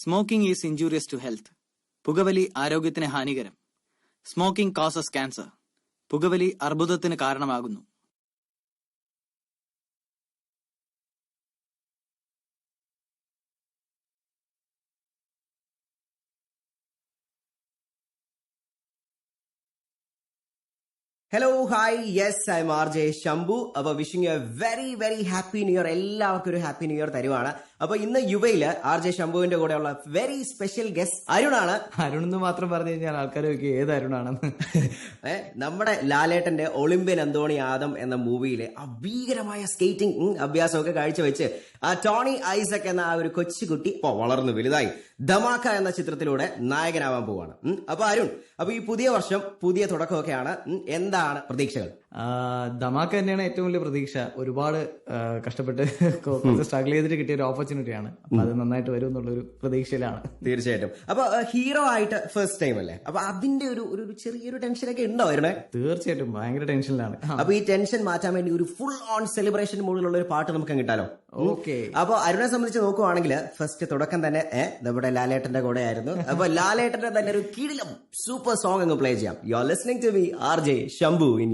Smoking is injurious to health. പുകവലി ആരോഗ്യത്തിന് ഹാനികരം. Smoking causes cancer. പുകവലി അർബുദത്തിന് കാരണമാകുന്നു. Hello hi yes I am R J Shambhu. അപ്പൊ wishing a very very happy new year. എല്ലാവർക്കും ഒരു ഹാപ്പി ന്യൂ ഇയർ തരുവാണ്. അപ്പൊ ഇന്ന് യുവയില് ആർ ജെ ശംഭുവിന്റെ കൂടെയുള്ള വെരി സ്പെഷ്യൽ ഗസ്റ്റ് അരുണാണ്. അരുൺ എന്ന് മാത്രം പറഞ്ഞു കഴിഞ്ഞാൽ ആൾക്കാർ ഏത് അരുണാണെന്ന്. നമ്മുടെ ലാലേട്ടന്റെ ഒളിമ്പ്യൻ അന്തോണി ആദം എന്ന മൂവിയിലെ അഭീകരമായ സ്കേറ്റിംഗ് അഭ്യാസമൊക്കെ കാഴ്ചവെച്ച് ആ ടോണി ഐസക് എന്ന ആ ഒരു കൊച്ചുകുട്ടി ഇപ്പൊ വളർന്നു വലുതായി ധമാക്ക എന്ന ചിത്രത്തിലൂടെ നായകനാവാൻ പോവാണ്. അപ്പൊ അരുൺ, അപ്പൊ ഈ പുതിയ വർഷം പുതിയ തുടക്കമൊക്കെയാണ്, എന്താണ് പ്രതീക്ഷകൾ? ധമാക്ക തന്നെയാണ് ഏറ്റവും വലിയ പ്രതീക്ഷ. ഒരുപാട് കഷ്ടപ്പെട്ട് സ്ട്രഗിൾ ചെയ്തിട്ട് കിട്ടിയ ഒരു ഓപ്പർച്യൂണിറ്റിയാണ്. അപ്പൊ അത് നന്നായിട്ട് വരും എന്നുള്ളൊരു പ്രതീക്ഷയിലാണ്. തീർച്ചയായിട്ടും. അപ്പൊ ഹീറോ ആയിട്ട് ഫസ്റ്റ് ടൈം അല്ലേ, അപ്പൊ അതിന്റെ ഒരു ചെറിയൊരു ടെൻഷനൊക്കെ ഉണ്ടോ വരുന്നേ? തീർച്ചയായിട്ടും ഭയങ്കര ടെൻഷനിലാണ്. അപ്പൊ ഈ ടെൻഷൻ മാറ്റാൻ വേണ്ടി ഒരു ഫുൾ ഓൺ സെലിബ്രേഷൻ മൂഡിലുള്ള ഒരു പാട്ട് നമുക്ക് കിട്ടാലോ? ഓക്കെ. അപ്പൊ അരുണെ സംബന്ധിച്ച് നോക്കുവാണെങ്കിൽ ഫസ്റ്റ് തുടക്കം തന്നെ നമ്മുടെ ലാലേട്ടന്റെ കൂടെ ആയിരുന്നു. അപ്പൊ ലാലേട്ടന്റെ തന്നെ ഒരു കിടിലം സൂപ്പർ സോങ് അങ്ങ് പ്ലേ ചെയ്യാം. You are listening to me R J Shambhu in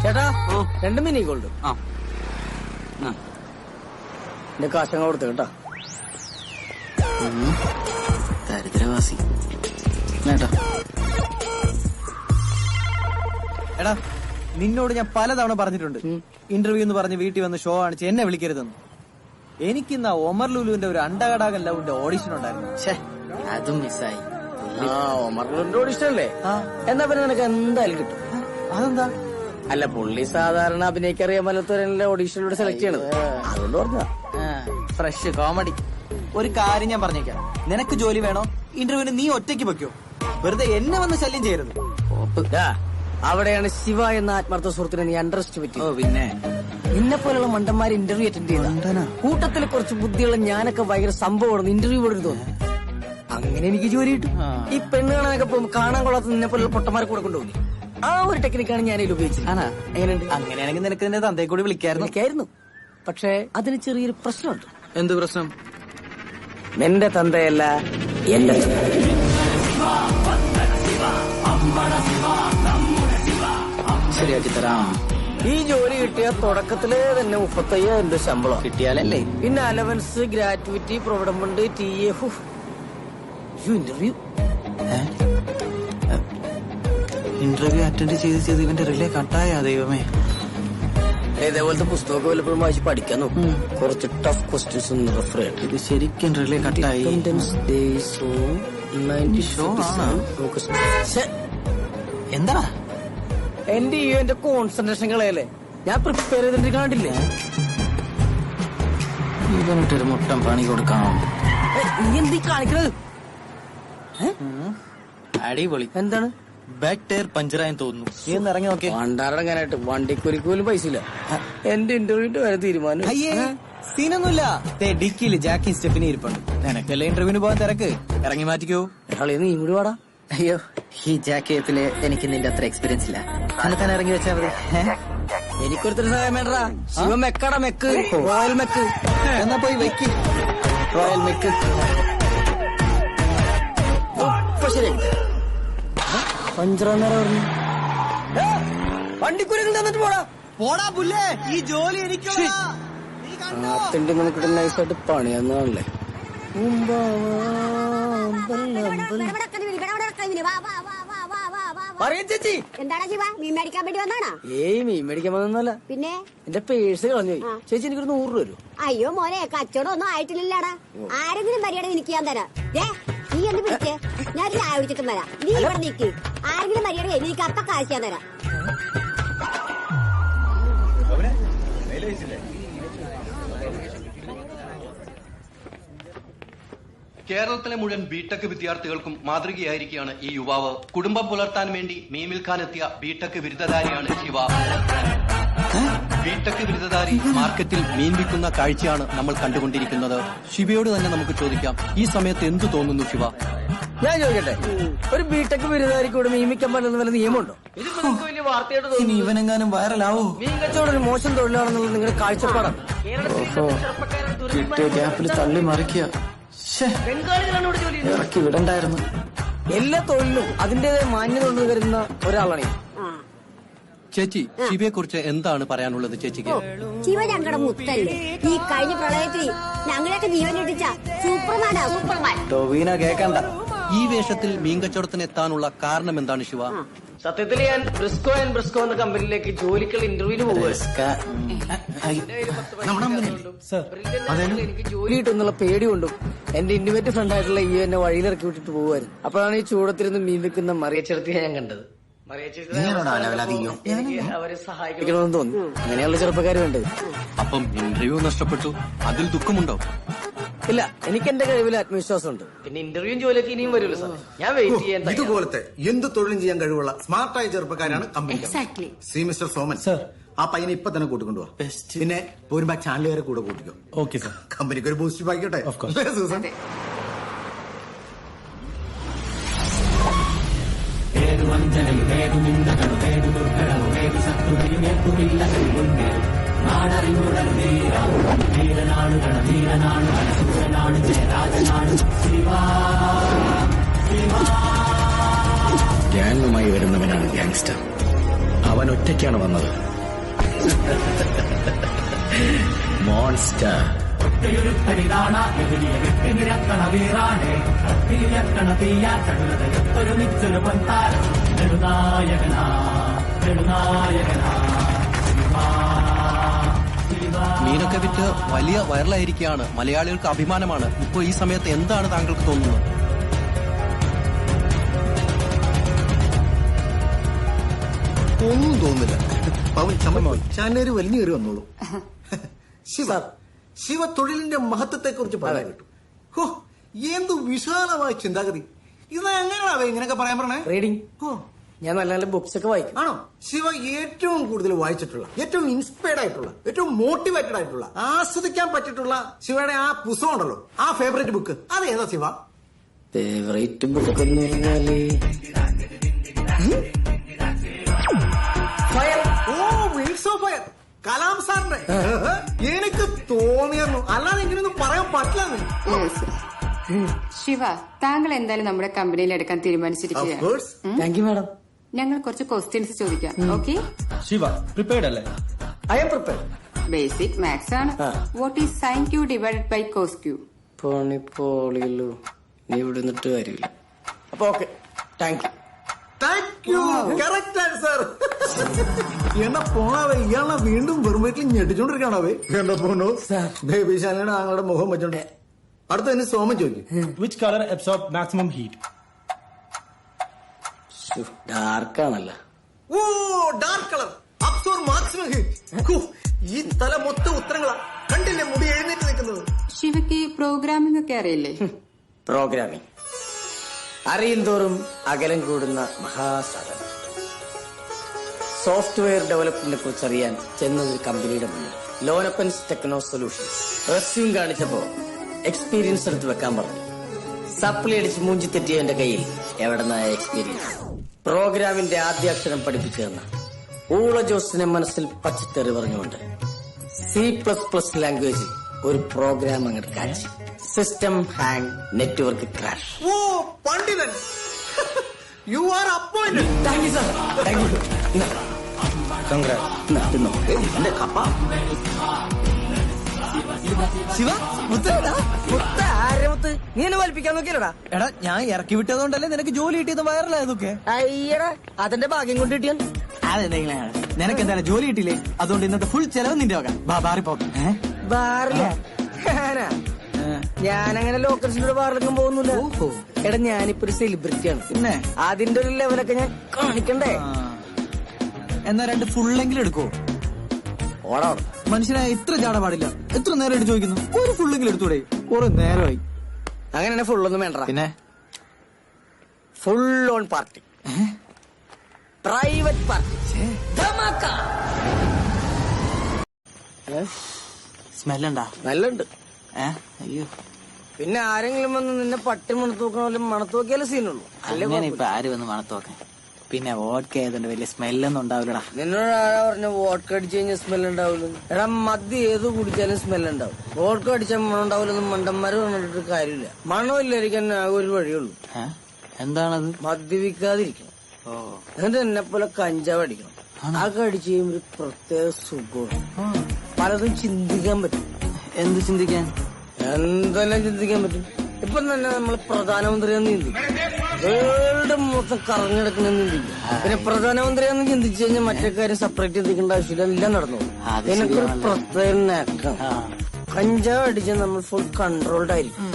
ചേട്ടാ 2 മിനി ഗോൾഡ്. എന്റെ കാശങ്ങ കൊടുത്തു കേട്ടാ. ദരിദ്രവാസി. എടാ, നിന്നോട് ഞാൻ പലതവണ പറഞ്ഞിട്ടുണ്ട് ഇന്റർവ്യൂ എന്ന് പറഞ്ഞ് വീട്ടിൽ വന്ന് ഷോ കാണിച്ച് എന്നെ വിളിക്കരുതെന്ന്. എനിക്കിന്ന് ഒമർ ലുലുവിന്റെ ഒരു അണ്ടകടാകൻ ലവിന്റെ ഓഡിഷൻ ഉണ്ടായിരുന്നു. അതും മിസ്സായി. ഒമർ ലുലുവിന്റെ ഓഡിഷൻ അല്ലേ? എന്നാ പിന്നെ നിനക്ക് എന്തായാലും കിട്ടും. അതെന്താ? അല്ല, പുള്ളി സാധാരണ അഭിനയിക്കറിയാൻ പറ്റാത്തവരല്ലേ ഓഡീഷനിലൂടെ സെലക്ട് ചെയ്യണത്. അതുകൊണ്ട് പറഞ്ഞ ഫ്രഷ് കോമഡി. ഒരു കാര്യം ഞാൻ പറഞ്ഞേക്കാം, നിനക്ക് ജോലി വേണോ ഇന്റർവ്യൂവിന് നീ ഒറ്റയ്ക്ക് വെക്കോ, വെറുതെ എന്നെ വന്ന് ശല്യം ചെയ്യരുത്. അവിടെയാണ് ശിവ എന്ന ആത്മാർത്ഥ സുഹൃത്തിനെ നീ അണ്ടർ എസ്റ്റിമേറ്റ്. പിന്നെ നിന്നെ പോലുള്ള മണ്ടന്മാര് ഇന്റർവ്യൂ അറ്റൻഡ് ചെയ്ത കൂട്ടത്തിൽ കുറച്ച് ബുദ്ധിയുള്ള ഞാനൊക്കെ ഭയങ്കര സംഭവമാണ് ഇന്റർവ്യൂ പോലും തോന്നുന്നു. അങ്ങനെ എനിക്ക് ജോലി കിട്ടും. ഈ പെണ്ണ് കാണാനൊക്കെ പോകും കാണാൻ കൊള്ളാത്ത നിന്നെ പോലുള്ള പൊട്ടന്മാരെ കൂടെ കൊണ്ടുപോകും. ആ ഒരു ടെക്നിക്കാണ് ഞാൻ ഇതിൽ ഉപയോഗിച്ചത്. എങ്ങനെയുണ്ട്? അങ്ങനെയാണെങ്കിൽ നിനക്ക് നിന്റെ തന്തയെ കൂടി വിളിക്കായിരുന്നു. പക്ഷേ അതിന് ചെറിയൊരു പ്രശ്നമുണ്ട്. എന്ത് പ്രശ്നം? നിന്റെ തന്തയല്ല, എന്റെ ശരിയാക്കി തരാം. ഈ ജോലി കിട്ടിയ തുടക്കത്തില് തന്നെ 35,000 രൂപ ശമ്പളം കിട്ടിയാലല്ലേ? പിന്നെ allowance, gratuity, provident fund, TF. Interview attend ചെയ്ത് ഇവന്റെ റിലേ കട്ടായ ദൈവമേ. ഇതേപോലത്തെ പുസ്തകമൊക്കെ വല്ലപ്പോഴും വായിച്ച് പഠിക്കാൻ നോക്കും. കുറച്ച് ടഫ് ക്വസ്റ്റ്യൻസ് ഒന്ന് റെഫർ ചെയ്യട്ടെ. ഇത് ശരിക്കും റിലേ കട്ടായി. എന്താ എന്റെ എന്റെ കോൺസെൻട്രേഷൻ കളയല്ലേ? ഞാൻ പ്രിപ്പയർ ചെയ്തിട്ട് കാണില്ലേ? ഇവനിട്ടൊരു മുട്ടം പണി കൊടുക്കണം. നീ എന്തീ കാണിക്കണത്? അടിപൊളി. എന്താണ്? ബാക്ക് ടയർ പഞ്ചറായെന്ന് തോന്നുന്നു. നീ ഒന്ന് ഇറങ്ങി നോക്കിയേ. പണ്ടാറങ്ങാനായിട്ട് വണ്ടിക്കുരിക്ക് പോലും പൈസ ഇല്ല. എന്റെ ഇന്റർവ്യൂവിന്റെ വരെ തീരുമാനം. അയ്യേ, സീനൊന്നുമില്ല. ഡിക്കിയില് ജാക്കി സ്റ്റെഫിനി ഇരിപ്പുണ്ട്. നിനക്കല്ലേ ഇന്റർവ്യൂവിന് പോകാൻ തിരക്ക്. ഇറങ്ങി മാറ്റിക്കോ. നീ ഇങ്ങോട്ട് വാടാ. അയ്യോ, ഈ ജാക്കറ്റില് എനിക്ക് നിന്റെ അത്ര എക്സ്പീരിയൻസ് ഇല്ല. തന്നെ ഇറങ്ങി വെച്ചാൽ മതി. എനിക്കൊരുത്തർ സഹായം വേണ്ടടാ. ശിവ മെക്കടാ, മെക്ക്, റോയൽ മെക്ക്. എന്നാ പോയി വെക്ക് റോയൽ മെക്ക്. ശരി, പഞ്ചറാന്നേരം പറഞ്ഞു. വണ്ടിക്കുരുകൾ തന്നിട്ട് പോടാ പുല്ലേ. ഈ ജോലി എനിക്ക് നമുക്കിട്ട് നൈസായിട്ട് പണിയാന്നല്ലേ. ചേച്ചി, എന്താണ് ശിവ, മീൻ മേടിക്കാൻ വേണ്ടി വന്നാണോ? ഏയ് മീൻ മേടിക്കാൻ വന്നല്ല, പിന്നെ എന്റെ പേഴ്സ് കളഞ്ഞു പോയി. ചേച്ചി എനിക്കൊരു 100 രൂപ തരും. അയ്യോ മോനെ, കച്ചവടം ഒന്നും ആയിട്ടില്ലടാ. ആരെങ്കിലും മര്യാദ എനിക്ക് ഞാൻ തരാം. നീ ഒന്ന് പിടിച്ചേ, ഞാൻ ചായ കുടിച്ചിട്ടും വരാം. നീ ഇവിടെ നിൽക്ക്. ആരെങ്കിലും മര്യാദ എനിക്ക് അപ്പ കാശ് ഞാൻ തരാം. കേരളത്തിലെ മുഴുവൻ ബിടെക് വിദ്യാർത്ഥികൾക്കും മാതൃകയായിരിക്കുകയാണ് ഈ യുവാവ്. കുടുംബം പുലർത്താൻ വേണ്ടി മീൻ വിൽക്കാനെത്തിയ ബിടെക് ബിരുദധാരിയാണ് ശിവ. ബിടെക് ബിരുദധാരി മാർക്കറ്റിൽ മീൻ വിൽക്കുന്ന കാഴ്ചയാണ് നമ്മൾ കണ്ടുകൊണ്ടിരിക്കുന്നത്. ശിവയോട് തന്നെ നമുക്ക് ചോദിക്കാം, ഈ സമയത്ത് എന്തു തോന്നുന്നു ശിവ? ഞാൻ ചോദിക്കട്ടെ, ഒരു ബിടെക് ബിരുദധാരിക്ക് ഇവിടെ മീൻ വിൽക്കാൻ പറ്റുന്ന വല്ല നിയമമുണ്ടോ? ഇതിപ്പോ നിങ്ങൾക്ക് വലിയ വാർത്തയായിട്ട് തോന്നുന്നു. ഇവനെങ്ങാനും വൈറലാവോ? മീൻ കച്ചവടം ഒരു മോശം തൊഴിലാണെന്നുള്ളത് നിങ്ങളുടെ കാഴ്ചപ്പാടാണ്. കിട്ടിയ ഗ്യാപ്പിൽ തള്ളി മറിക്കുക. ബംഗാളികളാണ് ഇവിടെ ജോലി ചെയ്യുന്നത്. ഇറക്കി വിടണ്ടായിരുന്നു. എല്ലാ തൊഴിലും അതിന്റേതായ മാന്യത ഉണ്ടെന്ന് കരുതുന്ന ഒരാളാണ് ഞാൻ. ചേച്ചി, ശിവയെ കുറിച്ച് എന്താണ് പറയാനുള്ളത് ചേച്ചിക്ക്? ശിവ ഞങ്ങളുടെ മുത്തല്ലേ. ഈ കഴിഞ്ഞ പ്രളയത്തിൽ ഞങ്ങളെയൊക്കെ ജീവൻ രക്ഷിച്ച സൂപ്പർമാനാ സൂപ്പർമാൻ. ടോവിന കേക്കണ്ട. ഈ വേഷത്തിൽ മീൻ കച്ചവടത്തിന് എത്താനുള്ള കാരണം എന്താണ് ശിവ? സത്യത്തിൽ ഞാൻ ബ്രിസ്കോ ആൻഡ് ബ്രിസ്കോ എന്ന കമ്പനിയിലേക്ക് ജോലിക്കുള്ള ഇന്റർവ്യൂവിന് പോകുമായിരുന്നു. എനിക്ക് ജോലി കിട്ടുന്നുള്ള പേടി കൊണ്ടും എന്റെ ഇന്റിമേറ്റ് ഫ്രണ്ട് ആയിട്ടുള്ള ഈ എന്നെ വഴിയിലിറക്കി വിട്ടിട്ട് പോകുമായിരുന്നു. അപ്പോഴാണ് ഈ ചൂടത്തിരുന്ന് മീൻ വെക്കുന്ന മറിയച്ചെടുത്തിയെ ഞാൻ കണ്ടത്. അവരെ സഹായിക്കണമെന്ന് തോന്നി. അങ്ങനെയുള്ള ചെറുപ്പക്കാർ വേണ്ടത്. അപ്പം ഇന്റർവ്യൂ നഷ്ടപ്പെട്ടു, അതിൽ ദുഃഖമുണ്ടോ? ഇല്ല, എനിക്ക് എന്റെ കഴിവിൽ ആത്മവിശ്വാസമുണ്ട്. പിന്നെ ഇന്റർവ്യൂ ജോലിയൊക്കെ ഇനിയും വരുമല്ലോ സാർ. ഞാൻ വെയിറ്റ് ചെയ്യാൻ. ഇതുപോലത്തെ എന്ത് തൊഴിലും ചെയ്യാൻ കഴിവുള്ള സ്മാർട്ടായ ചെറുപ്പക്കാരാണ് company. See mister Soman sir, ആ പയ്യനെ ഇപ്പൊ തന്നെ കൂട്ടിക്കൊണ്ടുപോവാ. പിന്നെ പോരുമ്പോ ചാനലുകാരെ കൂടെ കൂട്ടിക്കോ. Okay sir. കമ്പനിക്ക് ഒരു ബൂസ്റ്റ് ആയിക്കോട്ടെ. സൂസൻ, ഗ്യാങ്ങുമായി വരുന്നവനാണ് ഗ്യാങ്സ്റ്റർ. അവൻ ഒറ്റയ്ക്കാണ് വന്നത്. മോൺസ്റ്റർ. മീനൊക്കെ വിറ്റ് വലിയ വൈറലായിരിക്കുകയാണ്. മലയാളികൾക്ക് അഭിമാനമാണ്. ഇപ്പൊ ഈ സമയത്ത് എന്താണ് താങ്കൾക്ക് തോന്നുന്നത്? ഒന്നും തോന്നില്ല. പവൻ ചമ്മ ചാനേര് വലിഞ്ഞു കയറി വന്നോളൂ. ശിവ തൊഴിലിന്റെ മഹത്വത്തെ കുറിച്ച് പറയാൻ കേട്ടു. ഹോ, എന്തു വിശാലമായ ചിന്താഗതി. ഇത് എങ്ങനെയാണോ ഇങ്ങനെയൊക്കെ പറയാൻ പറഞ്ഞേ? റീഡിങ്. ഞാൻ നല്ല നല്ല ബുക്സ് ഒക്കെ വായിക്കും. ആണോ? ശിവ ഏറ്റവും കൂടുതൽ വായിച്ചിട്ടുള്ള, ഏറ്റവും ഇൻസ്പയർഡ് ആയിട്ടുള്ള, ഏറ്റവും മോട്ടിവേറ്റഡ് ആയിട്ടുള്ള, ആസ്വദിക്കാൻ പറ്റിയിട്ടുള്ള ശിവയുടെ ആ പുസ്തകം ഉണ്ടല്ലോ, ആ ഫേവറേറ്റ് ബുക്ക്, അത് ഏതാ ശിവ? ഫേവറേറ്റ് ബുക്ക് എന്ന് പറഞ്ഞാല് fire. Oh, wings of fire, Kalam സാറിന്റെ. എനിക്ക് തോന്നിയിരുന്നു, അല്ലാതെ ഇങ്ങനെയൊന്നും പറയാൻ പറ്റില്ല. ശിവ, താങ്കൾ എന്തായാലും നമ്മുടെ കമ്പനിയിൽ എടുക്കാൻ തീരുമാനിച്ചിരിക്കുകയാണ്. Thank you madam. ഞങ്ങൾ കുറച്ച് ക്വസ്റ്റ്യൻസ് ചോദിക്കാം. ഓക്കെ? ശിവ പ്രിപ്പയർഡ് അല്ലേ? I am prepared. Basic maths ആണ്. What is sine Q divided by cos Q? പണിപ്പോളിയല്ലോ, നീ ഇവിടെ നിന്നിട്ട് കാര്യമില്ല. അപ്പൊ okay, thank you. Thank you. Correct answer. എന്നാ പോണാവേ, ഇയാളെ വീണ്ടും വെറും വീട്ടിൽ ഞെട്ടിച്ചോണ്ടിരിക്കണാവേ. എന്താ പോണോ ബേബി ശാലയുടെ ആങ്ങളുടെ മുഖം വെച്ചോണ്ട്. അടുത്ത തന്നെ സോമൻ ചോദിക്കും, which colour absorb maximum heat? ഡാർക്കാണല്ലോ. ഓ, dark colour absorb maximum heat. ഈ തല മൊത്തം ഉത്തരങ്ങളാ. കണ്ടില്ലേ മുടി എഴുന്നേറ്റ് നിൽക്കുന്നത്? ശിവയ്ക്ക് പ്രോഗ്രാമിംഗ് ഒക്കെ അറിയില്ലേ? പ്രോഗ്രാമിംഗ് അറിയും തോറും അകലം കൂടുന്ന മഹാസാധനം. സോഫ്റ്റ്വെയർ ഡെവലപ്മെന്റിനെ കുറിച്ച് അറിയാൻ ചെന്നൊരു കമ്പനിയുടെ മുന്നിൽ ലോനപ്പൻസ് ടെക്നോ സൊല്യൂഷൻസ് റെസ്യൂം കാണിച്ചപ്പോ എക്സ്പീരിയൻസ് എടുത്ത് വെക്കാൻ പറഞ്ഞു. സപ്ലി അടിച്ച് മൂഞ്ചി തെറ്റിയ എന്റെ കയ്യിൽ എവിടെന്നായ എക്സ്പീരിയൻസ്? പ്രോഗ്രാമിന്റെ ആദ്യ അക്ഷരം പഠിപ്പിച്ചു തന്ന ഊള ജോസിനെ മനസ്സിൽ പച്ചത്തെറി പറഞ്ഞുകൊണ്ട് C++ ലാംഗ്വേജിൽ ഒരു പ്രോഗ്രാം അങ്ങോട്ട് കാച്ചി. System hang, network crash. ഓ, പണ്ഡിതൻ, you are appointed. Thank you sir. Thank you. എന്റെ കപ്പ. ശിവ മുത്തടാ. മുത്ത ആരമുത്ത്, നീ എന്നെ വലിപ്പിക്കാൻ നോക്കിയല്ലടാ. എടാ, ഞാൻ ഇറക്കി വിട്ടതുകൊണ്ടല്ലേ നിനക്ക് ജോലി കിട്ടിയത് വൈറലായതൊക്കെ. അയ്യടാ, അതിന്റെ ഭാഗ്യം കൊണ്ട് കിട്ടിയാൽ. അതെന്തെങ്കിലും നിനക്ക് എന്തായാലും ജോലി കിട്ടിയില്ലേ, അതുകൊണ്ട് ഇന്നത്തെ ഫുൾ ചെലവ് നിന്റെ വക. ബാറിപ്പോക്കെ ബാറില്ല, ഞാനങ്ങനെ ലോക്കൽസിന്റെ ബാറിലൊന്നും പോകുന്നില്ല. എടാ, ഞാനിപ്പോ ഒരു സെലിബ്രിറ്റിയാണ്. പിന്നെ അതിന്റെ ഒരു ലെവലൊക്കെ ഞാൻ കാണിക്കണ്ടേ? എന്നാ 2 ഫുള്ളെങ്കിലും എടുക്കോ? ഓടാ, മനുഷ്യനായ ഇത്ര ചാട പാടില്ല. എത്ര നേരമായിട്ട് ചോദിക്കുന്നു, ഒരു ഫുള്ളെങ്കിലും എടുത്തൂടെ? കുറെ നേരമായി. അങ്ങനെ ഫുള്ളൊന്നും വേണ്ട. പിന്നെ full on party, private party, ധമാക്ക. സ്മെല്ലുണ്ടാ? നല്ലുണ്ട്. അയ്യോ, പിന്നെ ആരെങ്കിലും വന്ന് നിന്നെ പട്ടി മണത്ത് നോക്കണ പോലെ മണത്ത് നോക്കിയാലേ സീനുള്ളൂ. അങ്ങനെ ഇപ്പൊ ആര് വന്ന് മണത്ത് നോക്കാൻ? പിന്നെ വോഡ്ക ആയതുകൊണ്ട് വലിയ സ്മെല്ലൊന്നും ഉണ്ടാവില്ലടാ. നിന്നോട് ആരാ പറഞ്ഞ വോഡ്ക അടിച്ചു കഴിഞ്ഞാൽ സ്മെൽ ഉണ്ടാവില്ല? എടാ, മദ്യം ഏത് കുടിച്ചാലും സ്മെൽ ഉണ്ടാവും. വോഡ്ക അടിച്ചാൽ മണം ഉണ്ടാവില്ലെന്ന് മണ്ടന്മാര് പറഞ്ഞിട്ട് കാര്യമില്ല. മണമില്ലായിരിക്കാൻ ആകെ ഒരു വഴിയുള്ളൂ. എന്താണത്? മദ്യപിക്കാതിരിക്കണം. എന്നിട്ട് എന്നെ പോലെ കഞ്ചാവ് അടിക്കണം. അതൊക്കെ അടിച്ചു കഴിയുമ്പോൾ ഒരു പ്രത്യേക സുഖമാണ്. പലതും ചിന്തിക്കാൻ പറ്റും. എന്ത് ചിന്തിക്കാൻ? എന്തെല്ലാം ചിന്തിക്കാൻ പറ്റും. ഇപ്പൊ തന്നെ നമ്മൾ പ്രധാനമന്ത്രിയാന്ന് ചിന്തിക്കും, വേൾഡ് മൊത്തം കറങ്ങിടക്കണെന്ന് ചിന്തിക്കും. പിന്നെ പ്രധാനമന്ത്രിയാന്ന് ചിന്തിച്ചു കഴിഞ്ഞാൽ മറ്റേ കാര്യം സെപ്പറേറ്റ് ചിന്തിക്കേണ്ട ആവശ്യമില്ല, എല്ലാം നടന്നു. എനിക്കൊരു പ്രത്യേക നേക്കാം. കഞ്ചാവ് അടിച്ചാൽ നമ്മൾ ഫുൾ കൺട്രോൾഡ് ആയിരിക്കും.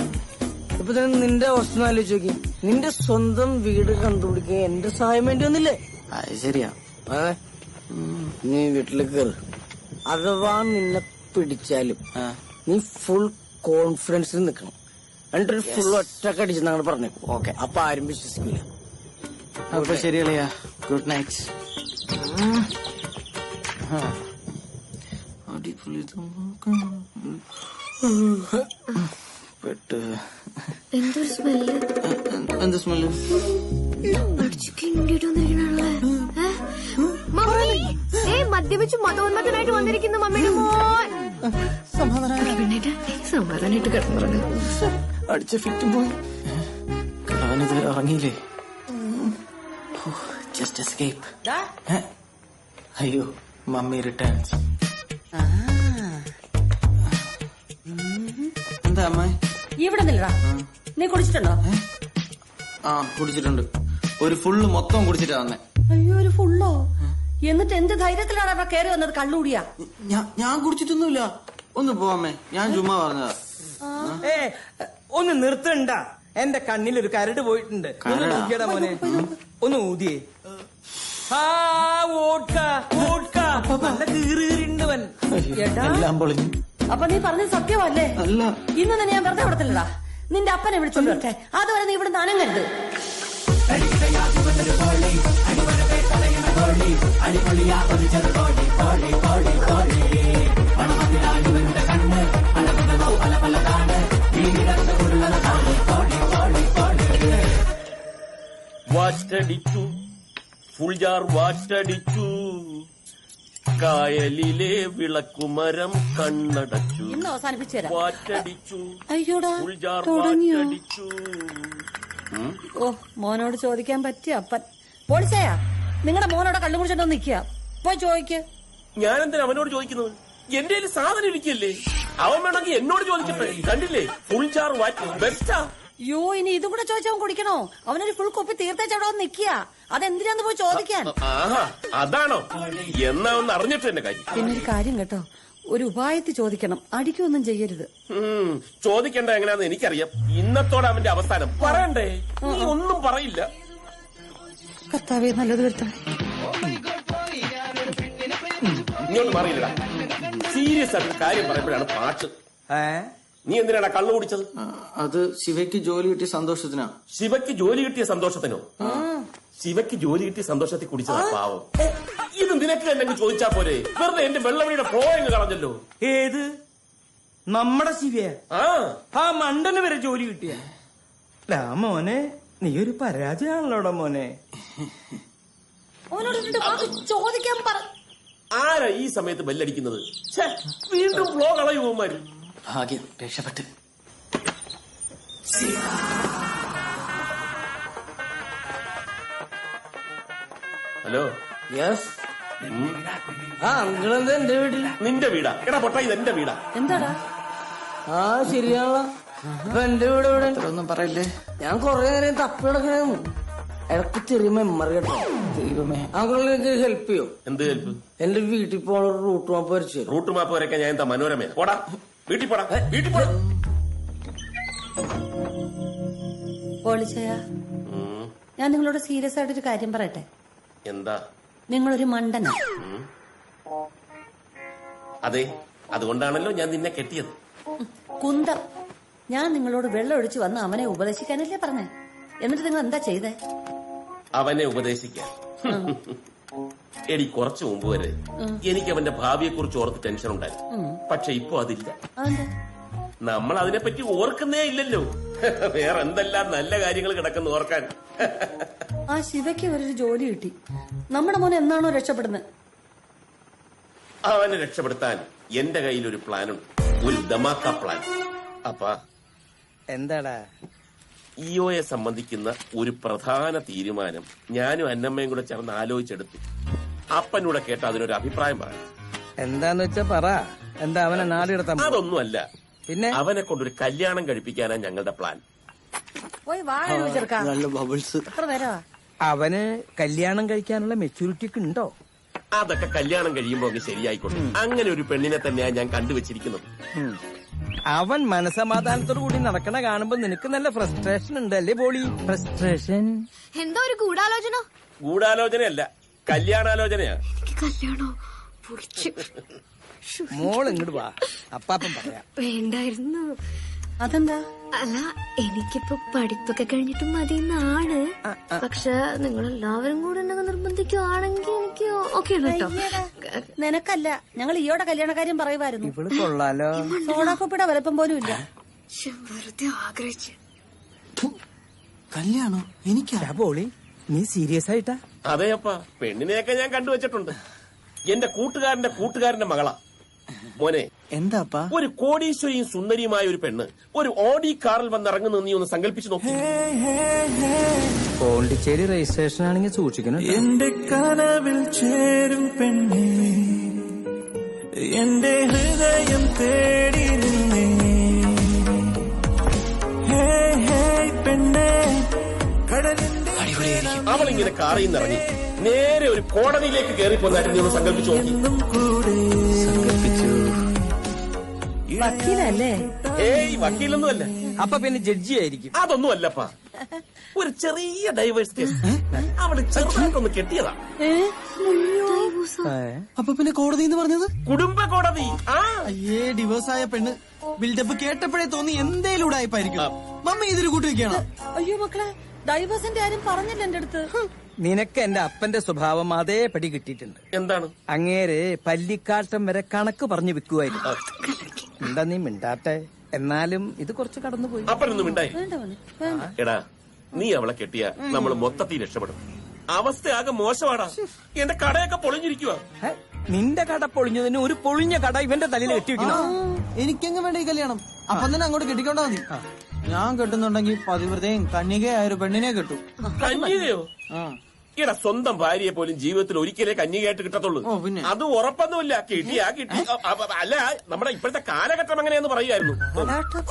ഇപ്പൊ തന്നെ നിന്റെ അവസ്ഥ ആലോചിച്ച് നോക്കി. നിന്റെ സ്വന്തം വീട് കണ്ടുപിടിക്കാൻ എന്റെ സഹായം വേണ്ടി വന്നില്ലേ? അത് ശരിയാ. അതെ, നീ വീട്ടിലേക്ക് കയറി. അഥവാ നിന്നെ പിടിച്ചാലും നീ ഫുൾ കോൺഫിഡൻസിൽ നിൽക്കണം. എന്നിട്ടൊരു ഫുൾ ഒറ്റക്ക് അടിച്ച് ഞങ്ങൾ പറഞ്ഞേക്കും. ഓക്കെ, അപ്പൊ ആരും വിശ്വസിക്കില്ല. അപ്പൊ ശരിയല്ലയാ. Good night. പെട്ട് എന്തൊരു സ്മെല്ല്. എന്ത് സ്മെല്ല്? മദ്യപിച്ച് മതോന്മത്തനായിട്ട് വന്നിരിക്കുന്ന മമ്മിയുടെ മോൻ. സമാധാനായിട്ട് കിടന്നു. അടിച്ച ഫിറ്റ് പോയി. അവനിതുവരെ ഉറങ്ങിയില്ലേ? Just escape. അയ്യോ, മമ്മി റിട്ടേൺസ്. എന്താ അമ്മ ഇവിടെ നില്ലടാ. നീ കുടിച്ചിട്ടുണ്ടോ? കുടിച്ചിട്ടുണ്ട്. ഒരു ഫുള്ള് മൊത്തം കുടിച്ചിട്ടാ വന്നേ. അയ്യോ, ഒരു ഫുള്ളോ? എന്നിട്ട് എന്ത് ധൈര്യത്തിലാണ് അവിടെ കയറി വന്നത്? കള്ളുകൂടിയാ? ഞാൻ കുടിച്ചിട്ടൊന്നുമില്ല. ഒന്ന് പോവാമേ, ഞാൻ ചുമ്മാ പറഞ്ഞതാ. ഒന്ന് നിർത്തണ്ട, എന്റെ കണ്ണിലൊരു കരട് പോയിട്ടുണ്ട്. ഒന്ന് നോക്കിയടാ മോനെ, ഒന്ന് ഊതിയേ. നല്ല കീറിണ്ടവൻ. എല്ലാം പൊളിഞ്ഞു. അപ്പൊ നീ പറഞ്ഞത് സത്യമല്ലേ? അല്ല. ഇന്ന് തന്നെ ഞാൻ വെറുതെ വിടത്തില്ലടാ. നിന്റെ അപ്പനെ വിളിച്ചോണ്ട് വരട്ടെ. അതുവരെ നീ ഇവിടെ നനങ്ങരുത്. വാറ്റടിച്ചു, ഫുൾ ജാർ വാറ്റടിച്ചു, കായലിലെ വിളക്കുമരം കണ്ണടച്ചു. ഇന്ന് അവസാനിപ്പിച്ചു തരാം. വാറ്റടിച്ചു. അയ്യോടാ, ഫുൾ ജാർ തുടങ്ങിയോ? വാറ്റടിച്ചു. ഓ, മോനോട് ചോദിക്കാൻ പറ്റിയ അപ്പൻ. പോളിച്ചയാ, നിങ്ങളുടെ മോനോടെ കള്ളു കുടിച്ചിട്ട് നിക്കുക. പോയി ചോദിക്ക്. ഞാനെന്തിനാ അവനോട് ചോദിക്കുന്നത്? എന്റെ കയ്യിൽ സാധനം ഇരിക്കല്ലേ. അവൻ വേണമെങ്കിൽ എന്നോട് ചോദിക്കട്ടെ. കണ്ടില്ലേ, ഫുൾ ജാർ വാറ്റ് ബെസ്റ്റാ. യോ, ഇനി ഇതും കൂടെ ചോദിച്ചവൻ കുടിക്കണോ? അവനൊരു ഫുൾ കുപ്പി തീർത്തേച്ച് അവിടെ വന്ന് നിക്കുക. അതെന്തിനാന്ന് പോയി ചോദിക്കാൻ. ആഹാ, അതാണോ? എന്നാ ഒന്ന് അറിഞ്ഞിട്ട് എന്നെ കാര്യം. പിന്നെ ഒരു കാര്യം കേട്ടോ, ഒരു ഉപായത്തിൽ ചോദിക്കണം, അടിക്കൊന്നും ചെയ്യരുത്. ചോദിക്കേണ്ട എങ്ങനെയാന്ന് എനിക്കറിയാം. ഇന്നത്തോടെ അവന്റെ അവസാനം പറയണ്ടേ? നീ ഒന്നും പറയില്ല. കർത്താവേ, നല്ലത് വരുത്തണം. ഇങ്ങോട്ട് മാറിയില്ലടാ. സീരിയസ് ആയിട്ട് കാര്യം പറയുമ്പോഴാണ് പാട്ട്. നീ എന്തിനാണ് കള്ളു കുടിച്ചത്? അത് ശിവയ്ക്ക് ജോലി കിട്ടിയ സന്തോഷത്തിനാ. ശിവയ്ക്ക് ജോലി കിട്ടിയ സന്തോഷത്തിനോ? ശിവയ്ക്ക് ജോലി കിട്ടിയ സന്തോഷത്തിൽ കുടിച്ചതാ പാവം. ഇത് നിനക്ക് തന്നെ ചോദിച്ചാ പോരെ? വെറുതെ എന്റെ വെള്ളവഴിയുടെ ഫ്ലോ അങ്ങ് കളഞ്ഞല്ലോ. ഏത് നമ്മുടെ ശിവയ? ആ മണ്ടന് വരെ ജോലി കിട്ടിയ. മോനെ, നീ ഒരു പരാജയമാണല്ലോടാ മോനെ. ചോദിക്കാൻ പറ. ആരാ ഈ സമയത്ത് ബെല്ലടിക്കുന്നത്? വീണ്ടും ഫ്ലോ കളയുമാര്. ഭാഗ്യം, രക്ഷപ്പെട്ട്. ഹലോ. യെസ്. അങ്കിളെന്താ എന്റെ വീട്ടിൽ? നിന്റെ വീടാ? എടാ പൊട്ടാ, ഇത് എന്റെ വീടാ. എന്താടാ? ശരിയാണല്ലോ. അപ്പൊ എന്റെ വീട് ഇവിടെ ഒന്നും പറയില്ലേ. ഞാൻ കൊറേ നേരം തപ്പി കിടക്കണേന്ന്. ഇടക്ക് ചെറിയ മെമ്മറി കേട്ടോ. ദൈവമേ, അങ്കിളിന് എനിക്ക് ഹെൽപ്പ് ചെയ്യോ? എന്ത് ഹെൽപ്പ്? എന്റെ വീട്ടിൽ പോണ റൂട്ട് മാപ്പ് വരച്ചു. റൂട്ട് മാപ്പ് വരയ്ക്കാൻ ഞാൻ എന്താ മനോരമയാ? പോടാ, വീട്ടിൽ പോടാ, വീട്ടിൽ പോടാ. പോളിച്ചയാ, ഞാൻ നിങ്ങളോട് സീരിയസ് ആയിട്ടൊരു കാര്യം പറയട്ടെ. എന്താ? നിങ്ങളൊരു മണ്ടനാ. അതെ, അതുകൊണ്ടാണല്ലോ ഞാൻ നിന്നെ കെട്ടിയത്. കുന്തം. ഞാൻ നിങ്ങളോട് വെള്ളം ഒഴിച്ചു വന്ന് അവനെ ഉപദേശിക്കാനല്ലേ പറഞ്ഞേ? എന്നിട്ട് നിങ്ങൾ എന്താ ചെയ്തേ? അവനെ ഉപദേശിക്കാൻ എടി കുറച്ചു മുമ്പ് വരെ എനിക്ക് അവന്റെ ഭാവിയെ കുറിച്ച് ഓർത്ത് ടെൻഷൻ ഉണ്ടായി. പക്ഷെ ഇപ്പൊ അതില്ല. നമ്മൾ അതിനെപ്പറ്റി ഓർക്കുന്നേ ഇല്ലല്ലോ. വേറെ എന്തെല്ലാം നല്ല കാര്യങ്ങൾ കിടക്കുന്നു ഓർക്കാൻ. ആ ശിവയ്ക്ക് ഒരു ജോലി കിട്ടി. നമ്മുടെ മോനെ എന്നാണോ രക്ഷപ്പെടുന്നത്? അവനെ രക്ഷപ്പെടുത്താൻ എന്റെ കയ്യിൽ ഒരു പ്ലാനുണ്ട്. ഒരു ധമാക്ക പ്ലാൻ. അപ്പാ എന്താടാ? ഇയോയെ സംബന്ധിക്കുന്ന ഒരു പ്രധാന തീരുമാനം ഞാനും അന്നമ്മയും കൂടെ ചേർന്ന് ആലോചിച്ചെടുത്തു. അപ്പനൂടെ കേട്ട അതിനൊരു അഭിപ്രായം പറയാം. എന്താന്ന് വെച്ചാ പറ. എന്താ അവനെ നാടിടത്താൻ? അതൊന്നുമല്ല, പിന്നെ അവനെ കൊണ്ടൊരു കല്യാണം കഴിപ്പിക്കാനാണ് ഞങ്ങളുടെ പ്ലാൻ. പോയി വാഴ ചെറുക്കാം. എത്ര നേരമാ? അവന് കല്യാണം കഴിക്കാനുള്ള മെച്ചൂരിറ്റി ഒക്കെ ഉണ്ടോ? അതൊക്കെ കല്യാണം കഴിയുമ്പോ അങ്ങ് ശരിയായിക്കോട്ടെ. അങ്ങനെ ഒരു പെണ്ണിനെ തന്നെയാണ് ഞാൻ കണ്ടുവച്ചിരിക്കുന്നത്. അവൻ മനസമാധാനത്തോടു കൂടി നടക്കണ കാണുമ്പോ നിനക്ക് നല്ല ഫ്രസ്ട്രേഷൻ ഉണ്ട് അല്ലേ ബോളി? ഫ്രസ്ട്രേഷൻ എന്തോ ഒരു ഗൂഢാലോചന. ഗൂഢാലോചനയല്ല, കല്യാണാലോചനയാ. കല്യാണോ? മോൾ ഇങ്ങോട്ട് വാ, അപ്പാപ്പൻ പറയാം. വേണ്ടായിരുന്നു. അതെന്താ? അല്ല, എനിക്കിപ്പോ പഠിപ്പൊക്കെ കഴിഞ്ഞിട്ട് മതിയെന്നാണ്. പക്ഷെ നിങ്ങളെല്ലാവരും കൂടെ എന്നെ നിർബന്ധിക്കുവാണെങ്കിൽ എനിക്ക് ഓക്കെ ആണ് കേട്ടോ. നിനക്കല്ല, ഞങ്ങൾ ഈയോടെ കല്യാണക്കാര്യം പറയുമായിരുന്നു. ഇവള് കൊള്ളാലോ. സോഡാക്കോപ്പിയുടെ വലുപ്പം പോലും ഇല്ല. വെറുതെ ആഗ്രഹിച്ചു. കല്യാണോ? എനിക്കാ ബോളി, നീ സീരിയസ് ആയിട്ടാ? അതെയപ്പാ, പെണ്ണിനെയൊക്കെ ഞാൻ കണ്ടുവച്ചിട്ടുണ്ട്. എന്റെ കൂട്ടുകാരന്റെ മകളാ. മോനെ, എന്താപ്പാ? ഒരു കോടീശ്വരിയും സുന്ദരിയുമായ ഒരു പെണ്ണ് ഒരു ഓഡി കാറിൽ വന്നിറങ്ങുന്ന നീ ഒന്ന് സങ്കല്പിച്ചു നോക്കി. പോണ്ടിച്ചേരി രജിസ്ട്രേഷൻ ആണെങ്കിൽ സൂക്ഷിക്കണം. എന്റെ കനവിൽ ചേരും പെണ്ണേ, എന്റെ ഹൃദയം തേടി നിന്നേ പെണ്ണേ. അവളിങ്ങനെ കാറിൽ നിന്നിറങ്ങി നേരെ ഒരു കോടതിയിലേക്ക് കയറിപ്പോന്നായിട്ട് നീ ഒന്ന് സങ്കല്പിച്ചു നോക്കി. വക്കീലല്ലേ? ഏയ്, വക്കീലൊന്നും അല്ല. അപ്പൊ പിന്നെ ജഡ്ജി ആയിരിക്കും. അതൊന്നും അല്ലപ്പാ, ഒരു ചെറിയ ഡൈവേഴ്സ് കേസ്. അവള് ചെറുതായിട്ടൊന്ന് കെട്ടിയതാ. അപ്പൊ പിന്നെ കോടതി എന്ന് പറഞ്ഞത്? കുടുംബ കോടതി. അയ്യേ, ഡിവോഴ്സായ പെണ്ണ് ബിൽഡപ്പ് കേട്ടപ്പോഴേ തോന്നി എന്തേലും ഉടായിപ്പായിരിക്കും. മമ്മി ഇതൊരു കൂട്ടി വെക്കണം. അയ്യോ മക്കളെ, ഡൈവേഴ്സിന്റെ ആരും പറഞ്ഞില്ല എന്റെ അടുത്ത്. നിനക്ക് എന്റെ അപ്പന്റെ സ്വഭാവം അതേപടി കിട്ടിയിട്ടുണ്ട്. എന്താണ്? അങ്ങേര് പല്ലിക്കാട്ടം വരെ കണക്ക് പറഞ്ഞു വെക്കുമായിരുന്നു. എന്താ നീ മിണ്ടാട്ടെ? എന്നാലും ഇത് കുറച്ച് കടന്നുപോയി. അപ്പനൊന്നും മിണ്ടായി. എടാ, നീ അവളെ കെട്ടിയ നമ്മൾ മൊത്തത്തിൽ രക്ഷപ്പെടും. അവസ്ഥയാകെ മോശമാടാ. എന്റെ കടയൊക്കെ പൊളിഞ്ഞിരിക്കുക. നിന്റെ കട പൊളിഞ്ഞതിന് ഒരു പൊളിഞ്ഞ കട ഇവന്റെ തലയിൽ കെട്ടിവെക്കണം. എനിക്കെങ്ങും വേണ്ട ഈ കല്യാണം. അപ്പം തന്നെ അങ്ങോട്ട് കെട്ടിക്കൊണ്ടാ മതി. ഞാൻ കെട്ടുന്നുണ്ടെങ്കിൽ പതിവ്രതയും കന്യകയായ ഒരു പെണ്ണിനെ കെട്ടു. കന്യകയോ? എടാ, സ്വന്തം ഭാര്യയെ പോലും ജീവിതത്തിൽ ഒരിക്കലേ കന്യകയായിട്ട് കിട്ടത്തുള്ളൂ. അത് ഉറപ്പൊന്നുമില്ല. കിട്ടിയാ കിട്ടി. അല്ല, നമ്മുടെ ഇപ്പോഴത്തെ കാലഘട്ടം എങ്ങനെയാന്ന് പറയുമായിരുന്നു.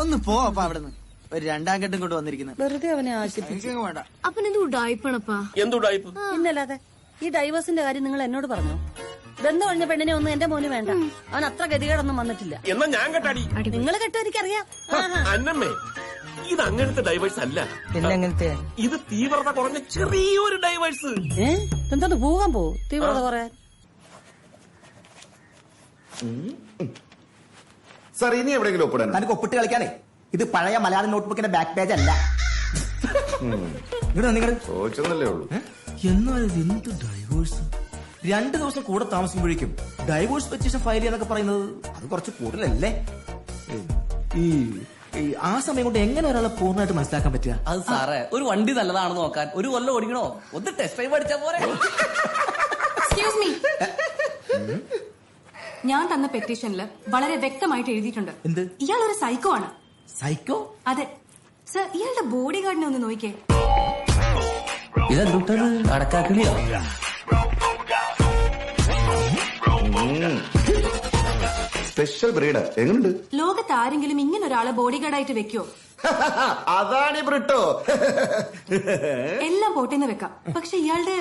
ഒന്ന് പോ അപ്പൊ അവിടുന്ന്. ഒരു രണ്ടാം കെട്ടും കൊണ്ട് വന്നിരിക്കുന്നത് വെറുതെ അവനെ ആശിപ്പിച്ചു. വേണ്ട. അപ്പൊ എന്ത് ഉടായിപ്പണപ്പാ? എന്തുടായിപ്പ്? ഇന്നല്ലാതെ. ഈ ഡൈവേഴ്സിന്റെ കാര്യം നിങ്ങൾ എന്നോട് പറഞ്ഞോ? ബന്ധം കഴിഞ്ഞ പെണ്ണിനെ ഒന്നും എന്റെ മോന് വേണ്ട. അവൻ അത്ര ഗതികേടൊന്നും വന്നിട്ടില്ല. എന്നാ ഞാൻ കെട്ടാടി. നിങ്ങൾ കെട്ടോ എനിക്കറിയാം. അന്നമ്മേ, ഇത് അങ്ങനത്തെ ഡൈവേഴ്സ് അല്ല. പിന്നെ അങ്ങനത്തെ ഇത് തീവ്രത കുറഞ്ഞ ചെറിയൊരു ഡൈവേഴ്സ്. എന്താണ് പോകാൻ പോ തീവ്രത കുറയാൻ? സാർ, ഇനി എവിടെയെങ്കിലും ഒപ്പിടാൻ? നമുക്ക് ഒപ്പിട്ട് കളിക്കാനേ. ഇത് പഴയ മലയാളം നോട്ട്ബുക്കിന്റെ ബാക്ക് പേജ് അല്ല. ചോദിച്ചെന്നല്ലേ ഉള്ളൂ. എന്നാലും എന്ത് ഡൈവോഴ്സ്? 2 ദിവസം കൂടെ താമസിക്കുമ്പോഴേക്കും ഡൈവോഴ്സ് പെറ്റീഷൻ ഫയൽ ചെയ്യാന്നൊക്കെ പറയുന്നത് അത് കുറച്ച് കൂടുതലല്ലേ? ആ സമയം കൊണ്ട് എങ്ങനെ ഒരാളെ പൂർണ്ണമായിട്ട് മനസ്സിലാക്കാൻ പറ്റുക? അത് സാറേ, ഒരു വണ്ടി നല്ലതാണെന്ന് നോക്കാൻ 1 കൊല്ലം ഓടിക്കണോ? ഒന്ന് ടെസ്റ്റ് ഡ്രൈവ് അടിച്ചാ പോരെ? എക്സ്ക്യൂസ് മീ, ഞാൻ തന്ന പെറ്റീഷനിൽ വളരെ വ്യക്തമായിട്ട് എഴുതിയിട്ടുണ്ട്. എന്ത്? ഇയാൾ ഒരു സൈക്കോ ആണ്. സൈക്കോ? അതെ സർ. ഇയാളുടെ ബോഡി ഗാർഡിനെ ഒന്ന് നോക്കിക്കേ. ഇതെന്തുട്ടത്? അടക്കാക്കിളിയോ? Special breed. എങ്ങനെയുണ്ട്? ലോകത്ത് ആരെങ്കിലും ഇങ്ങനെ ഒരാളെ ബോഡി ഗാർഡായിട്ട് വെക്കോ? അതാണ് ബ്രിട്ടോ. എല്ലാം പോട്ടേന്ന് വെക്കാം. പക്ഷെ ഇയാളുടെ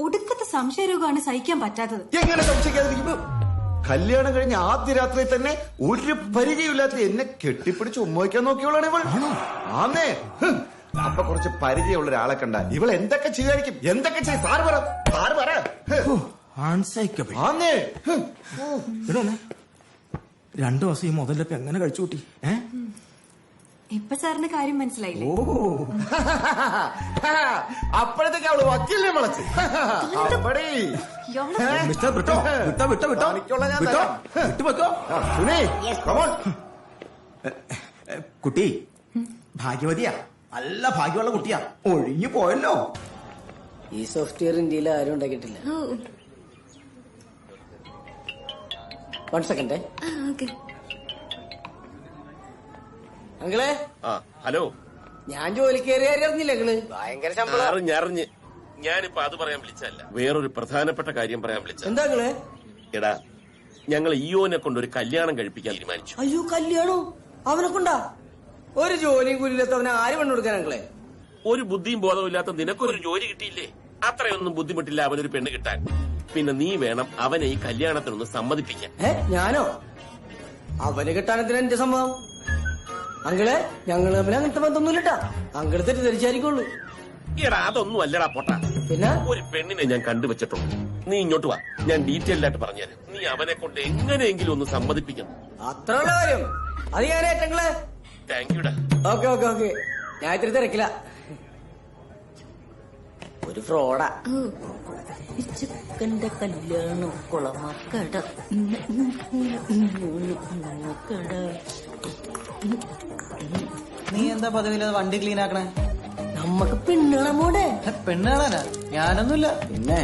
ഒടുക്കത്തെ സംശയരോഗമാണ് സഹിക്കാൻ പറ്റാത്തത്. എങ്ങനെ സംശയിക്കാതിരിക്കുന്നു? കല്യാണം കഴിഞ്ഞ ആദ്യ രാത്രി തന്നെ ഒരു പരിചയമില്ലാത്ത എന്നെ കെട്ടിപ്പിടിച്ച് ഉമ്മയ്ക്കാൻ നോക്കിയോളാണ് ഇവൾ. ആന്നേ, അപ്പൊ കുറച്ച് പരിചയമുള്ള ഒരാളെ കണ്ട ഇവൾ എന്തൊക്കെ ചെയ്യായിരിക്കും? എന്തൊക്കെ ചെയ്യും? സാറ് പറ. 2 ദിവസം ഈ മുതലൊക്കെ എങ്ങനെ കഴിച്ചു കൂട്ടി? ഇപ്പൊ സാറിന് കാര്യം മനസ്സിലായില്ലേ? അപ്പോഴത്തേക്ക് അവള് വക്കീലിനെ വിളച്ച് കുട്ടി ഭാഗ്യവതിയാ, നല്ല ഭാഗ്യമുള്ള കുട്ടിയാ. ഒഴിഞ്ഞു പോയല്ലോ. ഈ സോഫ്റ്റ്വെയർ ഇന്ത്യയിൽ ആരും ഉണ്ടാക്കിയിട്ടില്ല. 1 സെക്കൻഡ്. അങ്ങളെ ഹലോ, ഞാൻ ജോലിക്ക് കയറി അറിഞ്ഞില്ല അങ്ങള്. ഭയങ്കര ശമ്പളം. അറിഞ്ഞ് ഞാനിപ്പോ അത് പറയാൻ വിളിച്ചല്ല, വേറൊരു പ്രധാനപ്പെട്ട കാര്യം പറയാൻ വിളിച്ച. എന്താ അങ്ങളെ? എടാ, ഞങ്ങൾ ഇയോനെ കൊണ്ട് ഒരു കല്യാണം കഴിപ്പിക്കാൻ തീരുമാനിച്ചു. അയ്യോ, കല്യാണോ? അവനെ കൊണ്ടാ? ഒരു ജോലിയും കൂലിയില്ലാത്തവനെ ആര് പെണ്ണു കൊടുക്കാൻ അങ്ങളെ? ഒരു ബുദ്ധിയും ബോധവും ഇല്ലാത്ത നിനക്കൊരു ജോലി കിട്ടിയില്ലേ? അത്രയൊന്നും ബുദ്ധിമുട്ടില്ല അവനൊരു പെണ്ണ് കിട്ടാൻ. പിന്നെ നീ വേണം അവനെ ഈ കല്യാണത്തിനൊന്ന് സമ്മതിപ്പിക്കാൻ. ഞാനോ? അവന് കിട്ടാനത്തിന് എന്റെ സമ്മതം. അങ്കിളെ, ഞങ്ങൾ തമ്മിൽ അങ്ങനത്തെ ബന്ധമൊന്നുമില്ലട്ടാ. അങ്കിള് തെറ്റിദ്ധരിച്ചായിരിക്കുള്ളൂ. എടാ, അതൊന്നും അല്ലടാ പൊട്ടാ. പിന്നെ ഒരു പെണ്ണിനെ ഞാൻ കണ്ടുവച്ചിട്ടുണ്ട്. നീ ഇങ്ങോട്ട് വാ, ഞാൻ ഡീറ്റെയിൽഡ് ആയിട്ട് പറഞ്ഞുതരാം. നീ അവനെ കൊണ്ട് എങ്ങനെയെങ്കിലും ഒന്ന് സമ്മതിപ്പിക്കണം. അത്രയുള്ള കാര്യം. അത് ഞാൻ ഏറ്റങ്ങളെ. താങ്ക് യുടാ. ഓക്കെ ഓക്കെ ഓക്കെ, ഞാൻ ഇത്തിരി തിരക്കില്ല. ഒരു ഫ്രോഡാ. ചിക്കന്റെ കല്യാണം കുളമക്കട. നീ എന്താ പതിവില്ലാതെ വണ്ടി ക്ലീൻ ആക്കണേ? നമ്മക്ക് പെണ്ണുകാണാൻ പോണ്ടേ? പെണ്ണുകാണാനാ? ഞാനൊന്നുമില്ല. പിന്നെ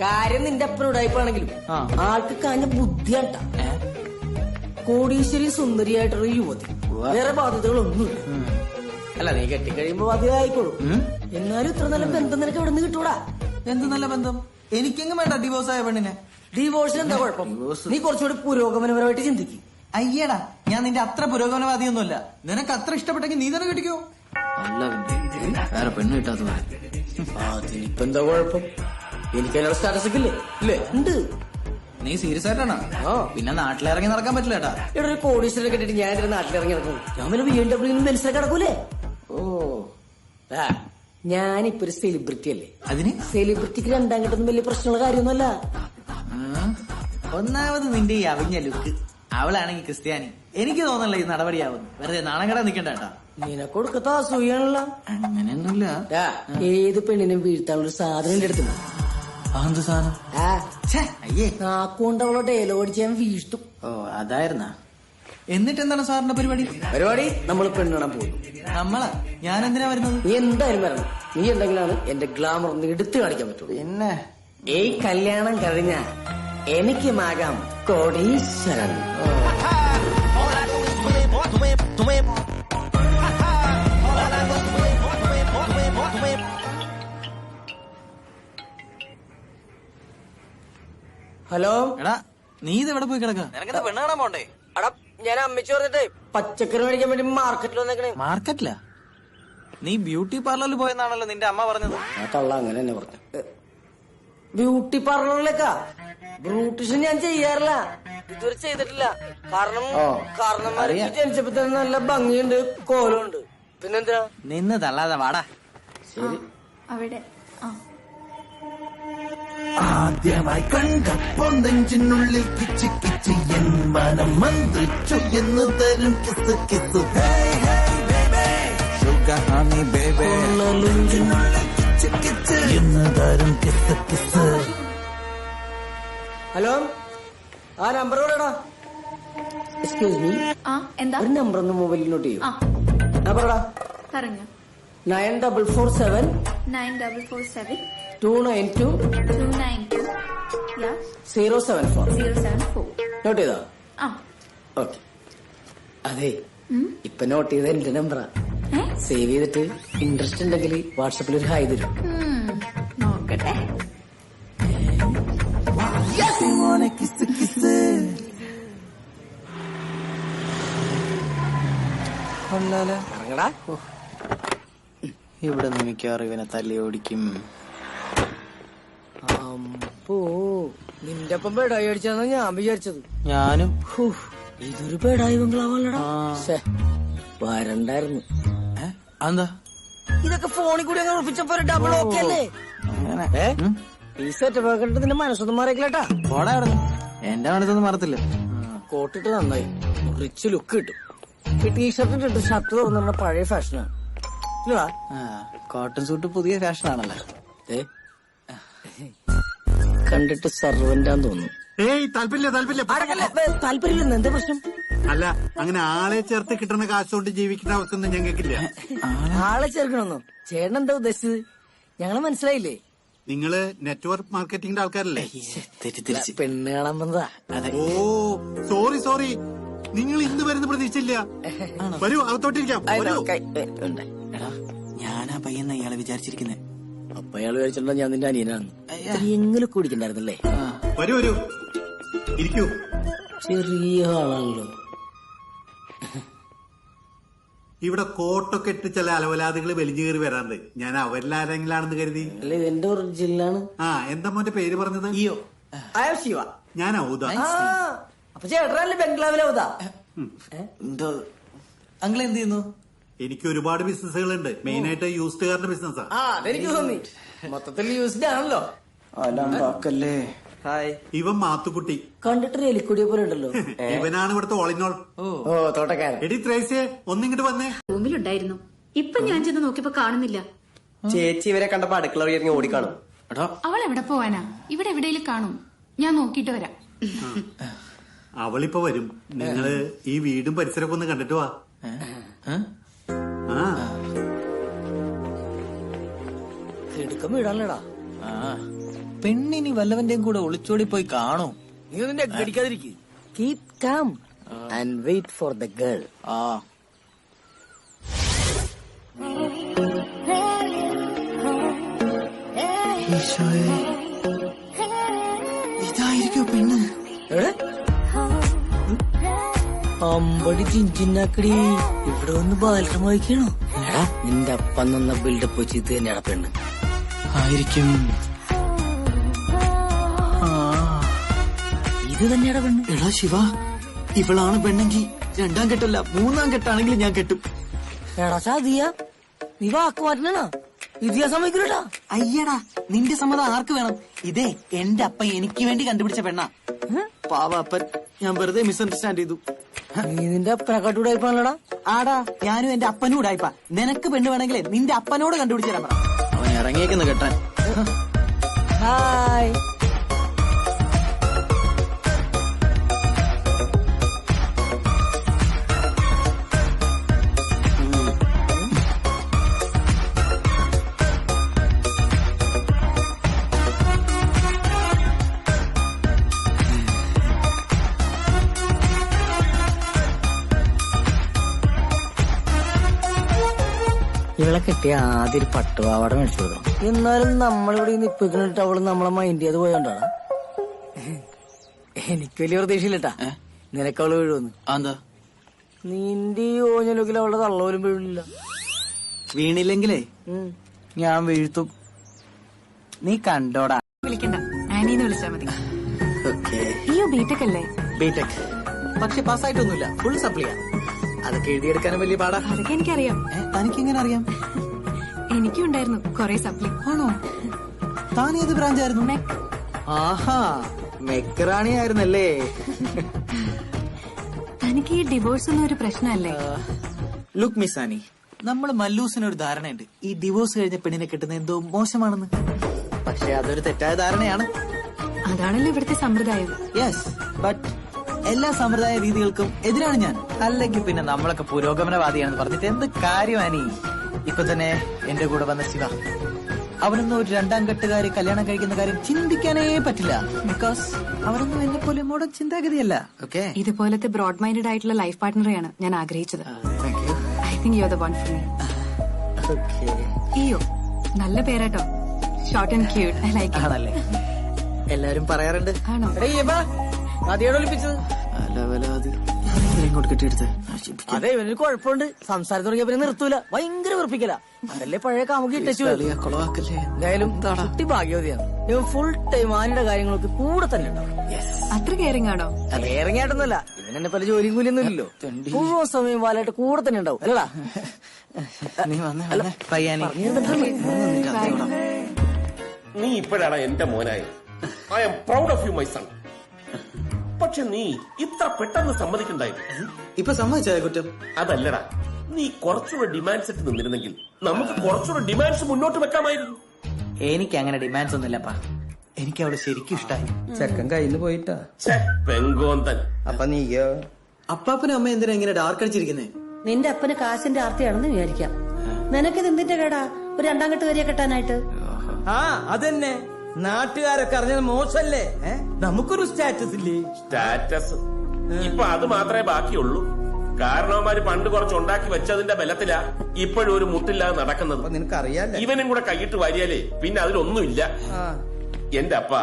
കാര്യം നിന്റെ അപ്പനോടായിപ്പാണെങ്കിലും ആൾക്ക് കാഞ്ഞ ബുദ്ധിയാട്ട. കോടീശ്വരി സുന്ദരിയായിട്ടൊരു യുവതി, വേറെ ബാധ്യതകളൊന്നുമില്ല. അല്ല, നീ കെട്ടിക്കഴിയുമ്പോ ബാധ്യതയായിക്കോളൂ. എന്നാലും ഇത്ര നല്ല ബന്ധം നിനക്ക് എവിടെ നിന്ന് കിട്ടൂടാ? എന്ത് നല്ല ബന്ധം? എനിക്കെങ്ങും വേണ്ട ഡിവോഴ്സ് ആയ പെണ്ണിനെ. ഡിവോഴ്സിന് എന്താ കുഴപ്പം? നീ കുറച്ചുകൂടി പുരോഗമനപരമായിട്ട് ചിന്തിക്കും. അയ്യടാ, ഞാൻ നിന്റെ അത്ര പുരോഗമനവാദിയൊന്നുമല്ല. നിനക്ക് അത്ര ഇഷ്ടപ്പെട്ടെങ്കിൽ നീ തന്നെ കെട്ടിക്കോ. അല്ല, വേറെ പെണ്ണ് കിട്ടാത്ത അതിനിപ്പോ എന്താ കുഴപ്പം? എനിക്ക് അതിനുള്ള സ്റ്റാറ്റസ് ഒക്കെ ഇല്ലേ? ഇല്ലേ? ഉണ്ട്. നീ സീരിയസ് ആയിട്ടാണ്? പിന്നെ നാട്ടിലിറങ്ങി നടക്കാൻ പറ്റില്ല കേട്ടാ. ഇവിടെ ഒരു കോടീശ്വരനെ കെട്ടിട്ട് ഞാൻ എന്റെ നാട്ടിലിറങ്ങി നടക്കുന്നു. ഞാൻ പിന്നെ BMW മനസ്സിലാക്കി നടക്കൂലേ? ഓ, ഞാനിപ്പോ ഒരു സെലിബ്രിറ്റി അല്ലേ? അതിന് സെലിബ്രിറ്റിക്ക് രണ്ടാം ഘട്ടൊന്നും വലിയ പ്രശ്നമുള്ള കാര്യമൊന്നുമല്ല. ഒന്നാമത് നിന്റെ ഈ അവിഞ്ഞ ലുക്ക്. അവളാണെങ്കിൽ ക്രിസ്ത്യാനി. എനിക്ക് തോന്നല്ല ഈ നടപടിയാവുന്നു. വെറുതെ നാണം കെടാൻ നിക്കണ്ട കേട്ടാ. നിനക്ക് കൊടുക്കത്ത അസൂയാണല്ലോ. അങ്ങനെയൊന്നുമില്ല. ഏത് പെണ്ണിനും വീഴ്ത്താനുള്ള സാധനം എന്റെ അടുത്തുണ്ട്. എന്ത് സാധനം? അയ്യേ, നാക്കൊണ്ട് അവളെ ഡയലോഗ് അടിച്ച് ഞാൻ വീഴ്ത്തും. ഓ, അതായിരുന്നാ? എന്നിട്ട് എന്താണ് സാറിന്റെ പരിപാടി? പരിപാടി നമ്മൾ പെണ്ണാൻ പോകുന്നു. നമ്മളാ? ഞാൻ എന്തിനാ വരുന്നത്? നീ എന്തായാലും വരണം. നീ എന്തെങ്കിലാണ് എന്റെ ഗ്ലാമർ ഒന്ന് എടുത്തു കാണിക്കാൻ പറ്റുള്ളൂ. പിന്നെ ഈ കല്യാണം കഴിഞ്ഞ എനിക്കുമാകാം കോടീശ്വരൻ. ഹലോ. എടാ, നീ ഇത് എവിടെ പോയി കിടക്ക? നിനക്കെന്താ പെണ്ണ് കാണാൻ പോണ്ടേ? എടാ, ഞാൻ അമ്മച്ചി പറഞ്ഞിട്ട് പച്ചക്കറി മേടിക്കാൻ വേണ്ടി മാർക്കറ്റിൽ വന്നേക്കണേ. മാർക്കറ്റിലാ? നീ ബ്യൂട്ടി പാർലറിൽ പോയെന്നാണല്ലോ നിന്റെ അമ്മ പറഞ്ഞത്. ആ തള്ള അങ്ങനെ തന്നെ പറഞ്ഞു. ബ്യൂട്ടി പാർലറിലേക്കാ? ബ്യൂട്ടീഷ്യൻ ഞാൻ ചെയ്യാറില്ല, ഇതുവരെ ചെയ്തിട്ടില്ല. കാരണം ജനിച്ചപ്പോ തന്നെ നല്ല ഭംഗിയുണ്ട്, കോലമുണ്ട്. പിന്നെന്താ? നിന്ന് തള്ളാതെ വാടാ. ശരി. അവിടെ ആദ്യമായി കണ്ടപ്പോൾ നെഞ്ചിനുള്ളിൽ കിച്ച് കിച്ച് എൻ മനം മന്ത്രിച്ചു എന്ന് തരും kiss kiss. Sugar honey baby നെഞ്ചിനുള്ളിൽ കിച്ച് കിച്ച് എന്ന് തരും കിസ് കിസ്. ഹലോ, ആ നമ്പർ പറയടാ. എക്സ്ക്യൂസ് മീ, എന്താ ഒരു നമ്പർ ഒന്ന് മൊബൈലിൽ നോട്ട് ചെയ്യൂ. പറയടാ. പറഞ്ഞു. 9447 9447 292 292 074. 074. നോട്ട് ചെയ്തോ? ഓക്കെ. അതെ, ഇപ്പൊ നോട്ട് ചെയ്ത എന്റെ നമ്പറാ. സേവ് ചെയ്തിട്ട് ഇൻട്രസ്റ്റ് ഉണ്ടെങ്കിൽ വാട്സാപ്പിൽ ഒരു ഹായ് തരും. നോക്കട്ടെ. ഇറങ്ങടാ. ഇവിടെ മിക്കവാറും ഇവനെ തല്ലി ഓടിക്കും. നിന്റെ ഒപ്പം പേടായി അടിച്ചാന്നാ ഞാൻ വിചാരിച്ചത്. ഞാനും. ഇതൊരു പേടായി ബംഗ്ലാവല്ലടാ. വരണ്ടായിരുന്നു. എന്താ ഇതൊക്കെ ഫോണിൽ കൂടി അങ്ങ് ഉറപ്പിച്ചപ്പോ ഡബിൾ ഓക്കെ അല്ലേ? ഈ സെറ്റപ്പ് കണ്ടിട്ട് നിന്റെ മനസ്സൊന്നും മാറിയില്ലേട്ടാ. പോടാ അവിടെ. എന്റെ മനസ്സൊന്നും മറത്തില്ല. കോട്ടിട്ട് നന്നായി, റിച്ച് ലുക്ക് കിട്ടും. ഈ ടീഷർട്ട് ഇട്ടിട്ട് ഷർട്ട് തുറന്നിടുന്ന പഴയ ഫാഷനാണ് ഇല്ലടാ. കോട്ടൺ സൂട്ട് പുതിയ ഫാഷൻ ആണല്ലോ. കണ്ടിട്ട് സർവന്റാന്ന് തോന്നുന്നു. ഏയ് താല്പര്യമില്ല. എന്താ പ്രശ്നം? അല്ല, അങ്ങനെ ആളെ ചേർത്ത് കിട്ടുന്ന കാശുകൊണ്ട് ജീവിക്കുന്ന അവസ്ഥയൊന്നും ഞങ്ങൾക്കില്ല. ആളെ ചേർക്കണമെന്നോ? ചേട്ടൻ എന്താ ഉദ്ദേശിച്ചത്? ഞങ്ങളെ മനസ്സിലായില്ലേ? നിങ്ങള് നെറ്റ്വർക്ക് മാർക്കറ്റിംഗിന്റെ ആൾക്കാരല്ലേ? പെണ്ണ് കാണാൻ വന്നതാ. ഓ സോറി, നിങ്ങൾ ഇന്ന് വരുന്ന പ്രതീക്ഷയില്ല. വരൂ, അകത്തോട്ടിരിക്കാം. ഞാനാ പയ്യെന്ന ഇയാളെ വിചാരിച്ചിരിക്കുന്നേ. അപ്പൊ അയാൾ വിചാരിച്ചിട്ടുണ്ടോ ഞാൻ നിന്റെ അനിയനാണ്? എങ്ങനെ കുടിക്കണ്ടായിരുന്നല്ലേ? വരൂ ഇരിക്കൂ. ചെറിയ ആളാണല്ലോ. ഇവിടെ കോട്ടൊക്കെ ഇട്ട് ചില അലവലാദികൾ വലിഞ്ഞു കയറി വരാറുണ്ട്. ഞാൻ അവരിലാരെങ്കിലാണെന്ന് കരുതി. അല്ല, ഇതെന്റെ ഒറിജിനലാണ്. എന്താ മോന്റെ പേര് പറഞ്ഞത്? ശിവ. ഞാൻ ഔദ. അപ്പൊ ചേട്ടനല്ലേ ബംഗ്ലാവിൽ ഔദ? എന്തോ അങ്കിൾ എന്ത് ചെയ്യുന്നു? എനിക്ക് ഒരുപാട് ബിസിനസ്സുകളുണ്ട്. മെയിനായിട്ട് യൂസ്ഡ് കാറിന്റെ ബിസിനസ്സാ. അതെനിക്ക് തോന്നി. മൊത്തത്തിൽ യൂസ്ഡ് ആണല്ലോ. അലമ്പാക്കല്ലേ. ഹായ്. ഇവൻ മാത്തുക്കുട്ടി. കണ്ടിട്ട് എലിക്കുടിയെ പോലെ ഉണ്ടല്ലോ. ഇവനാണ് ഇവിടുത്തെ ഓളിനോൾ. ഓ തോട്ടക്കാരൻ. എടി ത്രേസ്യേ, ഒന്നിങ്ങോട്ട് വന്നേ. റൂമിലുണ്ടായിരുന്നു. ഇപ്പൊ ഞാൻ ചെന്ന് നോക്കിയപ്പോ കാണുന്നില്ല. ചേച്ചി ഇവരെ കണ്ടപ്പോ അടുക്കള വഴി ഇറങ്ങി ഓടിക്കാണും. അവൾ എവിടെ പോവാനാ? ഇവിടെ എവിടെയെങ്കിലും കാണും. ഞാൻ നോക്കിയിട്ട് വരാം. അവളിപ്പോ വരും. നിങ്ങള് ഈ വീടും പരിസരമൊക്കെ ഒന്ന് കണ്ടിട്ട് വാ. എടുക്കം വീടാണല്ലേടാ. പെണ്ണിനി വല്ലവന്റെയും കൂടെ ഒളിച്ചോടി പോയി കാണോ? നീ നിന്റെ അടിക്കാതിരിക്കും. Keep calm and wait for the girl. ഇതായിരിക്കോ പെണ്ണ്? അമ്പടി ചിഞ്ചിന്നാക്കടി. ഇവിടെ ഒന്ന് ബാലസം വഹിക്കണോ? നിന്റെ അപ്പം നിന്ന ബിൽഡപ്പ് വെച്ച് ഇത് തന്നെയാണ് പെണ്ണ്. ആയിരിക്കും. ഇത് തന്നെയാണ് പെണ്ണ്. എടാ ശിവ, ഇവളാണ് പെണ്ണെങ്കിൽ 2ാം കെട്ടല്ല 3ാം കെട്ടാണെങ്കിലും ഞാൻ കെട്ടും. എടാ ചാതിയ, നീ വാക്ക് മാറ്റണ. ഇത് ഞാൻ സമ്മതിക്കൂടാ. അയ്യടാ, നിന്റെ സമ്മതം ആർക്ക് വേണം? ഇതേ എന്റെ അപ്പ എനിക്ക് വേണ്ടി കണ്ടുപിടിച്ച പെണ്ണാ. പാവ അപ്പൻ, ഞാൻ വെറുതെ മിസ്അണ്ടർസ്റ്റാൻഡ് ചെയ്തു. നീ നിന്റെ അപ്പനെക്കാട്ട് ഉടായിപ്പാണല്ലോടാ. ആടാ, ഞാനും എന്റെ അപ്പനും ഉടായിപ്പാ. നിനക്ക് പെണ്ണ് വേണമെങ്കിലേ നിന്റെ അപ്പനോട് കണ്ടുപിടിച്ചു തരാൻ പറ. അവൻ ഇറങ്ങിയേക്കുന്ന കെട്ടാൻ. ഹായ്. ഇവളെ കെട്ടിയ ആദ്യം ഒരു പട്ടുപാവാട മേടിച്ചു കൊടുക്കണം. എന്നാലും നമ്മളിവിടെ നിപ്പിക്കിട്ട് അവള് നമ്മളെ മൈൻഡ് ചെയ്ത് പോയോണ്ടാണ്. എനിക്ക് വലിയ പ്രതീക്ഷയില്ലട്ടാ നിനക്ക് അവള് വീഴുവന്ന്. എന്താ നിന്റെ ഈ ഓഞ്ഞലൊക്കിൽ അവളുടെ തള്ളവരും വീഴില്ല. വീണില്ലെങ്കിലേ ഞാൻ വീഴ്ത്തും. നീ കണ്ടോടാ. വിളിക്കണ്ട, ആനിന്ന് വിളിച്ചാ മതി. അയ്യോ, ബിടെക് അല്ലേ? ബിടെക്, പക്ഷെ പാസ്സായിട്ടൊന്നുമില്ല. ഫുൾ സപ്ലിയാ. അതൊക്കെ എഴുതിയെടുക്കാനും വലിയ പാടാ. അതൊക്കെ എനിക്കറിയാം. തനിക്കെങ്ങനെ അറിയാം? എനിക്കും ഉണ്ടായിരുന്നു കൊറേ സപ്ലി. ആണോ? താൻ ഏത് ബ്രാഞ്ചായിരുന്നു? ആഹാ, മെക്കറാണിയായിരുന്നല്ലേ. തനിക്ക് ഈ ഡിവോഴ്സ് ഒന്നും ഒരു പ്രശ്നമല്ലേ? ലുക്ക് മിസ് ആനി, നമ്മൾ മല്ലൂസിന് ഒരു ധാരണയുണ്ട് ഈ ഡിവോഴ്സ് കഴിഞ്ഞ പെണ്ണിനെ കിട്ടുന്ന എന്തോ മോശമാണെന്ന്. പക്ഷെ അതൊരു തെറ്റായ ധാരണയാണ്. അതാണല്ലോ ഇവിടുത്തെ സമ്പ്രദായം. യെസ്, ബട്ട് എല്ലാ സമ്പ്രദായ രീതികൾക്കും എതിരാണ് ഞാൻ. അല്ലെങ്കിൽ പിന്നെ നമ്മളൊക്കെ പുരോഗമനവാദിയാണെന്ന് പറഞ്ഞിട്ട് എന്ത് കാര്യമാനി? ഇപ്പൊ തന്നെ എന്റെ കൂടെ വന്ന ശിവ, അവനൊന്നും ഒരു 2ാം കെട്ടുകാരി കല്യാണം കഴിക്കുന്ന കാര്യം ചിന്തിക്കാനേ പറ്റില്ല. ബിക്കോസ് അവരൊന്നും എന്നെ പോലെ മോഡൽ ചിന്താഗതിയല്ല. ഓക്കെ, ഇതുപോലത്തെ ബ്രോഡ് മൈൻഡഡ് ആയിട്ടുള്ള ലൈഫ് പാർട്ട്ണറെയാണ് ഞാൻ ആഗ്രഹിച്ചത്. I think you are the one for me. ഇയോ, നല്ല പേരാട്ടോ. Short and cute. I like it. ആണല്ലേ? എല്ലാരും പറയാറുണ്ട്. ആണോ? അതിയോട് ഒളിപ്പിച്ചത് ഇങ്ങോട്ട് കെട്ടിയെടുത്ത്. അതെ, ഇവനൊരു കുഴപ്പമുണ്ട്. സംസാരം തുടങ്ങിയ പിന്നെ നിർത്തൂല. ഭയങ്കര വെറുപ്പിക്കല. അതല്ലേ പഴയ കാമുകി ഇട്ടു. എന്തായാലും കുട്ടി ഭാഗ്യവതിയാണ്. ഇവൻ ഫുൾ ടൈം ആനിയുടെ കാര്യങ്ങളൊക്കെ കൂടെ തന്നെ ഉണ്ടാവും. അത്ര കെയറിംഗ് ആണോ? കെയറിംഗ് ആയിട്ടൊന്നുമല്ല, ഇവനെന്നെ പല ജോലിയും കൂലിയൊന്നും ഇല്ലല്ലോ. മുഴുവൻ സമയം വാലായിട്ട് കൂടെ തന്നെ ഉണ്ടാവും. അല്ലടാ? നീ വന്നേ പയ്യാനി. നീ ഇപ്പോഴാണ് എന്റെ മോനായത്. I am proud of you my son. പക്ഷെ നീ ഇത്ര പെട്ടെന്ന് സമ്മതിക്കണ്ടായിരുന്നു. ഇപ്പൊ സമ്മതിച്ചായ കുറ്റം? അതല്ലടാ, നീ കുറച്ചുകൂടെ ഡിമാൻഡ്സ് ഇട്ട് നിന്നിരുന്നെങ്കിൽ നമുക്ക് കുറച്ചുകൂടെ ഡിമാൻഡ്സ് മുന്നോട്ട് വെക്കാമായിരുന്നു. എനിക്ക് അങ്ങനെ ഡിമാൻഡ്സ് ഒന്നുമില്ലപ്പാ. എനിക്ക് അവള് ശരിക്കും ഇഷ്ടായി. ചെക്കൻ കയ്യിന്ന് പോയിട്ടാ പെങ്കോന്തൻ. അപ്പൊ നീയോ? അപ്പാപ്പനും അമ്മ എന്തിനാ ഇങ്ങനെ ഡാർക്ക് അടിച്ചിരിക്കുന്നേ? നിന്റെ അപ്പന് കാശിന്റെ ആർത്തിയാണെന്ന് വിചാരിക്കാം. നിനക്കിത് എന്തിന്റെ കേടാ ഒരു രണ്ടാം കെട്ട് വരിക കെട്ടാനായിട്ട്? ആ അതന്നെ, നാട്ടുകാരൊക്കെ അറിഞ്ഞത് മോശല്ലേ? നമുക്കൊരു സ്റ്റാറ്റസ് ഇല്ലേ? സ്റ്റാറ്റസ് ഇപ്പൊ അത് മാത്രമേ ബാക്കിയുള്ളൂ. കാരണവന്മാര് പണ്ട് കുറച്ച് ഉണ്ടാക്കി വെച്ചതിന്റെ ബലത്തിലാ ഇപ്പോഴും ഒരു മുട്ടില്ലാതെ നടക്കുന്നത്. നിനക്കറിയാലോ. ഇവനും കൂടെ കൈയിട്ട് വാരിയാലേ പിന്നെ അതിലൊന്നുമില്ല. എന്റെ അപ്പ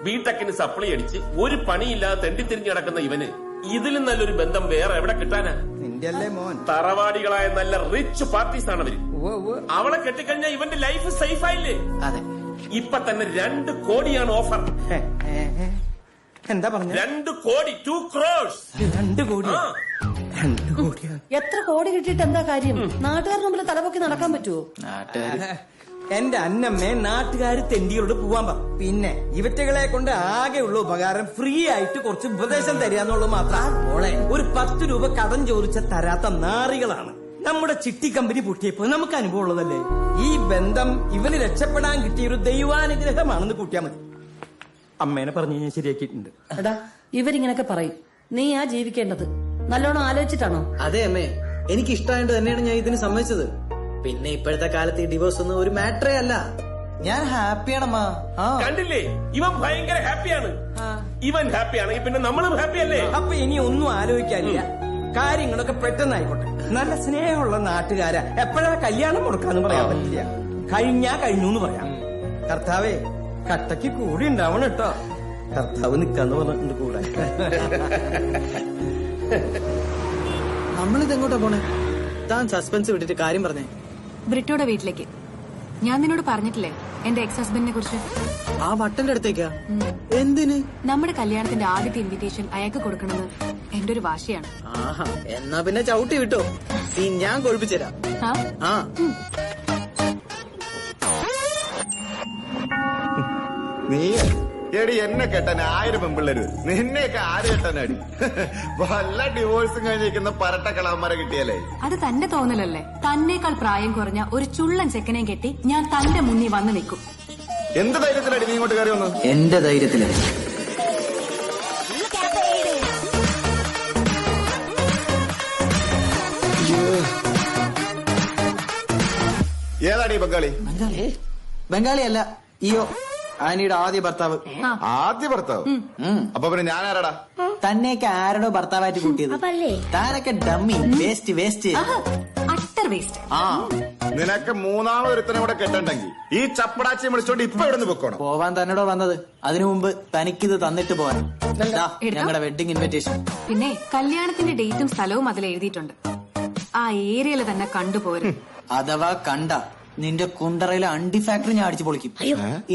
ബിടെക്കിന് സപ്ലൈ അടിച്ച് ഒരു പണിയില്ലാതെ തെണ്ടിത്തിരിഞ്ഞ് നടക്കുന്ന ഇവന് ഇതിലും നല്ലൊരു ബന്ധം വേറെ എവിടെ കിട്ടാനാ? നിന്റെ അല്ലേ മോൻ? തറവാടികളായ നല്ല റിച്ച് പാർട്ടീസ് ആണ് അവര്. അവളെ കെട്ടിക്കഴിഞ്ഞാൽ ഇവന്റെ ലൈഫ് സേഫ് ആയില്ലേ? അതെ. ഇപ്പൊ തന്നെ 2 കോടിയാണ് ഓഫർ. എന്താ പറഞ്ഞ? 2 കോടി, 2 crores. 2 കോടി? 2 കോടിയാ? എത്ര കോടി കിട്ടിയിട്ട് എന്താ കാര്യം? നാട്ടുകാരുടെ മുമ്പിൽ തലപൊക്കി നടക്കാൻ പറ്റുമോ? എന്റെ അന്നമ്മേ, നാട്ടുകാര് തെണ്ടികളോട് പോവാൻ പറ. പിന്നെ ഇവറ്റകളെ കൊണ്ട് ആകെയുള്ള ഉപകാരം ഫ്രീ ആയിട്ട് കുറച്ച് ഉപദേശം തരാന്നുള്ളത് മാത്രം. മോളെ, ഒരു 10 രൂപ കടം ചോദിച്ച തരാത്ത നാറികളാണ്. നമ്മുടെ ചിട്ടി കമ്പനി പൊട്ടിയപ്പോ നമുക്ക് അനുഭവം ഉള്ളതല്ലേ? ഈ ബന്ധം ഇവന് രക്ഷപ്പെടാൻ കിട്ടിയ ഒരു ദൈവാനുഗ്രഹമാണെന്ന് കൂട്ടിയാൽ മതി. അമ്മേനെ പറഞ്ഞു ഞാൻ ശരിയാക്കിയിട്ടുണ്ട്. എടാ, ഇവരിങ്ങനൊക്കെ പറയും. നീ ആ ജീവിക്കേണ്ടത് നല്ലോണം ആലോചിച്ചിട്ടാണോ? അതെ അമ്മേ, എനിക്ക് ഇഷ്ടമായിട്ട് തന്നെയാണ് ഞാൻ ഇതിന് സമ്മതിച്ചത്. പിന്നെ ഇപ്പോഴത്തെ കാലത്ത് ഈ ഡിവോഴ്സ് ഒന്നും ഒരു മാറ്ററേ അല്ല. ഞാൻ ഹാപ്പിയാണമ്മ. കണ്ടില്ലേ, ഇവൻ ഭയങ്കര ഹാപ്പിയാണ്. ഇവൻ ഹാപ്പിയാണെങ്കിൽ പിന്നെ നമ്മളും ഹാപ്പി അല്ലേ? അപ്പൊ ഇനി ഒന്നും ആലോചിക്കാനില്ല, കാര്യങ്ങളൊക്കെ പെട്ടെന്നായിക്കോട്ടെ. നല്ല സ്നേഹമുള്ള നാട്ടുകാരാ എപ്പോഴാ കല്യാണം മുടക്കാന്ന് പറയാൻ പറ്റില്ല. കഴിഞ്ഞാ കഴിഞ്ഞു എന്ന് പറയാം. കർത്താവേ, കട്ടയ്ക്ക് കൂടി ഉണ്ടാവണം കേട്ടോ. കർത്താവ് നിക്കാന്ന് പറഞ്ഞിട്ടുണ്ട് കൂടെ. നമ്മളിത് എങ്ങോട്ടാ പോണേ? താൻ സസ്പെൻസ് വിട്ടിട്ട് കാര്യം പറഞ്ഞേ. ബ്രിട്ടോയുടെ വീട്ടിലേക്ക്. ഞാൻ നിന്നോട് പറഞ്ഞിട്ടില്ലേ എന്റെ എക്സ് ഹസ്ബൻഡിനെ കുറിച്ച്? ആ വട്ടന്റെ അടുത്തേക്കാ? എന്തിന്? നമ്മുടെ കല്യാണത്തിന്റെ ആദ്യത്തെ ഇൻവിറ്റേഷൻ അയാൾക്ക് കൊടുക്കണമെന്ന് എന്റെ ഒരു വാശിയാണ്. ആഹാ, എന്നാ പിന്നെ ചവിട്ടി വിട്ടോ. ഞാൻ കൊഴിപ്പിച്ചുതരാം. നീ എടി എന്നെ കെട്ടാൻ 1000 പെമ്പിള്ളേര്, നിന്നെയൊക്കെ ആര് കെട്ടാനടി? വല്ല ഡിവോഴ്സും കഴിഞ്ഞിരിക്കുന്ന പരട്ട കളവന്മാരെ കിട്ടിയാലേ. അത് തന്നെ തോന്നലല്ലേ? തന്നേക്കാൾ പ്രായം കുറഞ്ഞ ഒരു ചുള്ളൻ ചെക്കനെയും കെട്ടി ഞാൻ തന്റെ മുന്നിൽ വന്ന് നിൽക്കും. എന്ത് ധൈര്യത്തിലടി നീ ഇങ്ങോട്ട് കയറി വന്നു? എന്റെ ധൈര്യത്തില്. ഏതാടി ബംഗാളി? ബംഗാളി അല്ല, ഇയോ ആനിയുടെ ആദ്യ ഭർത്താവ്. ആദ്യ ഭർത്താവ്? അപ്പൊ പിന്നെ ഞാൻ ആരാടാ? തന്നെയൊക്കെ ആരോടോ ഭർത്താവായിട്ട് കൂട്ടിയത്. താനൊക്കെ dummy, waste waste. Utter waste. നിനക്ക് 3-ആമത് ഒരുത്തനെ കൂടെ കെട്ടണ്ടെങ്കിൽ ഈ ചപ്പടാച്ചിയെ വിളിച്ചോണ്ട് ഇപ്പൊ ഇവിടെ നിന്ന് പൊക്കോണം. പോവാൻ തന്നോടോ വന്നത്? അതിനു മുമ്പ് തനിക്കിത് തന്നിട്ട് പോവാൻ. ഞങ്ങളുടെ വെഡിങ് ഇൻവിറ്റേഷൻ. പിന്നെ കല്യാണത്തിന്റെ ഡേറ്റും സ്ഥലവും അതിൽ എഴുതിയിട്ടുണ്ട്. ആ ഏരിയയിൽ തന്നെ കണ്ടുപോരും. അഥവാ കണ്ട നിന്റെ കുണ്ടറയിലെ അണ്ടി ഫാക്ടറി ഞാൻ അടിച്ചു പൊളിക്കും.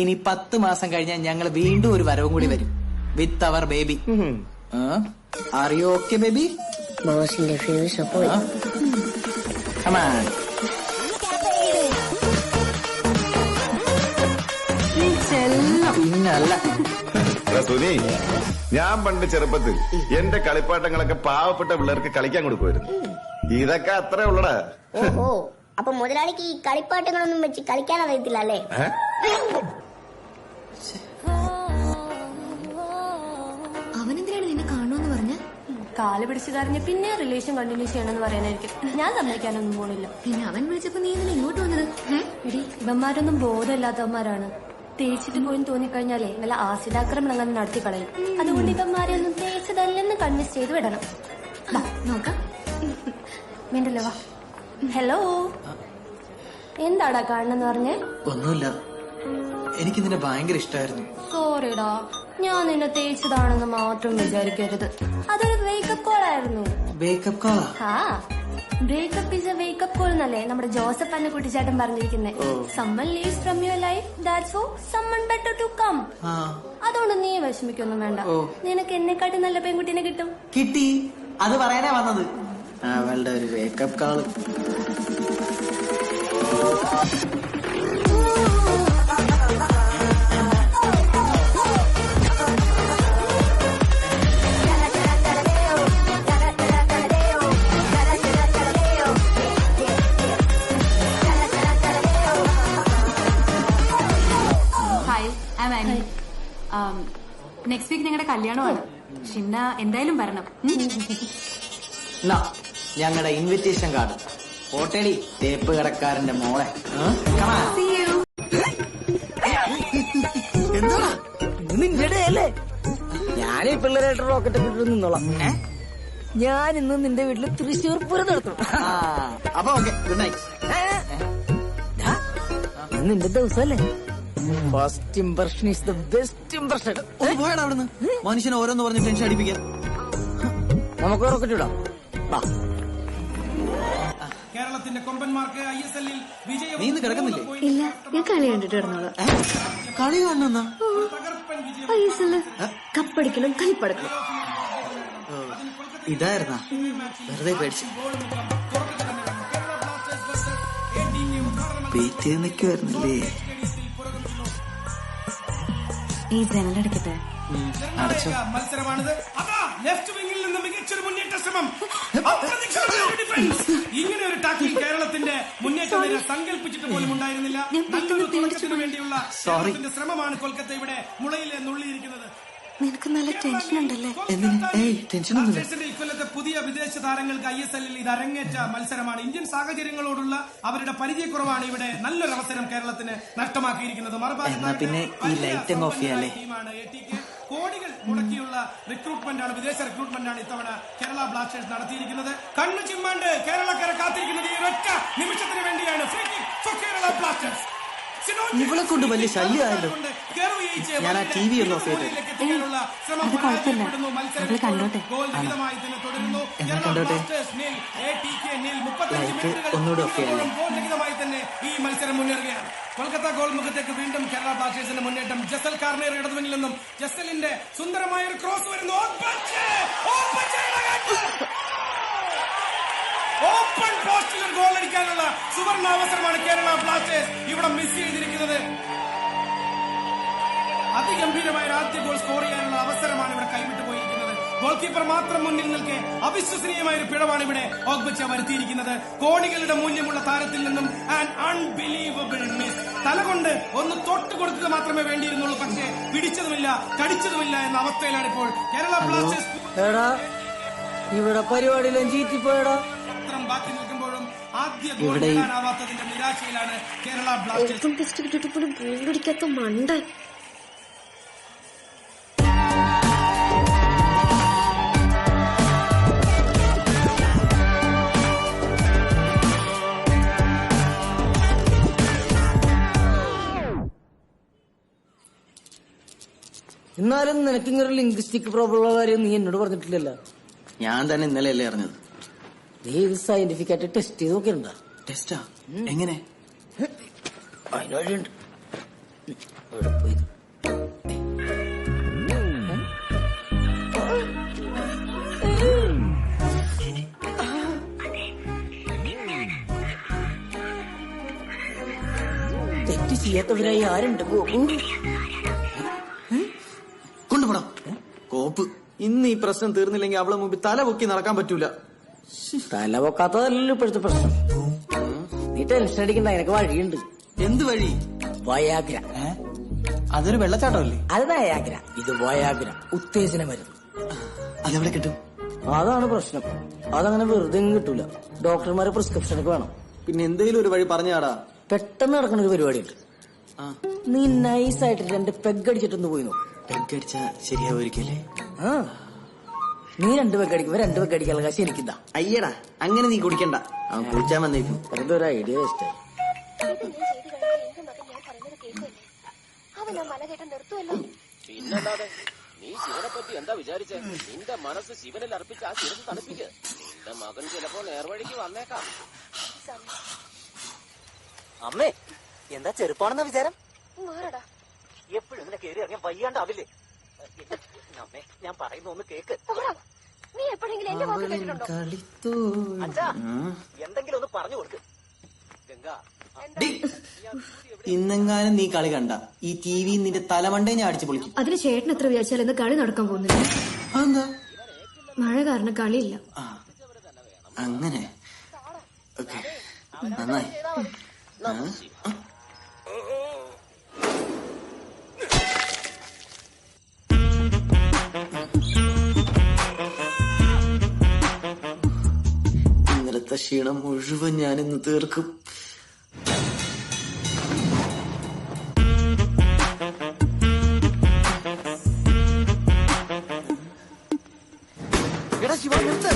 ഇനി 10 മാസം കഴിഞ്ഞാൽ ഞങ്ങൾ വീണ്ടും ഒരു വരവും കൂടി വരും with our baby. Are you okay baby? ബോസിന്റെ ഫ്യൂസ് പോയി. പിന്നല്ല സുനി, ഞാൻ പണ്ട് ചെറുപ്പത്തിൽ എന്റെ കളിപ്പാട്ടങ്ങളൊക്കെ പാവപ്പെട്ട പിള്ളേർക്ക് കളിക്കാൻ കൊടുക്കുമായിരുന്നു. ഇതൊക്കെ അത്രേ ഉള്ളടാ. ഓഹോ, അപ്പൊ മുതലാളിക്ക് ഈ കളിപ്പാട്ടങ്ങളൊന്നും വെച്ച് കളിക്കാൻ അറിയത്തില്ല അല്ലേ? അവനെന്തിനാണ് നിന്നെ കാണുമെന്ന് പറഞ്ഞ? കാല് പിടിച്ചു കറിഞ്ഞ പിന്നെ റിലേഷൻ കണ്ടിന്യൂ ചെയ്യണമെന്ന് പറയാനായിരിക്കും. ഞാൻ സമ്മതിക്കാനൊന്നും പോണില്ല. പിന്നെ അവൻ വിളിച്ചപ്പോ നീ എന്തിനാ ഇങ്ങോട്ട് വന്നത്? എടി, ഇവന്മാരൊന്നും ബോധമില്ലാത്തവന്മാരാണ്. തേച്ചിട്ട് പോയി തോന്നിക്കഴിഞ്ഞാലേ വല്ല ആസിഡാക്രമണം അങ്ങനെ നടത്തി കളയും. അതുകൊണ്ട് ഇവന്മാരെ ഒന്നും തേച്ചതല്ലെന്ന് കൺവിൻസ് ചെയ്ത് വിടണം. നോക്കാം. മിണ്ടല്ലോ, വാ. ഹലോ, എന്താടാ കാണണെന്ന് പറഞ്ഞേ? ഒന്നുമില്ല, എനിക്ക് നിന്നെ ഭയങ്കര ഇഷ്ടമായിരുന്നു. സോറിടാ, ഞാൻ നിന്നെ തേച്ചതാണെന്ന് മാത്രം വിചാരിക്കരുത്. അതൊരു വേക്കപ്പ് കോൾ ആയിരുന്നു. വേക്കപ്പ് കോളാ? ആ, breakup is a wake up call എന്നല്ലേ നമ്മുടെ ജോസഫ് അന്നെ കുട്ടിച്ചാട്ടൻ പറഞ്ഞിരിക്കുന്നത്. Someone leaves from your life, that's for someone better to come. അതുകൊണ്ട് നീ വിഷമിക്കൊന്നും വേണ്ട. നിനക്ക് എന്നെക്കാട്ടി നല്ല പെൺകുട്ടീനെ കിട്ടും. കിട്ടി, അത് പറയാനാ വന്നത്. അവളുടെ ഒരു വേക്കപ്പ് കോള്. നെക്സ്റ്റ് വീക്ക് ഞങ്ങളുടെ കല്യാണമാണ്. ഷിംന എന്തായാലും വരണം. ഞങ്ങളുടെ ഇൻവിറ്റേഷൻ കാർഡ് ഓട്ടേടി തേപ്പ് കടക്കാരന്റെ മോളെ. എന്താ നിന്റെ അല്ലേ? ഞാൻ ഈ പിള്ളേരായിട്ട് റോക്കറ്റ് ഒക്കെ ഇട്ട് നിന്നോളാം. ഞാൻ ഇന്ന് നിന്റെ വീട്ടില് തൃശ്ശൂർ പൂരം നടത്തും. അപ്പൊ ഓക്കെ, ഗുഡ് നൈറ്റ്. നിന്റെ ദിവസമല്ലേ? First impression is the best impression. പോയടാ അവിടുന്ന്. മനുഷ്യനെ ഓരോന്ന് പറഞ്ഞ് ടെൻഷൻ അടിപ്പിക്കാൻ. നമുക്ക് റോക്കറ്റ് ഇടാം. കേരളത്തിന്റെ കൊമ്പന്മാർക്ക് ISL-ൽ വിജയം. നീ ഇന്ന് കിടക്കുന്നില്ലേ? ഇല്ല, ഞാൻ കളി കണ്ടിട്ട് കിടന്നോളാം. കളി കാണുന്ന ISL കപ്പടിക്കണം, കൈപ്പടക്കണം. ഇതായിരുന്നാ വെറുതെ പേടിച്ചു വെയിറ്റ് ചെയ്ത് നിൽക്കുവായിരുന്നില്ലേ? ഈ ജനലടക്കട്ടെ. അടച്ചോ. മത്സരമാണിത്. അതാ ലെഫ്റ്റ് വിംഗിൽ നിന്ന് മികച്ചൊരു മുന്നേറ്റ ശ്രമം. ഇങ്ങനെ ഒരു ടാക്കിൽ കേരളത്തിന്റെ മുന്നേറ്റ നിര സങ്കല്പിച്ചിട്ട് പോലും ഉണ്ടായിരുന്നില്ല. നല്ലൊരു തുടക്കത്തിന് വേണ്ടിയുള്ള കേരളത്തിന്റെ ശ്രമമാണ് കൊൽക്കത്ത ഇവിടെ മുളയിലെ നുള്ളിയിരിക്കുന്നത്. നിനക്ക് നല്ല ടെൻഷൻ ഉണ്ടല്ലേ? ഇക്കൊല്ലത്തെ പുതിയ വിദേശ താരങ്ങൾക്ക് ISL-ൽ ഇത് അരങ്ങേറ്റ മത്സരമാണ്. ഇന്ത്യൻ സാഹചര്യങ്ങളോടുള്ള അവരുടെ പരിചയക്കുറവാണ് ഇവിടെ നല്ലൊരു അവസരം കേരളത്തിന് നഷ്ടമാക്കിയിരിക്കുന്നത്. പിന്നെ ഈ ലൈറ്റ് അങ്ങ് ഓഫ് ചെയ്യാല്ലേ? ടീമാണ് ATK. കോടികൾ മുടക്കിയുള്ള റിക്രൂട്ട്മെന്റ് ആണ്, വിദേശ റിക്രൂട്ട്മെന്റ് ആണ് ഇത്തവണ കേരള ബ്ലാസ്റ്റേഴ്സ് നടത്തിയിരിക്കുന്നത്. കണ്ണു ചിമ്മാണ്ട് കേരളക്കര കാത്തിരിക്കുന്നത് ഈ ഒരൊറ്റ നിമിഷത്തിന് വേണ്ടിയാണ്. Free kick for Kerala Blasters. ഇവളെ കൊണ്ട് വലിയ ശല്യമായല്ലോ. ഞാൻ ആ TV ഒന്ന് ഓഫ് ചെയ്തേ. അത് കുഴപ്പമില്ല, അവള് കണ്ടോട്ടെ. എന്നാ കണ്ടോട്ടെ. ലൈറ്റ് ഒന്നുകൂടെ ഓഫ് ചെയ്യാം. തന്നെ ഈ മത്സരം മുന്നേറുകയാണ്. കൊൽക്കത്ത ഗോൾ മുഖത്തേക്ക് വീണ്ടും കേരള ബ്ലാസ്റ്റേഴ്സിന്റെ മുന്നേറ്റം. ജസൽ കാർണർ ഇടതുവനിൽ നിന്നും ജസലിന്റെ സുന്ദരമായ ഒരു ക്രോസ് വരുന്നു. ഓപ്പൺ പോസ്റ്റിൽ ഒരു ഗോൾ അടിക്കാനുള്ള സുവർണ അവസരമാണ് കേരള ബ്ലാസ്റ്റേഴ്സ് ഇവിടെ മിസ് ചെയ്തിരിക്കുന്നത്. അതിഗംഭീരമായ ആദ്യ ഗോൾ സ്കോർ ചെയ്യാനുള്ള അവസരമാണ് ഇവിടെ കൈവിട്ടു പോയിരിക്കുന്നത്. ഗോൾ കീപ്പർ മാത്രം മുന്നിൽ നിൽക്കെ അവിശ്വസനീയമായ ഒരു പിഴവാണ് ഇവിടെ ഓഗ്ബച്ച വരുത്തിയിരിക്കുന്നത്. കോടികളുടെ മൂല്യമുള്ള താരത്തിൽ നിന്നും ആൻ അൺബിലീവബിൾ മിസ്. തലകൊണ്ട് ഒന്ന് തൊട്ട് കൊടുക്കുക മാത്രമേ വേണ്ടിയിരുന്നുള്ളൂ. പക്ഷേ പിടിച്ചതുമില്ല, കടിച്ചതുമില്ല എന്ന അവസ്ഥയിലാണ് ഇപ്പോൾ കേരള ബ്ലാസ്റ്റേഴ്സ്. ഇവിടെ പരിപാടിയിലും ചീറ്റിപ്പോയടാ. ബാക്കി നിൽക്കുമ്പോഴും ആദ്യ ഗോൾ നേടാനാവാത്തതിന്റെ നിരാശയിലാണ് കേരള ബ്ലാസ്റ്റേഴ്സ്. മണ്ടൻ എന്നാലും നിനക്കിങ്ങനൊരു ലിംഗ്വിസ്റ്റിക് പ്രോബ്ലം ഉള്ള കാര്യം നീ എന്നോട് പറഞ്ഞിട്ടില്ലല്ലോ. ഞാൻ തന്നെ ഇന്നലെയല്ലേ അറിഞ്ഞത്. നീ ഇത് സയന്റിഫിക് ആയിട്ട് ടെസ്റ്റ് ചെയ്ത് നോക്കിയിട്ടുണ്ടോ? ടെസ്റ്റാ? എങ്ങനെ? അതിന് വഴിയുണ്ട്. തെറ്റ് ചെയ്യാത്തവരായി ആരുണ്ട്? കൊണ്ടുപോടാ കോപ്പ്. ഇന്ന് ഈ പ്രശ്നം തീർന്നില്ലെങ്കിൽ അവളെ മുമ്പിൽ തല പൊക്കി നടക്കാൻ പറ്റൂല. തല പൊക്കാത്തതല്ലല്ലോ ഇപ്പോഴത്തെ പ്രശ്നം. നീ ടെൻഷൻ അടിക്കണ്ട, അതിനൊക്കെ വഴിയുണ്ട്. എന്ത് വഴി? വയാഗ്ര. അതൊരു വെള്ളച്ചാട്ടമല്ലേ? അത് വയാഗ്ര, ഇത് വയാഗ്ര, ഉത്തേജന മരുന്ന്. അതെവിടെ കിട്ടും? അതാണ് പ്രശ്നം. അതങ്ങനെ വെറുതെ കിട്ടൂല, ഡോക്ടർമാരെ പ്രിസ്ക്രിപ്ഷൻ ഒക്കെ വേണം. പിന്നെ എന്തെങ്കിലും ഒരു വഴി പറഞ്ഞാടാ. പെട്ടെന്ന് നടക്കുന്ന ഒരു പരിപാടിയുണ്ട്. നീ നൈസായിട്ട് 2 പെഗ് അടിച്ചിട്ടൊന്ന് പോയി നോക്കും. പെഗ് അടിച്ചാ ശരിയാവുമായിരിക്കല്ലേ? നീ 2 പെഗ് അടിക്കുമ്പോ 2 പെഗ് അടിക്കാനുള്ള കാശ് എനിക്കിതാ. അയ്യടാ, അങ്ങനെ നീ കുടിക്കണ്ട. അവൻ കുടിച്ചാൻ വന്നേക്കും. വെറുതെ ഒരു ഐഡിയ വേസ്റ്റ്. പിന്നല്ലാതെ നീ ശിവനെ പറ്റി എന്താ വിചാരിച്ചേ? നിന്റെ മനസ്സ് ശിവനിൽ അർപ്പിച്ച് ആ ശിരസ് തണുപ്പിക്ക്. എന്റെ മകൻ ചിലപ്പോ നേർവഴിക്ക് വന്നേക്കാം. അമ്മേ, എന്താ ചെറുപ്പാണെന്ന വിചാരം? എപ്പോഴും ഇങ്ങനെ കയറി ഇറങ്ങിയാൽ വയ്യാണ്ടാവില്ലേ? അമ്മേ, ഞാൻ പറയുന്ന ഒന്ന് കേക്ക്. നീ എപ്പോഴെങ്കിലും എന്റെ വാക്ക് കേട്ടിട്ടുണ്ടോ? അച്ഛാ, എന്തെങ്കിലും ഒന്ന് പറഞ്ഞു കൊടുക്ക്. ഗംഗ, ഇന്നെങ്ങാനും നീ കളി കണ്ട ഈ TV നിന്റെ തലമണ്ടേ ഞാൻ അടിച്ചു പൊളിക്കും. അതിന് ചേട്ടൻ എത്ര വിചാരിച്ചാൽ ഇന്ന് കളി നടക്കാൻ പോകുന്നില്ല. മഴ കാരണം കളിയില്ല. അങ്ങനെ നന്നായി. ക്ഷീണം മുഴുവൻ ഞാനിന്ന് തീർക്കും. എടാ ശിവ നിർത്ത്.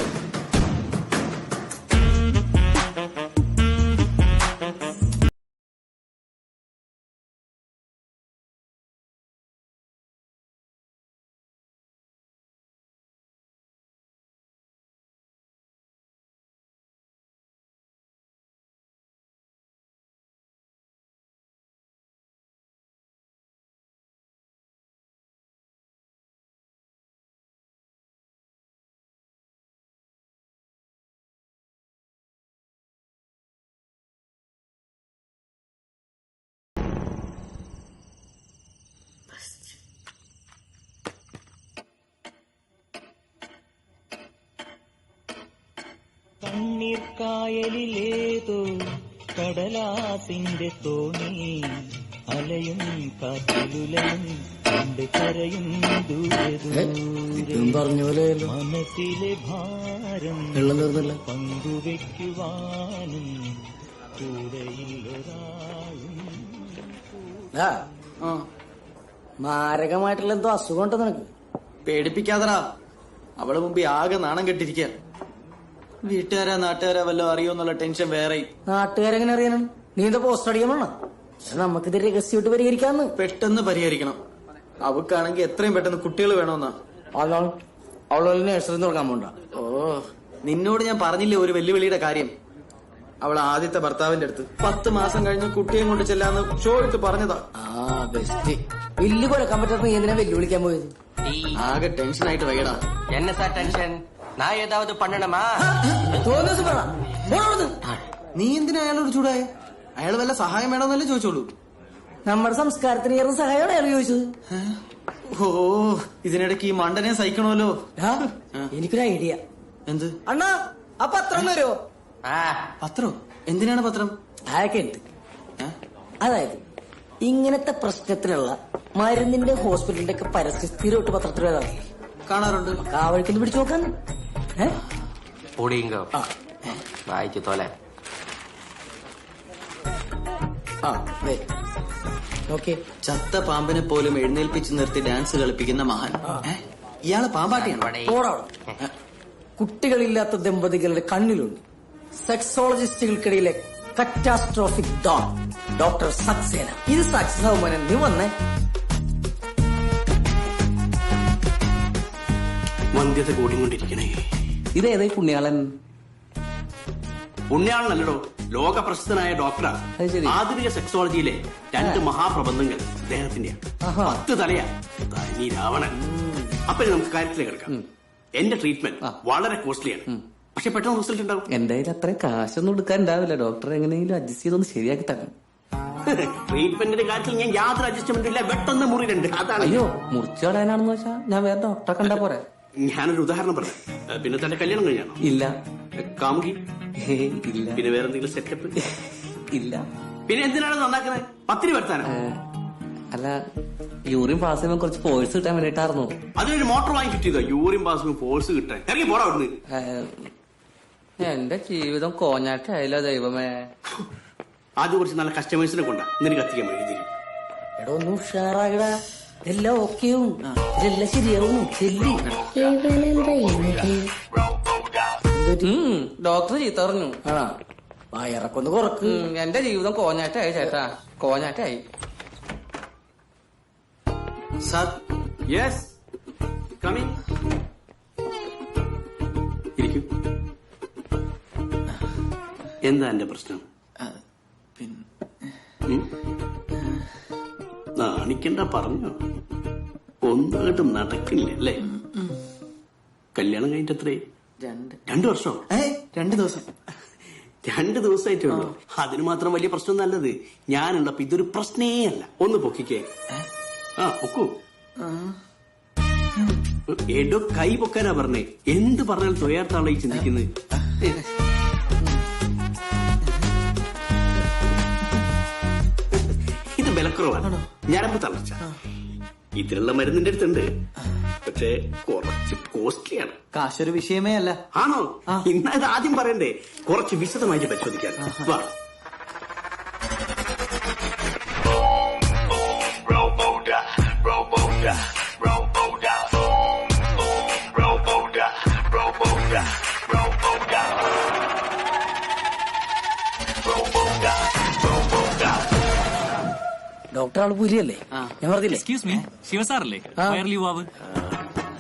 കണ്ണീർ കായലിലേതോ കടലാസിന്റെ തോണി അലയും കാറ്റിലുലയും കണ്ട് കരയും ദൂരെ പറഞ്ഞ പോലെ മനസ്സിലെ ഭാരം പങ്കുവെക്കുവാനും കൂടെയില്ലൊരാളും. മാരകമായിട്ടുള്ള എന്തോ അസുഖം ഉണ്ടോ നിനക്ക്? പേടിപ്പിക്കാതടാ. അവള് മുമ്പ് ആകെ നാണം കെട്ടിരിക്കുക. വീട്ടുകാരാ നാട്ടുകാരാ വല്ലതും അറിയോന്നുള്ള ടെൻഷൻ വേറെ. നാട്ടുകാരെങ്ങനെ അറിയാനാണ്? നീ എന്താ പോസ്റ്റ് അടിക്കണോ? നമുക്കിത് രഹസ്യമായിട്ട് പരിഹരിക്കാന്ന്. പെട്ടെന്ന് പരിഹരിക്കണം. അവക്കാണെങ്കിൽ എത്രയും പെട്ടെന്ന് കുട്ടികൾ വേണമെന്നാ. അവള് നഴ്സറി തുടങ്ങാൻ പോണ്ട. ഓ, നിന്നോട് ഞാൻ പറഞ്ഞില്ലേ ഒരു വെല്ലുവിളിയുടെ കാര്യം. അവൾ ആദ്യത്തെ ഭർത്താവിന്റെ അടുത്ത് 10 മാസം കഴിഞ്ഞ് കുട്ടിയെ കൊണ്ട് ചെല്ലാന്ന് ഷോ എടുത്ത് പറഞ്ഞതാ. വലിയ കൊലക്കാൻ പറ്റാത്ത നീ എന്തിനാ വെല്ലുവിളിക്കാൻ പോയത്? ആകെ ടെൻഷനായിട്ട് വയ്യടാ. என்ன சார் டென்ஷன்? நான் ஏதாவது பண்ணணுமா? നീ എന്തിനാ അയാളോട് ചൂടായ? അയാൾ വല്ല സഹായം വേണമെന്നല്ലേ ചോദിച്ചോളൂ. നമ്മുടെ സംസ്കാരത്തിന് ഏറെ സഹായമാണ് അയാൾ ചോദിച്ചത്. ഓ, ഇതിനിടയ്ക്ക് ഈ മണ്ടനെ സഹിക്കണമല്ലോ. എനിക്കൊരു ഐഡിയ. എന്ത്? അണ്ണാ ആ പത്രം വരുമോ? പത്രോ? എന്തിനാണ് പത്രം? അതൊക്കെ ഉണ്ട്. അതായത് ഇങ്ങനത്തെ പ്രശ്നത്തിനുള്ള മരുന്നിന്റെ ഹോസ്പിറ്റലിന്റെ ഒക്കെ പരസ്യം സ്ഥിരമായിട്ട് പത്രത്തിൽ വരാറില്ലേ? കാണാറുണ്ട്. കാവഴിക്കൽ പിടിച്ചു നോക്കാൻ. വായിച്ചു തോലെ. ചത്ത പാമ്പിനെ പോലും എഴുന്നേൽപ്പിച്ച് നിർത്തി ഡാൻസ് കളിപ്പിക്കുന്ന മഹാൻ. ഇയാള് പാമ്പാട്ടിയാണ്. കുട്ടികളില്ലാത്ത ദമ്പതികളുടെ കണ്ണിലുണ്ട് സെക്സോളജിസ്റ്റുകൾക്കിടയിലെ കറ്റാസ്ട്രോഫിക് ഡോൺ ഡോക്ടർ സക്സേന. ഇത് സക്സസ് ആവുമ്പോൾ നീ വന്നേ. വന്ധ്യത കൂടിക്കൊണ്ടിരിക്കണേ. ഇതേതായി പുണ്യാളൻ? പുണ്യാളനല്ലോ, ലോക പ്രസിദ്ധനായ ഡോക്ടറാണ്. ആധുനിക സെക്സോളജിയിലെ 2 മഹാപ്രബന്ധങ്ങൾ അദ്ദേഹത്തിന്റെ 10 തലയാ. തനി രാവണൻ. അപ്പൊ നമുക്ക് കാര്യത്തിലേക്ക് എടുക്കാം. എന്റെ ട്രീറ്റ്മെന്റ് വളരെ കോസ്റ്റ്ലിയാണ്, പക്ഷെ പെട്ടെന്ന് റിസൾട്ട് ഉണ്ടാവും. എന്റെ കയ്യിൽ അത്രയും കാശൊന്നും എടുക്കാൻ ഉണ്ടാവില്ല. ഡോക്ടർ എങ്ങനെയെങ്കിലും അഡ്ജസ്റ്റ് ചെയ്തൊന്ന് ശരിയാക്കി തരണം. ട്രീറ്റ്മെന്റിന്റെ കാര്യത്തിൽ ഞാൻ യാതൊരു അഡ്ജസ്റ്റ്മെന്റ് ഇല്ല. വെട്ടൊന്ന് മുറിയുണ്ട്. അതാണ്. അയ്യോ, മുറിച്ചു കളയാനാണെന്ന് വെച്ചാ ഞാൻ വേറെ ഡോക്ടറെ കണ്ടാ പോരെ. ഞാനൊരു ഉദാഹരണം പറഞ്ഞു. പിന്നെ തന്റെ കല്യാണം കഴിഞ്ഞാണോ? ഇല്ല. കാമുകി? ഇല്ല. പിന്നെ വേറെ എന്തെങ്കിലും സെറ്റപ്പ്? ഇല്ല. പിന്നെ എന്തിനാണ് നന്നാക്കുന്നത്? പത്തിരി വരുത്താനോ? അല്ല, യൂറിൻ പാസ് ചെയ്യുമ്പോൾ കുറച്ച് ഫോഴ്സ് കിട്ടാൻ വേണ്ടിട്ടായിരുന്നു. അതിനൊരു മോട്ടോർ വാങ്ങി കിട്ടിയതോ യൂറിൻ പാസിന് ഫോഴ്സ് കിട്ടാൻ? ഇറങ്ങി പോടാ അവിടുന്ന്. എന്റെ ജീവിതം കോഞ്ഞാട്ടായില്ല ദൈവമേ. ആദ്യം കുറച്ച് നല്ല കസ്റ്റമേഴ്സിനെ കൊണ്ടാ നിനക്ക് കത്തിക്കാൻ വേണ്ടി. എടോ ഒന്ന് ഉഷാറാകടാ. എല്ലാം ഓക്കെയും ഇതെല്ലാം ശരിയാവും. ഡോക്ടർ ചീത്ത പറഞ്ഞു. വയറക്കൊന്ന് കുറക്ക്. എന്റെ ജീവിതം കോഞ്ഞാട്ടായി ചേട്ടാ, കോഞ്ഞാട്ടായി. സാർ. Yes, coming. ഇരിക്കൂ. എന്താ എന്റെ പ്രശ്നം? നാണിക്കണ്ട, പറഞ്ഞോ. ഒന്നായിട്ടും നടക്കില്ല അല്ലേ? കല്യാണം കഴിഞ്ഞിട്ട് എത്രയായി? 2 വർഷോ? 2 ദിവസം. 2 ദിവസമായിട്ടേ ഉള്ളൂ. അതിന് മാത്രം വലിയ പ്രശ്നം നല്ലത്. ഞാനുള്ളപ്പോ ഇതൊരു പ്രശ്നേ അല്ല. ഒന്ന് പൊക്കിക്കേ. പൊക്കൂ. എടോ, കൈ പൊക്കാനാ പറഞ്ഞേ. എന്ത് പറഞ്ഞാൽ തൊയാർത്താണോ ഈ ചിന്തിക്കുന്നത്? ഇത് ബലക്കുറവാണ്, ഞരമ്പ് തളർച്ച. ഇതിനുള്ള മരുന്നിന്റെ അടുത്തുണ്ട്. പക്ഷേ കുറച്ച് കോസ്റ്റ്ലിയാണ്. കാശൊരു വിഷയമേ അല്ല. ആണോ? ഇന്നത് ആദ്യം പറയണ്ടേ? കുറച്ച് വിശദമായിട്ട് പരിശോധിക്കാൻ. വാ. ഡോക്ടർ ആള് പുലിയല്ലേ? ഞാൻ പറഞ്ഞില്ലേ? എക്സ്ക്യൂസ് മീ, ശിവസാറല്ലേ വയർലി യുവാവ്?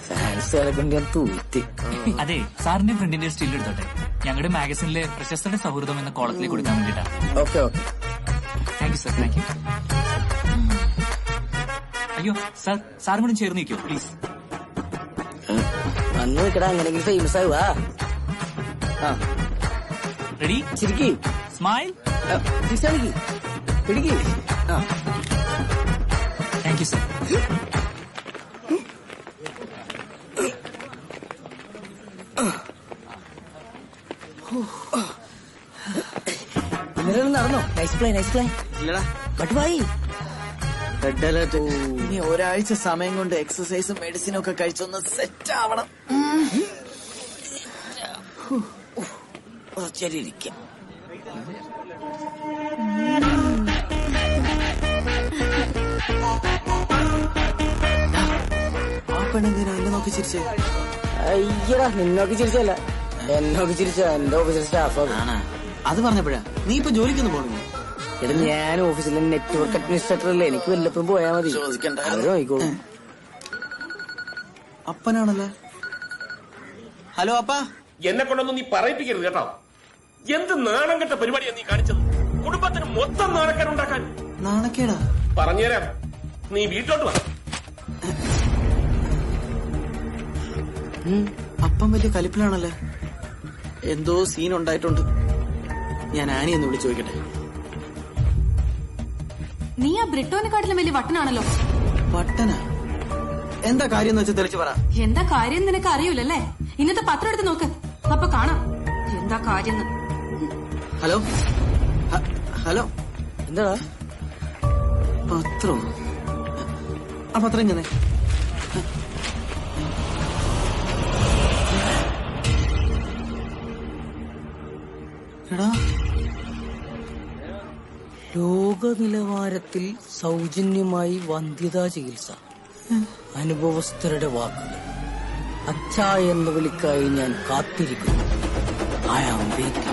ഫാൻസുകളെ കൊണ്ട് ഞാൻ തൂറ്റി. അതെ, സാറിന്റെ ഫ്രണ്ടിന്റെ സ്റ്റിൽ എടുത്തോട്ടെ. ഞങ്ങളുടെ മാഗസിനിലെ പ്രശസ്തരുടെ സൗഹൃദം എന്ന കോളത്തിൽ കൊടുക്കാൻ വേണ്ടിട്ടാ. Okay okay, thank you sir, thank you. അയ്യോ സാർ, സാറും കൂടി ചേർന്ന് നിൽക്കോ പ്ലീസ്. വന്ന് നിൽക്കടാ, അങ്ങനെയെങ്കിലും ഫേമസ് ആവുക. റെഡി? ചിരിക്കി, സ്മൈൽ, പിടിക്ക്. Thank you sir. ഇന്നലെ നടന്നോ? Nice play, nice play. ഇല്ലടാ, ബട്ട് വൈ? Red alert. ഇനി ഒരാഴ്ച സമയം കൊണ്ട് എക്സസൈസും മെഡിസിനും ഒക്കെ കഴിച്ചൊന്ന് സെറ്റ് ആവണം. കുറച്ചേരിക്കാം. ആ പെണ്ണെന്തിനാ എന്നെ നോക്കി ചിരിച്ചേ? അയ്യടാ, നിന്നോക്കി ചിരിച്ചല്ല, എന്നോക്കി ചിരിച്ച എന്റെ ഓഫീസിലെ സ്റ്റാഫാണ്. അത് പറഞ്ഞപ്പോഴാ നീ ഇപ്പൊ ജോലിക്കൊന്നും പോകണോ? എടാ, ഞാൻ ഓഫീസിലെ നെറ്റ്വർക്ക് അഡ്മിനിസ്ട്രേറ്റർ അല്ലേ, എനിക്ക് വല്ലപ്പോഴും പോയാൽ മതി. അവര് നോക്കിക്കോളൂ. അപ്പനാണല്ലോ. ഹലോ അപ്പ. എന്നെ കൊണ്ടൊന്നും നീ പറയിപ്പിക്കരുത് കേട്ടോ. എന്ത് നാണം കെട്ട പരിപാടിയാണ് നീ കാണിച്ചത്. കുടുംബത്തിന് മൊത്തം നാണക്കേടുണ്ടാക്കാൻ. നാണക്കേടാ? പറഞ്ഞുതരാം, നീ വീട്ടിലോട്ട് വാ. അപ്പം വലിയ കലിപ്പിലാണല്ലേ. എന്തോ സീൻ ഉണ്ടായിട്ടുണ്ട്. ഞാൻ ആനി എന്ന് വിളിച്ചു ചോദിക്കട്ടെ. നീ ആ ബ്രിട്ടോനെക്കാട്ടിലും വലിയ വട്ടനാണല്ലോ. വട്ടനാ? എന്താ കാര്യം എന്ന് വെച്ചാൽ തെളിച്ചു പറ. എന്താ കാര്യം നിനക്ക് അറിയൂലല്ലേ? ഇന്നത്തെ പത്രം എടുത്ത് നോക്ക്, അപ്പൊ കാണാം എന്താ കാര്യം. ഹലോ ഹലോ, എന്താ പത്രം? ആ പത്രം ഇങ്ങനെ. എടാ, ലോക നിലവാരത്തിൽ സൗജന്യമായി വന്ധ്യതാ ചികിത്സ, അനുഭവസ്ഥരുടെ വാക്കുകൾ. അച്ഛാ എന്ന വിളിക്കായി ഞാൻ കാത്തിരിക്കുന്നു. I am waiting.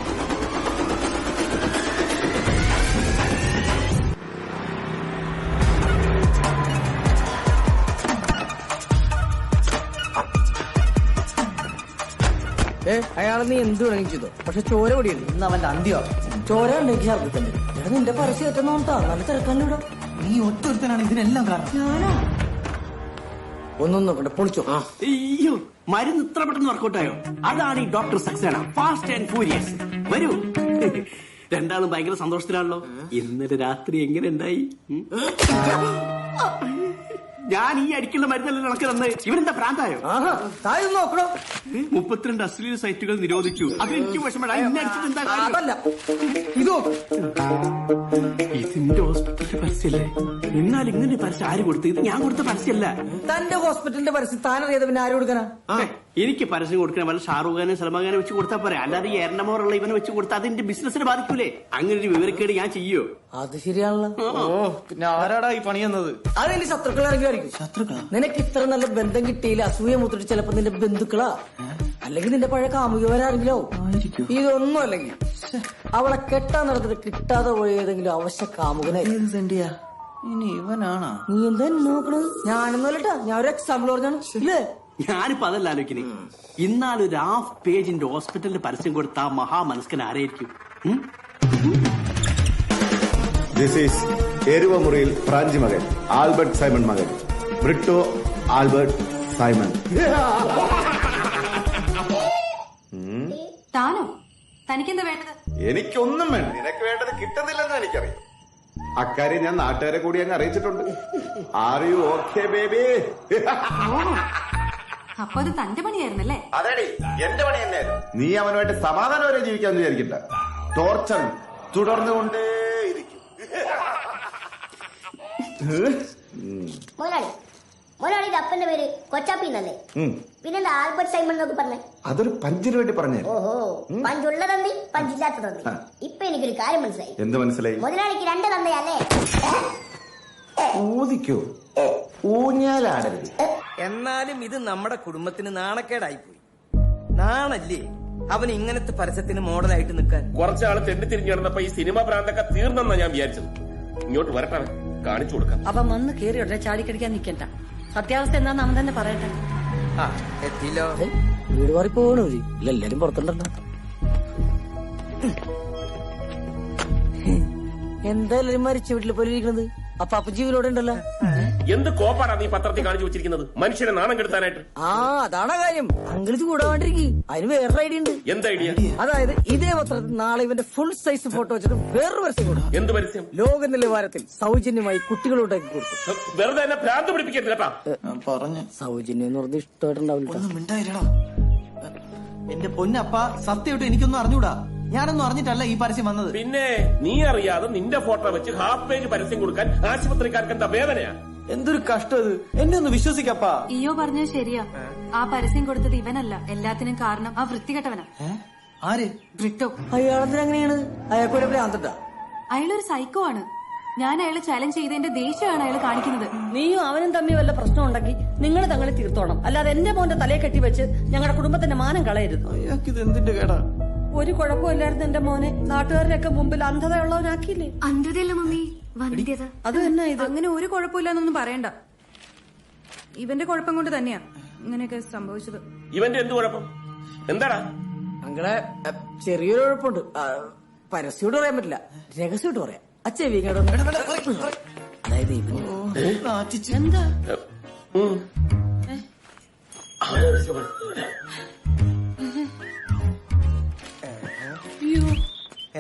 അയാളെ നീ എന്ത് വേണമെങ്കിൽ ചെയ്തോ, പക്ഷെ ചോര പൊടിയുണ്ട്. ഇന്ന് അവന്റെ അന്ത്യോ. ചോര ഉണ്ടെങ്കിൽ ഛർദ്ദിക്കണ്ടേ? എടാ, നിന്റെ പരസ്യം എത്തുന്നോണ്ടാ, നല്ല തിരക്കാനിവിടെ. നീ ഒറ്റൊരുത്തനാണ് ഇതിനെല്ലാം കാരണം. ഞാനോ? ഒന്നും നോക്കണ്ട, പൊളിച്ചോ. അയ്യോ, മരുന്ന് ഇത്ര പെട്ടെന്ന് വർക്കൗട്ടായോ? അതാണ് ഈ doctor Saxena, fast and furious. വരൂ. രണ്ടാളും ഭയങ്കര സന്തോഷത്തിലാണല്ലോ. ഇന്നലെ രാത്രി എങ്ങനെ ഉണ്ടായി? ഞാൻ ഈ അടിക്കുന്ന മരുന്നല്ലേ നടക്ക് തന്നെ. ഇവരെന്താ ഭ്രാന്തായോ? നോക്കണോ? 32 അശ്ലീല സൈറ്റുകൾ നിരോധിച്ചു. അതെനിക്ക് വിഷമടാ. ഇന്നെ അടിച്ചിട്ട് എന്താ കാര്യം? ഇതിന്റെ ഹോസ്പിറ്റലിന്റെ പരസ്യല്ലേ? എന്നാൽ ഇങ്ങനെ പരസ്യം ആര് കൊടുത്തു? ഇത് ഞാൻ കൊടുത്ത പരസ്യമല്ല. തന്റെ ഹോസ്പിറ്റലിന്റെ പരസ്യം താനറിയാതെ പിന്നെ ആര് കൊടുക്കാനാ? എനിക്ക് പരസ്യം കൊടുക്കണ വല്ല ഷാറൂഖ് ഖാനും സൽമാൻ ഖാനും വെച്ച് കൊടുത്താൽ പോരെ. അല്ലാതെ ഈ എറണമോറുള്ള ഇവനെ വെച്ച് കൊടുത്താൽ അതിന്റെ ബിസിനസിനെ ബാധിക്കൂലേ? അങ്ങനെ ഒരു വിവരക്കേട് ഞാൻ ചെയ്യോ? അത് ശരിയാണല്ലോ. പിന്നെ ആരാടാ ഈ പണി എന്നത്? അതെന്റെ ശത്രുക്കളായിരിക്കും. ശത്രുക്കളാ? നിനക്ക് ഇത്ര നല്ല ബന്ധം കിട്ടിയില്ല, അസൂയ മൂത്തിട്ട് ചിലപ്പോ നിന്റെ ബന്ധുക്കളാ, അല്ലെങ്കിൽ നിന്റെ പഴയ കാമുകവരാരെങ്കിലോ. ഇതൊന്നും അല്ലെങ്കിൽ അവളെ കെട്ടാൻ നടത്തിട്ട് കിട്ടാതെ പോയ ഏതെങ്കിലും അവശ്യ കാമുകനായി. ഇനി ഇവനാണാ? നീ എന്താ നോക്കണത്? ഞാനൊന്നുമല്ലട്ടാ, ഞാൻ ഒരു എക്സാമ്പിൾ പറഞ്ഞാണ്. ഇല്ലേ? ഞാനിപ്പോ അതല്ല ആലോചിക്കണേ. ഇന്നാലൊരു ഹാഫ് പേജിന്റെ ഹോസ്പിറ്റലിന്റെ പരസ്യം കൊടുത്ത ആ മഹാമനസ്കൻ ആരായിരിക്കും? ദിസ് ഈസ് എരുവമുറിയിൽ ഫ്രാഞ്ചി മകൻ ആൽബർട്ട് സൈമൺ മകൻ ബ്രിട്ടോ ആൽബർട്ട് സൈമൺ. താനോ? തനിക്കെന്താ വേണ്ടത്? എനിക്കൊന്നും വേണ്ട. നിനക്ക് വേണ്ടത് കിട്ടുന്നില്ലെന്ന് എനിക്കറിയാം. അക്കാര്യം ഞാൻ നാട്ടുകാരെ കൂടി അങ്ങ് അറിയിച്ചിട്ടുണ്ട്. R you okay baby? അപ്പൊ അത് തന്റെ പണിയായിരുന്നല്ലേ? അതെടി, എന്റെ പണി തന്നെയായിരുന്നു. നീ അവനുമായിട്ട് സമാധാനവരെ ജീവിക്കാന്ന് വിചാരിക്കണ്ട. ടോർച്ചർ തുടർന്നുകൊണ്ടേയിരിക്കും. മുതലാളി, മുതലാളിയുടെ അപ്പന്റെ പേര് കൊച്ചാപ്പി എന്നല്ലേ? പിന്നെന്താ ആൽബർട്ട് സൈമൺ എന്നൊക്കെ പറഞ്ഞേ? അതൊരു പഞ്ചിന് വേണ്ടി പറഞ്ഞേ. ഓഹോ, പഞ്ചുള്ള തന്തി പഞ്ചില്ലാത്ത തന്തി. ഇപ്പൊ എനിക്കൊരു കാര്യം മനസ്സിലായി. എന്ത് മനസ്സിലായി? മുതലാളിക്ക് 2 തന്തയല്ലേ? ഊതിക്കോ, ഊഞ്ഞാലാടരുത്. എന്നാലും ഇത് നമ്മുടെ കുടുംബത്തിന് നാണക്കേടായിപ്പോയി. നാണല്ലേ അവൻ ഇങ്ങനത്തെ പരസ്യത്തിന് മോഡലായിട്ട് നിൽക്കാൻ? കുറച്ചാള് തെണ്ടിത്തിരിഞ്ഞു നടന്നപ്പോ ഈ സിനിമ ഭ്രാന്തൊക്കെ തീർന്നെന്നാ ഞാൻ വിചാരിച്ചത്. ഇങ്ങോട്ട് വരട്ടെ, കാണിച്ചു കൊടുക്കാം. അവൻ വന്ന് കയറി ഉടനെ ചാടിക്കടിക്കാൻ നിൽക്കണ്ട. സത്യാവസ്ഥ എന്താന്ന് അവൻ തന്നെ പറയട്ടെ. എത്തിയില്ലോ. വീട് മാറി പോകണോ? എല്ലാരും പുറത്തുണ്ടല്ലോ. എന്താ എല്ലാരും മരിച്ച വീട്ടിൽ പോലെ ഇരിക്കുന്നത്? അപ്പൊ അപ്പജീവിലൂടെ ഉണ്ടല്ലോ. എന്ത് കോപ്പാടാ നീ പത്രത്തിൽ കാണിച്ചു വെച്ചിരിക്കുന്നത്? മനുഷ്യനെ നാണം കെടുത്താനായിട്ട്. അതാണ് കാര്യം. അങ്കിളിച്ച് കൂടാണ്ടിരിക്കും. അതിന് വേറൊരു ഐഡിയ ഉണ്ട്. എന്ത് ഐഡിയ? അതായത് ഇതേ പത്രത്തിൽ നാളെ ഇവന്റെ ഫുൾ സൈസ് ഫോട്ടോ വെച്ചിട്ട് വേറൊരു പരസ്യം കൊടുക്കും. എന്ത് പരസ്യം? ലോക നിലവാരത്തിൽ സൗജന്യമായി കുട്ടികളുണ്ടാക്കി കൊടുക്കും. വെറുതെ എന്നെ ഭ്രാന്ത് പിടിപ്പിക്കരുത് കേട്ടാ. പറഞ്ഞു സൗജന്യം എന്ന് പറഞ്ഞ് ഇഷ്ടമായിട്ടുണ്ടാവില്ല. എന്റെ പൊന്നപ്പ, സത്യമായിട്ട് എനിക്കൊന്നും അറിഞ്ഞൂടാ. ഞാനൊന്നും അറിഞ്ഞിട്ടല്ല ഈ പരസ്യം വന്നത്. പിന്നെ നീ അറിയാതെ നിന്റെ ഫോട്ടോ വെച്ച് ഹാഫ് പേജ് പരസ്യം കൊടുക്കാൻ ആശുപത്രിക്കാർക്ക് എന്താ വേദനയാ? എന്തൊരു കഷ്ടം ഇത്. എന്നെ ഒന്ന് വിശ്വസിക്കപ്പാ. ഇയോ പറഞ്ഞത് ശരിയാ. ആ പരസ്യം കൊടുത്തത് ഇവനല്ല, എല്ലാത്തിനും കാരണം ആ വൃത്തികെട്ടവനാ. ആര്? ബ്രിട്ടോ. അയാളെങ്ങനെയാണ്? അയാൾക്കൊരു ഭ്രാന്തട്ടാ. അയാളൊരു സൈക്കോ ആണ്. ഞാൻ അയാളെ ചാലഞ്ച് ചെയ്തതിന്റെ ദേഷ്യമാണ് അയാൾ കാണിക്കുന്നത്. നീയും അവനും തമ്മിൽ വല്ല പ്രശ്നം ഉണ്ടെങ്കിൽ നിങ്ങൾ തങ്ങളെ തീർത്തോണം. അല്ലാതെ എന്റെ മോന്റെ തലയെ കെട്ടി വെച്ച് ഞങ്ങളുടെ കുടുംബത്തിന്റെ മാനം കളയരുത്. അയാൾക്ക് ഇത് എന്തിന്റെ കേടാ? ഒരു കുഴപ്പമില്ലായിരുന്നു എന്റെ മോനെ. നാട്ടുകാരുടെയൊക്കെ മുമ്പിൽ അന്ധതയുള്ളവനാക്കിയില്ലേ? അന്ധതയല്ല മമ്മി, വന്ധ്യത. അത് തന്നെ ഇത്. അങ്ങനെ ഒരു കുഴപ്പമില്ലെന്നൊന്നും പറയണ്ട. ഇവന്റെ കുഴപ്പം കൊണ്ട് തന്നെയാ ഇങ്ങനെയൊക്കെ സംഭവിച്ചത്. ഇവന്റെ എന്ത് കുഴപ്പം? എന്താടാ? അങ്ങനെ ചെറിയൊരു കുഴപ്പമുണ്ട്. പരസ്യോട് പറയാൻ പറ്റില്ല, രഹസ്യമായിട്ട് പറയാം. അച്ഛൻ അതായത് എന്താ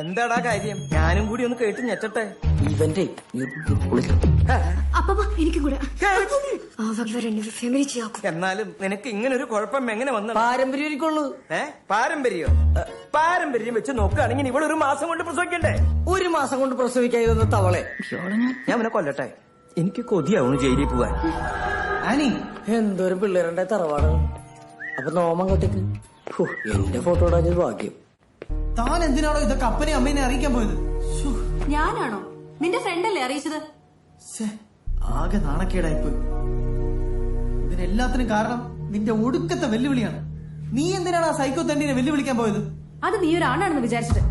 എന്താടാ കാര്യം? ഞാനും കൂടി ഒന്ന് കേട്ട് ഞെട്ടട്ടെ. ഇവന്റെ എനിക്കും കൂടെ എന്നാലും നിനക്ക് ഇങ്ങനെ ഒരു കുഴപ്പം എങ്ങനെ വന്നു? പാരമ്പര്യമായിരിക്കുള്ളൂ. പാരമ്പര്യം? പാരമ്പര്യം വെച്ച് നോക്കുകയാണെങ്കിൽ ഇവിടെ 1 മാസം കൊണ്ട് പ്രസവിക്കണ്ടേ? 1 മാസം കൊണ്ട് പ്രസവിക്കാതിരുന്ന തവളെ ഞാൻ അവനെ കൊല്ലട്ടെ. എനിക്ക് കൊതിയാവുന്നു ജയിലിൽ പോവാൻ. ആനി, എന്തോരം പിള്ളേരുടെ തറവാടാണ്. അപ്പൊ നോമങ്ങോട്ടേക്ക് എന്റെ ഫോട്ടോ ഇടാൻ ഭാഗ്യം. താൻ എന്തിനാണോ ഇതൊക്കെ അപ്പനെ അമ്മേനെ അറിയിക്കാൻ പോയത്? ഞാനാണോ? നിന്റെ ഫ്രണ്ടല്ലേ അറിയിച്ചത്? ആകെ നാണക്കേടായിപ്പോയി. ഇതിനെല്ലാത്തിനും കാരണം നിന്റെ ഒടുക്കത്തെ വെല്ലുവിളിയാണ്. നീ എന്തിനാണ് ആ സൈക്കോ തണ്ടിനെ വെല്ലുവിളിക്കാൻ പോയത്? അത് നീ ഒരാണാണെന്ന് വിചാരിച്ചത്.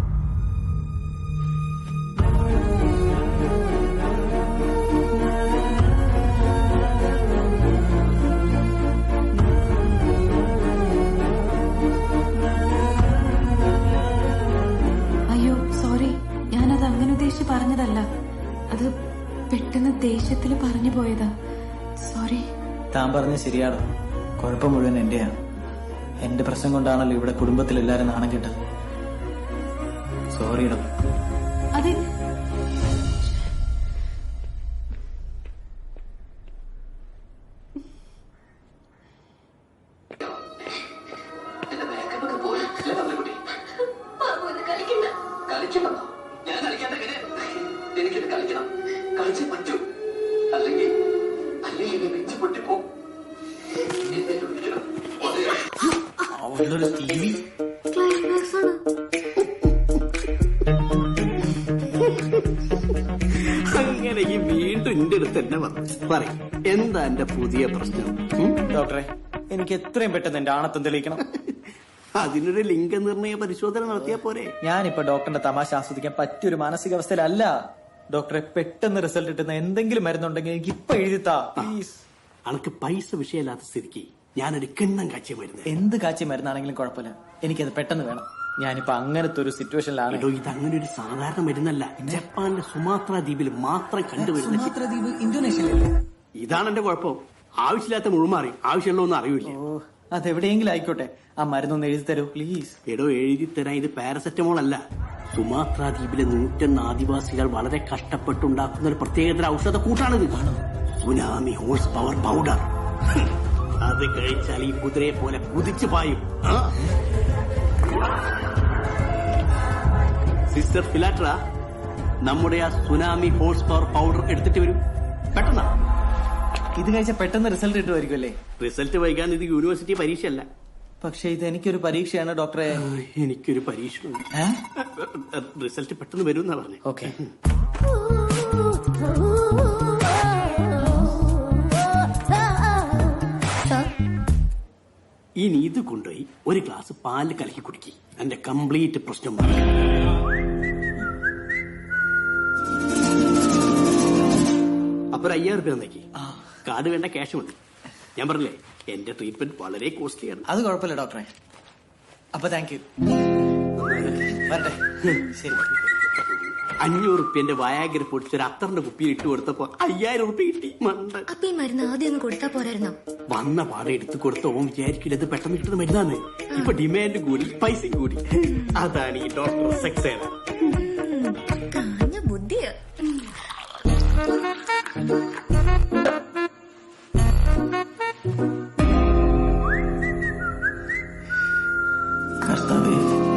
അയ്യോ സോറി, ഞാനത് അങ്ങനെ ഉദ്ദേശിച്ച് പറഞ്ഞതല്ല. അത് പെട്ടെന്ന് ദേഷ്യത്തിൽ പറഞ്ഞു പോയതാ. സോറി. താൻ പറഞ്ഞത് ശരിയാണോ? കുഴപ്പം മുഴുവൻ എന്റെയാണ്. എന്റെ പ്രശ്നം കൊണ്ടാണല്ലോ ഇവിടെ കുടുംബത്തിൽ എല്ലാരും നാണം കേട്ടത്. സോറിയിടോ. അതെ, അങ്ങനെ ഈ വീണ്ടും എന്റെ അടുത്ത് തന്നെ വന്നു പറയും എന്താ എന്റെ പുതിയ പ്രശ്നം? ഡോക്ടറെ, എനിക്ക് എത്രയും പെട്ടെന്ന് എന്റെ ആണത്വം തെളിയിക്കണം. അതിനൊരു ലിംഗനിർണയ പരിശോധന നടത്തിയാ പോരെ? ഞാനിപ്പോ ഡോക്ടറിന്റെ തമാശ ആസ്വദിക്കാൻ പറ്റിയൊരു മാനസികാവസ്ഥയിലല്ല. ഡോക്ടറെ, പെട്ടെന്ന് റിസൾട്ട് കിട്ടുന്ന എന്തെങ്കിലും മരുന്നുണ്ടെങ്കിൽ എനിക്ക് ഇപ്പൊ എഴുതിത്താ പ്ലീസ്. അനക്ക് പൈസ വിഷയമില്ലാത്ത സ്ഥിതിക്ക് ഞാനൊരു കിണ്ണം കാച്ചിയ മരുന്ന്. എന്ത് കാച്ചിയ മരുന്നാണെങ്കിലും കുഴപ്പമില്ല, എനിക്കത് പെട്ടെന്ന് വേണം. ഞാനിപ്പോ അങ്ങനത്തെ ഒരു സിറ്റുവേഷനിലാണ്. ഇത് അങ്ങനെ ഒരു സാധാരണ മരുന്നല്ല. ജപ്പാനിലെ സുമാത്ര ദ്വീപിൽ മാത്രം കണ്ടുവരുന്ന. സുമാത്ര ദ്വീപ് ഇന്തോനേഷ്യയിലല്ലേ? ഇതാണ് എന്റെ കുഴപ്പം. ആവശ്യമില്ലാത്ത മുഴുമാറി ആവശ്യമുള്ളതൊന്നും അറിയില്ല. അതെവിടെയെങ്കിലും ആയിക്കോട്ടെ, ആ മരുന്നൊന്ന് എഴുതി തരൂ പ്ലീസ്. എടോ, എഴുതി തരാൻ ഇത് പാരസെറ്റമോൾ അല്ല. സുമാത്ര ദ്വീപിലെ 101 ആദിവാസികൾ വളരെ കഷ്ടപ്പെട്ടുണ്ടാക്കുന്ന ഒരു പ്രത്യേകതര ഔഷധ കൂട്ടാണിത്. Tsunami horse power powder. അത് കഴിച്ചാൽ ഈ കുതിരയെ പോലെ കുതിച്ചു പായും. സിസ്റ്റർ ഫിലാട്ര, നമ്മുടെ ആ സുനാമി ഹോഴ്സ് പവർ പൗഡർ എടുത്തിട്ട് വരും പെട്ടെന്ന്. ഇത് കഴിച്ചാൽ പെട്ടെന്ന് റിസൾട്ട് കിട്ടുമായിരിക്കും അല്ലേ? റിസൾട്ട് വൈകാൻ ഇത് യൂണിവേഴ്സിറ്റി പരീക്ഷയല്ല. പക്ഷെ ഇത് എനിക്കൊരു പരീക്ഷയാണ് ഡോക്ടറെ. എനിക്കൊരു പരീക്ഷ റിസൾട്ട് പെട്ടെന്ന് വരും എന്നാ പറഞ്ഞു. ഓക്കെ. ഇനി ഇത് കൊണ്ടുപോയി ഒരു ഗ്ലാസ് പാല് കലക്കി കുടിക്കി. എന്റെ കംപ്ലീറ്റ് പ്രശ്നം മാറി. അപ്പൊ 5000 രൂപ തന്നേക്ക്. കാർഡ് വേണ്ട, ക്യാഷ് മതി. ഞാൻ പറഞ്ഞില്ലേ എന്റെ ട്രീറ്റ്മെന്റ് വളരെ കോസ്റ്റ്ലിയാണ്. അത് കുഴപ്പമില്ല ഡോക്ടറെ. അപ്പൊ താങ്ക് യു. വരട്ടെ. ശരി. 500 റുപ്യന്റെ വയാഗ്ര പൊട്ടിച്ചൊരു അത്തറിന്റെ കുപ്പിയിൽ ഇട്ട് കൊടുത്തപ്പോ 5000 റുപ്യ കിട്ടി. മണ്ടൻ. അപ്പൊ ഈ മരുന്ന് ആദ്യം ഒന്ന് കൊടുത്താ പോരായിരുന്നോ? വന്ന പാടെ എടുത്ത് കൊടുത്ത ഓൻ വിചാരിക്കില്ല ഇത് പെട്ടെന്ന് കിട്ടുന്ന മരുന്നാണ്. ഇപ്പൊ ഡിമാൻഡ് കൂടി, പൈസ കൂടി. അതാണ് ഈ ഡോക്ടർ സക്സേന. കാഞ്ഞ ബുദ്ധിയാ. കർത്താവേ,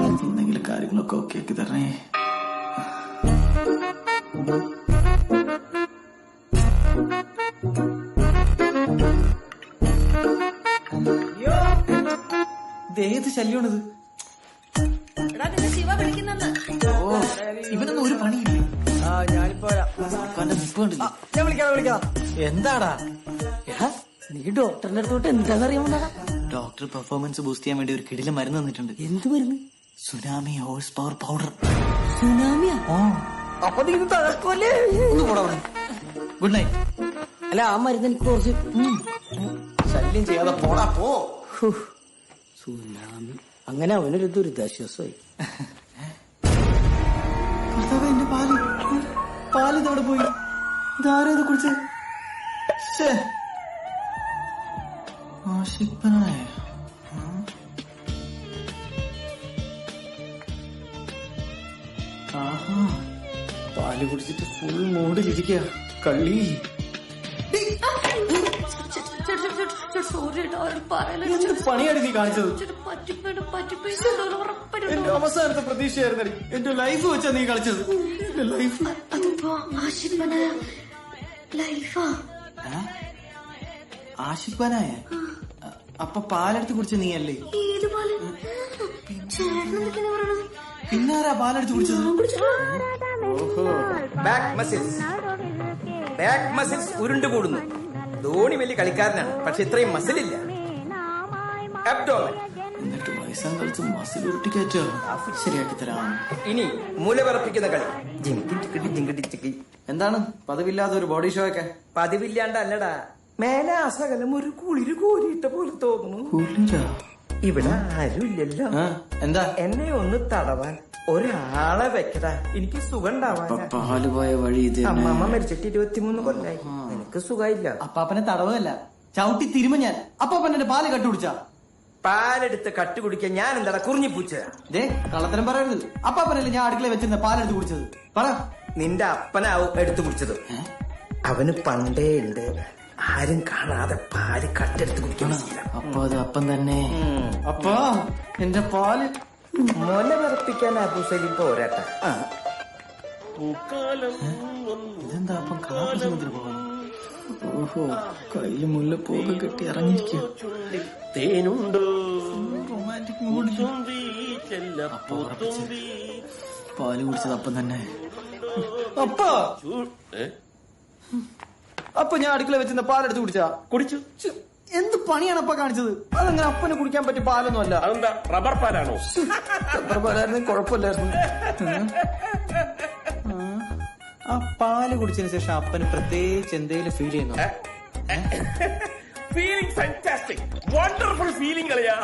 എന്തെങ്കിലും കാര്യങ്ങളൊക്കെ ഓക്കെ ആക്കി തരണേ. ഏത് ശല്യമാണിത്? ശിവ വിളിക്കുന്നെന്ന്. ഓ, ഇവനൊന്നും ഒരു പണിയില്ല. ഞാനിപ്പോ ഞാൻ വിളിക്കാം. എന്താടാ? നീ ഡോക്ടറിന്റെ അടുത്തോട്ട് എന്താണെന്ന് അറിയാമോ? ഡോക്ടർ പെർഫോമൻസ് ബൂസ്റ്റ് ചെയ്യാൻ വേണ്ടി ഒരു കിടില മരുന്ന് തന്നിട്ടുണ്ട്. എന്ത് മരുന്ന്? Tsunami horse power powder. സുനാമിയാ? അപ്പൊ നീ തകർക്കുമല്ലേ? Good night. അല്ല, ആ മരുന്ന് എനിക്ക് കുറച്ച് ശല്യം ചെയ്യാതെ പോടാ പോ. സുനാമി. അങ്ങനെ അവനൊരു ദുരിതാശ്വാസമായി. എന്റെ പാല് ഇതവിടെ പോയി. ഇതാരോ ഇത് കുടിച്ച് ആശിപ്പനായ. ആഹാ, പാല് കുടിച്ചിട്ട് ഫുൾ മൂഡിലിരിക്കുക കള്ളി. പണിയാണ് നീ കാണിച്ചത്. എന്റെ അവസാനത്തെ പ്രതീക്ഷയായിരുന്നു. എന്റെ ലൈഫ് വെച്ചാ നീ കളിച്ചത്. എന്റെ ലൈഫ് ആശിപ്പാനായ. അപ്പൊ പാലെടുത്ത് കുടിച്ച നീ അല്ലേ? പിന്നാരാ പാലെടുത്ത് കുടിച്ചത്? Back muscles ഉരുണ്ടുകൂടുന്നു. ധോണി വലിയ കളിക്കാരനാണ്, പക്ഷെ ഇത്രയും മസിലില്ല. അബ്ഡോമൻ. എന്നിട്ട് വയസ്സാൻ കളിച്ച് മസിൽ ഉരുട്ടിക്കയറ്റോ? ശരിയാക്കി തരാം. ഇനി മൂലവിറപ്പിക്കുന്ന കളി. ജിങ്കിടി. എന്താണ് പതിവില്ലാതെ ഒരു ബോഡി ഷോ ഒക്കെ? പതിവില്ലാണ്ടല്ലടാ, മേലെ അസകലം ഒരു കുളിര് കോരിയിട്ട പോലെ തോന്നുന്നു. ഇവിടെ ആരുമില്ലല്ലോ. എന്താ? എന്നെ ഒന്ന് തടവാൻ ഒരാളെ വെക്കടാ. എനിക്ക് സുഖം ഉണ്ടാവാനാ. പാല് പോയ വഴി ഇത്. അമ്മമ്മ മരിച്ചിട്ട് 23 കൊല്ലായി. എനിക്ക് സുഖമില്ല. അപ്പാപ്പനെ തടവല്ല, ചവിട്ടി തിരുമ ഞാൻ. അപ്പാപ്പനെ പാല് കട്ടുപിടിച്ച പാലെടുത്ത് കട്ടുകുടിക്കാൻ ഞാൻ എന്താ കുറിഞ്ഞിപ്പൂച്ച? കള്ളത്തരം പറയരുത്. അപ്പാപ്പനല്ലേ ഞാൻ അടുക്കള വെച്ചിരുന്ന പാലെടുത്ത് കുടിച്ചത്? പറ. നിന്റെ അപ്പനാവും എടുത്തു കുടിച്ചത്. അവന് പണ്ടേ ഉണ്ട് ആരും കാണാതെ പാല് കട്ടെടുത്ത് കുടിക്കണം. അപ്പൊ അത് അപ്പം തന്നെ. അപ്പാ, എന്റെ പാല് മോനെ വിറപ്പിക്കാൻ അബൂസലി പോരാട്ട. ഇതെന്താ അപ്പം കാപ്പുസമുദ്ര പോകാൻ? ഓഹോ, കയ്യില് മുല്ലപ്പൂക്കെ കെട്ടി ഇറങ്ങിയിരിക്കുക. തേനുണ്ടോ റൊമാൻറ്റിക് മൂഡ്. പാല് കുടിച്ചത് അപ്പം തന്നെ. അപ്പാ, അപ്പൊ ഞാൻ അടുക്കള വെച്ചിരുന്ന പാലെടുത്ത് കുടിച്ചു. എന്ത് പണിയാണ് അപ്പ കാണിച്ചത്? അതങ്ങനെ അപ്പന് കുടിക്കാൻ പറ്റിയ പാലൊന്നും അല്ല. അതെന്താ, റബ്ബർ പാലാണോ? റബ്ബർ പാലായിരുന്നു, കുഴപ്പമില്ലായിരുന്നു. ആ പാല് കുടിച്ചതിന് ശേഷം അപ്പന് പ്രത്യേകിച്ച് എന്തെങ്കിലും ഫീൽ ചെയ്യുന്നു? ഫീലിംഗ് ഫാന്റാസ്റ്റിക്, വണ്ടർഫുൾ ഫീലിംഗ് കളിയാ.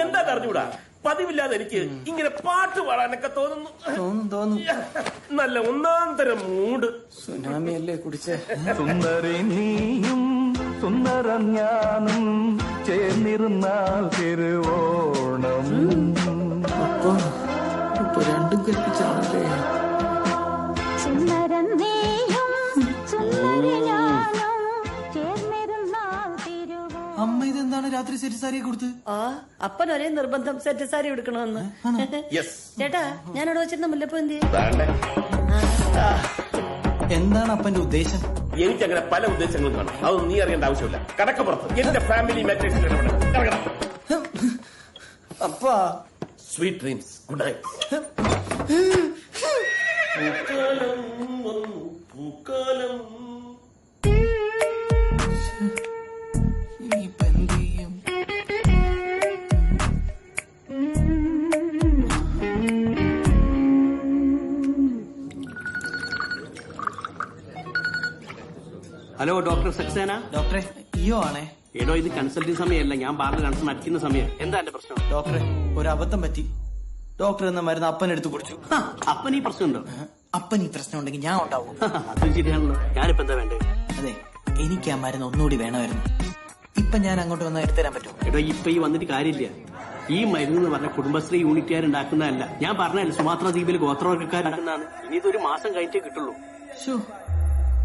എന്താ അറിഞ്ഞൂടാ, പതിവില്ലാതെ എനിക്ക് ഇങ്ങനെ പാട്ട് പാടാനൊക്കെ തോന്നുന്നു. നല്ല ഒന്നാം തരം മൂഡ്. സുനാമി അല്ലേ കുടിച്ചേ? സുന്ദരി നീയും സുന്ദരം ഞാനും ചേർന്നിരുന്നാൽ തിരുവോണം. അപ്പൊ രണ്ടും കൽപ്പിച്ചാണല്ലേ? അമ്മ ഇതെന്താണ് രാത്രി സെറ്റ് സാരിയെ കൊടുത്ത്? അപ്പൻ ഒരേ നിർബന്ധം സെറ്റ് സാരി എടുക്കണമെന്ന്. ചേട്ടാ, ഞാൻ അവിടെ വെച്ചിരുന്ന മുല്ലപ്പൂ എന്ത്? എന്താണ് അപ്പന്റെ ഉദ്ദേശം? എനിക്കങ്ങനെ പല ഉദ്ദേശങ്ങളും കാണും. അതൊന്നും നീ അറിയേണ്ട ആവശ്യമില്ല. കടക്കപ്പുറത്ത് എന്റെ ഫാമിലി മാറ്റേഴ്സിൽ ഇടപെടണം. അപ്പാ സ്വീറ്റ് ഡ്രീംസ്. Good night. പൂക്കാലം ഇനിയിപ്പോ എന്ത് ചെയ്യും? Hello doctor Saxena. ഡോക്ടറെ ഇയോ ആണേ. ഏടോ ഇത് കൺസൾട്ടിംഗ് സമയമല്ല, ഞാൻ ബാറിൽ കൺസൾട്ട് അടിക്കുന്ന സമയം. എന്താ എന്റെ പ്രശ്നം? ഡോക്ടറെ ഒരു അബദ്ധം പറ്റി. ഡോക്ടർ എന്ന മരുന്ന് അപ്പനെടുത്ത് കുടിച്ചു. അപ്പൻ ഈ പ്രശ്നമുണ്ടോ? അപ്പൻ ഈ പ്രശ്നം ഉണ്ടെങ്കിൽ ഞാൻ ഉണ്ടാവും. അത് ശരിയാണല്ലോ. ഞാനിപ്പോ എന്താ വേണ്ടേ? അതെ, എനിക്ക് ആ മരുന്ന് ഒന്നുകൂടി വേണമായിരുന്നു. ഇപ്പൊ ഞാൻ അങ്ങോട്ട് വന്നാൽ എടുത്തുതരാൻ പറ്റുമോ? എടോ ഇപ്പൊ ഈ വന്നിട്ട് കാര്യമില്ല. ഈ മരുന്ന് എന്ന് പറഞ്ഞ കുടുംബശ്രീ യൂണിറ്റുകാരുണ്ടാക്കുന്നതല്ല. ഞാൻ പറഞ്ഞല്ല, സുമാത്ര ദ്വീപിൽ ഗോത്രവർഗ്ഗക്കാരുണ്ടാക്കുന്നതാണ്. ഇനി ഇതൊരു മാസം കഴിഞ്ഞിട്ടേ കിട്ടുള്ളൂ.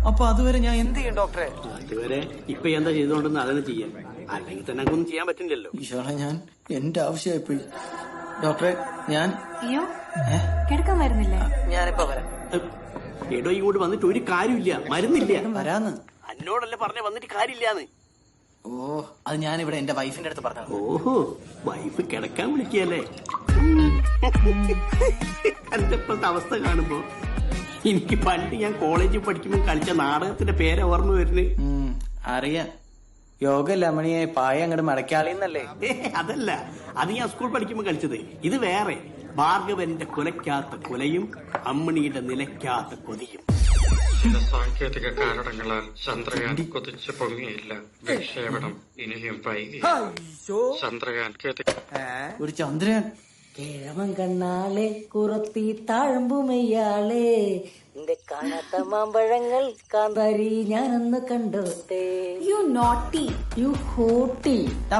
അപ്പൊ അതുവരെ ഞാൻ എന്ത് ചെയ്യും ഡോക്ടറെ? അതുവരെ ഇപ്പൊ എന്താ ചെയ്തോണ്ടെന്ന് അതന്നെ ചെയ്യാം. അല്ലെങ്കിൽ തന്നെ ഒന്നും ചെയ്യാൻ പറ്റില്ലല്ലോ. ഈശോളെ, ഞാൻ എന്റെ ആവശ്യമായിപ്പോയി. ഡോക്ടറെ ഞാൻ അയ്യോ കിടക്കാൻ വരുന്നില്ലേ? ഞാനിപ്പോ വരാം. എടോ ഇങ്ങോട്ട് വന്നിട്ട് ഒരു കാര്യമില്ല, മരുന്നില്ല. വരാന്ന് എന്നോടല്ലേ പറഞ്ഞ വന്നിട്ട് കാര്യമില്ലാന്ന്. ഓ, അത് ഞാനിവിടെ എന്റെ വൈഫിന്റെ അടുത്ത് പറഞ്ഞു. ഓഹോ, വൈഫ് കിടക്കാൻ വിളിക്കല്ലേ? എന്റെ ഇപ്പോഴത്തെ അവസ്ഥ കാണുമ്പോ എനിക്ക് പണ്ട് ഞാൻ കോളേജിൽ പഠിക്കുമ്പോൾ കളിച്ച നാടകത്തിന്റെ പേര് ഓർമ്മ വരുന്നത്. അറിയാം, യോഗ ലമണിയായി പായ അങ്ങോട്ട് മടക്കാളിന്നല്ലേ? അതല്ല, അത് ഞാൻ സ്കൂൾ പഠിക്കുമ്പോൾ കളിച്ചത്. ഇത് വേറെ. ഭാർഗവന്റെ കുലയ്ക്കാത്ത കുലയും അമ്മണിയുടെ നിലയ്ക്കാത്ത കൊതിയും. ചില സാങ്കേതിക കാരണങ്ങളാൽ ചന്ദ്രയാൻ കുതിച്ചു പൊങ്ങിയില്ല. വിക്ഷേപണം ഇനിയും വൈകി. ചന്ദ്രയാൻ ഒരു ചന്ദ്രയാൻ കിഴവൻ കണ്ണാളെ കുറത്തി താഴമ്പുമയ്യാളെ നിന്റെ കാണാത്ത മാമ്പഴങ്ങൾ കാന്താരി ഞാനൊന്ന് കണ്ടോട്ടെ. You naughty you hottie.